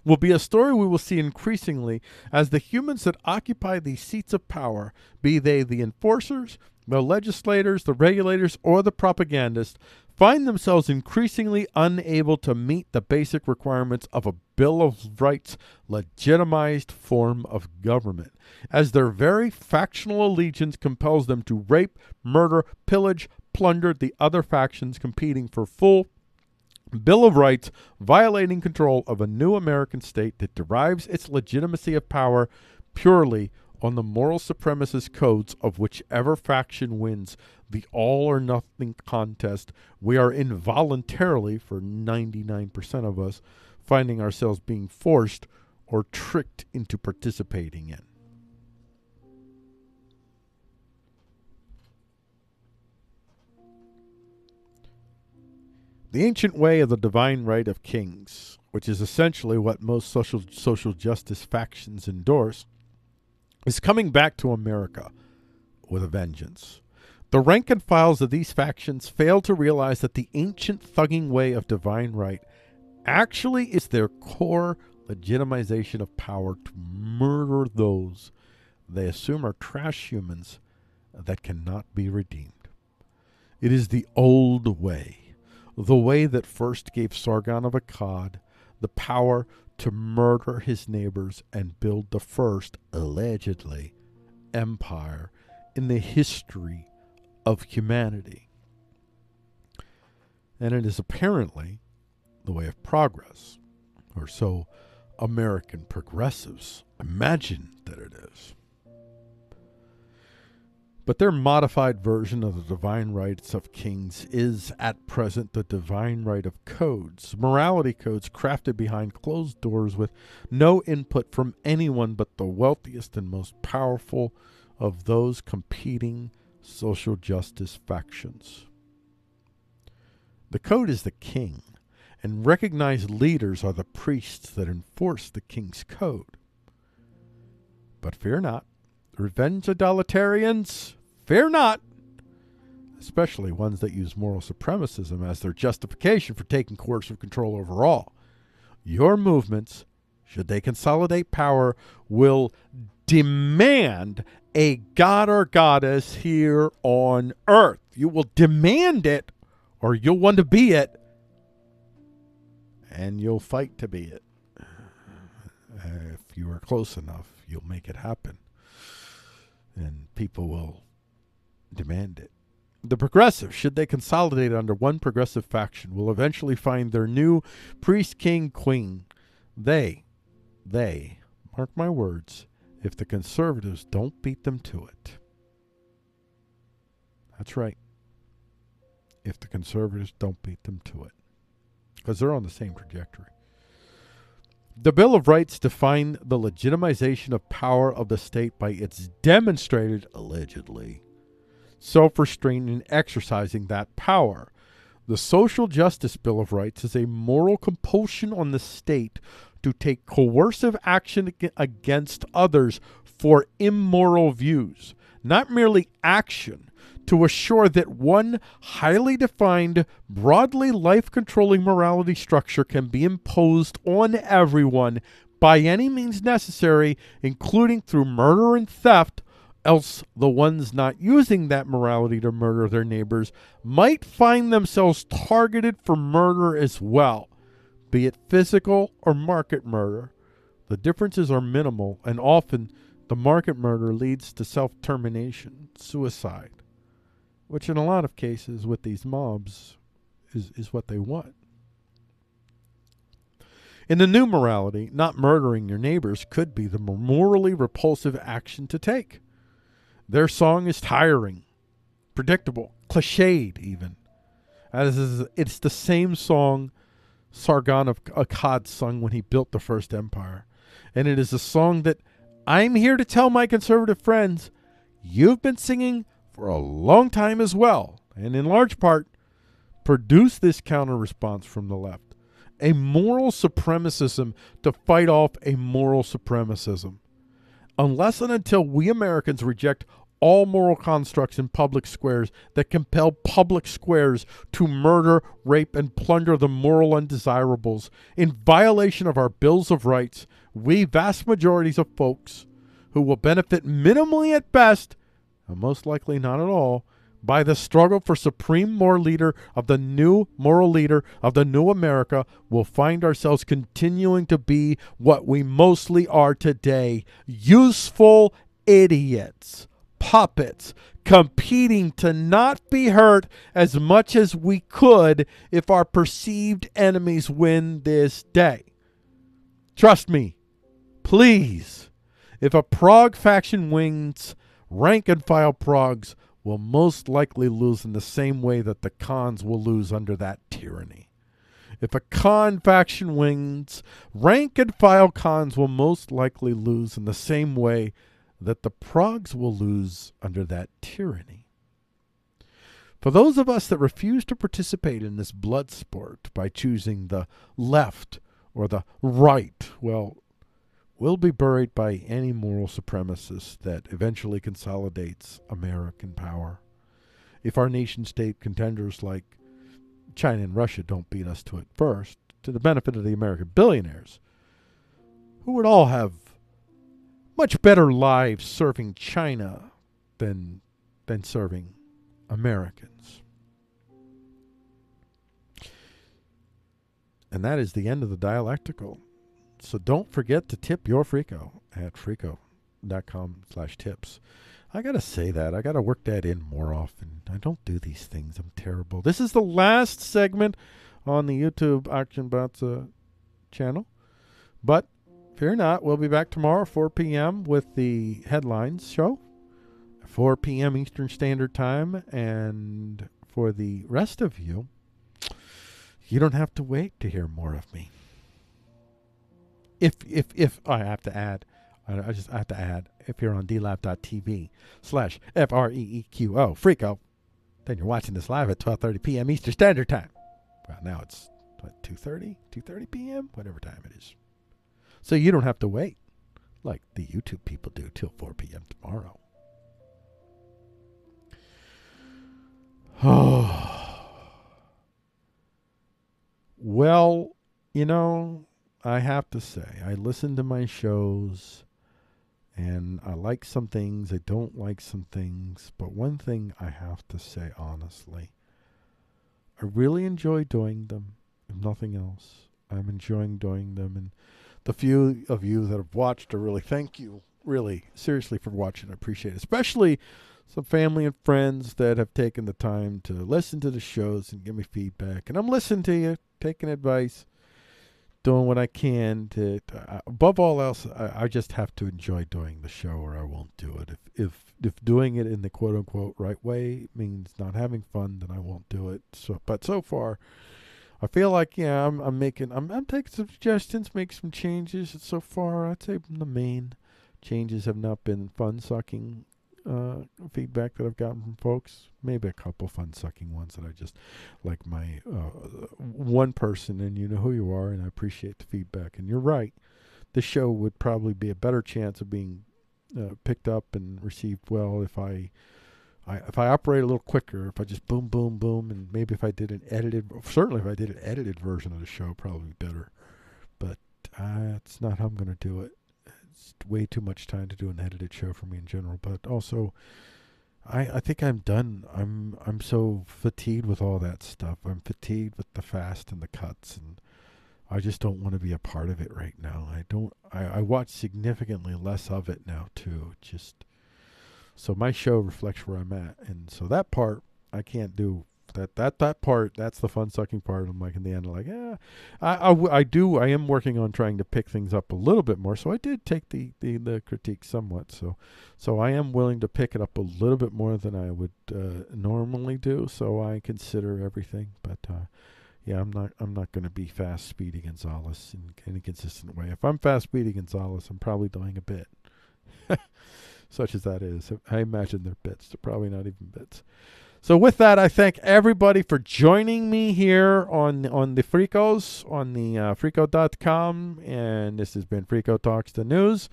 will be a story we will see increasingly as the humans that occupy these seats of power, be they the enforcers, the legislators, the regulators, or the propagandists, find themselves increasingly unable to meet the basic requirements of a Bill of Rights legitimized form of government, as their very factional allegiance compels them to rape, murder, pillage, plunder the other factions competing for full Bill of Rights, violating control of a new American state that derives its legitimacy of power purely on the moral supremacist codes of whichever faction wins the all-or-nothing contest we are involuntarily, for 99% of us, finding ourselves being forced or tricked into participating in. The ancient way of the divine right of kings, which is essentially what most social justice factions endorse, is coming back to America with a vengeance. The rank and files of these factions fail to realize that the ancient thugging way of divine right actually is their core legitimization of power to murder those they assume are trash humans that cannot be redeemed. It is the old way, the way that first gave Sargon of Akkad the power to murder his neighbors and build the first, allegedly, empire in the history of humanity. And it is apparently the way of progress, or so American progressives imagine that it is. But their modified version of the divine rights of kings is, at present, the divine right of codes, morality codes crafted behind closed doors with no input from anyone but the wealthiest and most powerful of those competing social justice factions. The code is the king, and recognized leaders are the priests that enforce the king's code. But fear not, revenge idolatarians, fear not, especially ones that use moral supremacism as their justification for taking coercive control over all. Your movements, should they consolidate power, will demand a god or goddess here on earth. You will demand it, or you'll want to be it, and you'll fight to be it. If you are close enough, you'll make it happen, and people will demand it. The progressives, should they consolidate under one progressive faction, will eventually find their new priest, king, queen. They, mark my words, if the conservatives don't beat them to it. That's right. If the conservatives don't beat them to it. Because they're on the same trajectory. The Bill of Rights define the legitimization of power of the state by its demonstrated, allegedly, self-restraint in exercising that power. The Social Justice Bill of Rights is a moral compulsion on the state to take coercive action against others for immoral views, not merely action, to assure that one highly defined, broadly life-controlling morality structure can be imposed on everyone by any means necessary, including through murder and theft, else the ones not using that morality to murder their neighbors might find themselves targeted for murder as well, be it physical or market murder. The differences are minimal, and often the market murder leads to self-termination, suicide, which in a lot of cases with these mobs is what they want. In the new morality, not murdering your neighbors could be the morally repulsive action to take. Their song is tiring, predictable, cliched even. It's the same song Sargon of Akkad sung when he built the first empire. And it is a song that I'm here to tell my conservative friends you've been singing for a long time as well, and in large part produce this counter response from the left. A moral supremacism to fight off a moral supremacism. Unless and until we Americans reject all moral constructs in public squares that compel public squares to murder, rape, and plunder the moral undesirables in violation of our bills of rights, we vast majorities of folks who will benefit minimally at best, and most likely not at all, by the struggle for supreme moral leader of the new America, will find ourselves continuing to be what we mostly are today: useful idiots, puppets, competing to not be hurt as much as we could if our perceived enemies win this day. Trust me, please. If a Prague faction wins, rank and file Pragues will most likely lose in the same way that the cons will lose under that tyranny. If a con faction wins, rank and file cons will most likely lose in the same way that the Pragues will lose under that tyranny. For those of us that refuse to participate in this blood sport by choosing the left or the right, well, we'll be buried by any moral supremacist that eventually consolidates American power. If our nation-state contenders like China and Russia don't beat us to it first, to the benefit of the American billionaires, who would all have much better lives serving China than serving Americans. And that is the end of the dialectical. So don't forget to tip your Frico at frico.com/tips. I got to say that. I got to work that in more often. I don't do these things. I'm terrible. This is the last segment on the YouTube Action Bots channel. But fear not, we'll be back tomorrow, 4 p.m. with the headlines show. 4 p.m. Eastern Standard Time. And for the rest of you, you don't have to wait to hear more of me. If I have to add, I have to add, if you're on dlab.tv/FREEQO, Frico, then you're watching this live at 12:30 p.m. Eastern Standard Time. Well, now it's, what, 2:30 p.m., whatever time it is. So you don't have to wait like the YouTube people do till 4 p.m. tomorrow. Oh. Well, you know, I have to say, I listen to my shows, and I like some things, I don't like some things, but one thing I have to say honestly, I really enjoy doing them, if nothing else. I'm enjoying doing them, and the few of you that have watched, I really thank you, really, seriously, for watching. I appreciate it, especially some family and friends that have taken the time to listen to the shows and give me feedback, and I'm listening to you, taking advice. doing what I can to above all else, I just have to enjoy doing the show, or I won't do it. If doing it in the quote unquote right way means not having fun, then I won't do it. But so far, I feel like I'm taking some suggestions, make some changes. So far, I'd say the main changes have not been fun-sucking feedback that I've gotten from folks. Maybe a couple fun-sucking ones that I just like my one person, and you know who you are, and I appreciate the feedback. And you're right, the show would probably be a better chance of being picked up and received well if I operate a little quicker, if I just boom, boom, boom, and maybe if I did an edited, certainly if I did an edited version of the show, probably better. But that's not how I'm going to do it. It's way too much time to do an edited show for me in general. But also, I think I'm done. I'm so fatigued with all that stuff. I'm fatigued with the fast and the cuts, and I just don't want to be a part of it right now. I watch significantly less of it now too. So my show reflects where I'm at, and so that part I can't do. That part, that's the fun-sucking part. I'm like, in the end, like, I am working on trying to pick things up a little bit more. So I did take the critique somewhat. So I am willing to pick it up a little bit more than I would normally do. So I consider everything, but I'm not going to be fast Speedy Gonzalez in any consistent way. If I'm fast Speedy Gonzalez, I'm probably doing a bit. Such as that is. I imagine they're bits. They're probably not even bits. So with that, I thank everybody for joining me here on the Fricos, on the Frico.com, and this has been Frico Talks the News.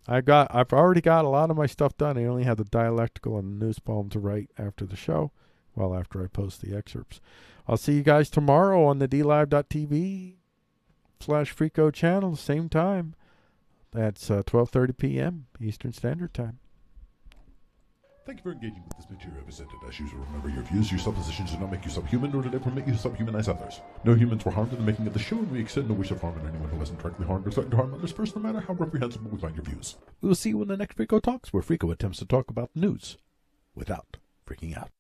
I've already got a lot of my stuff done. I only have the dialectical and the news poem to write after the show, after I post the excerpts. I'll see you guys tomorrow on the DLive.tv/Frico channel, same time. That's 12:30 p.m. Eastern Standard Time. Thank you for engaging with this material presented. As usual, remember your views, your suppositions do not make you subhuman, nor do they permit you to subhumanize others. No humans were harmed in the making of the show, and we extend no wish of harm to anyone who hasn't directly harmed or threatened to harm others first, no matter how reprehensible we find your views. We will see you in the next Frico Talks, where Frico attempts to talk about the news without freaking out.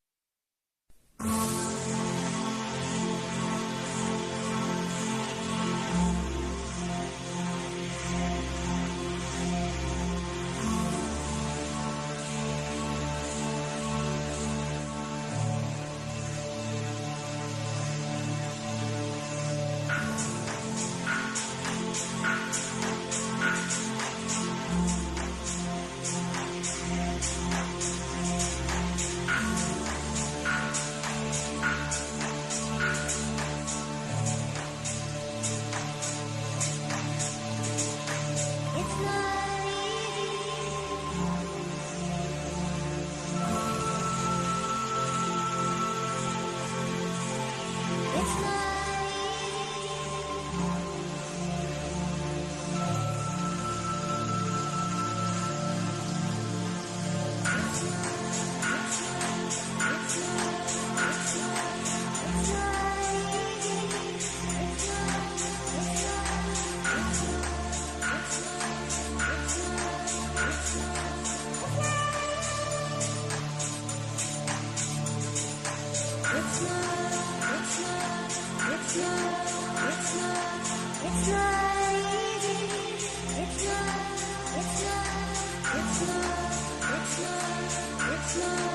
It's not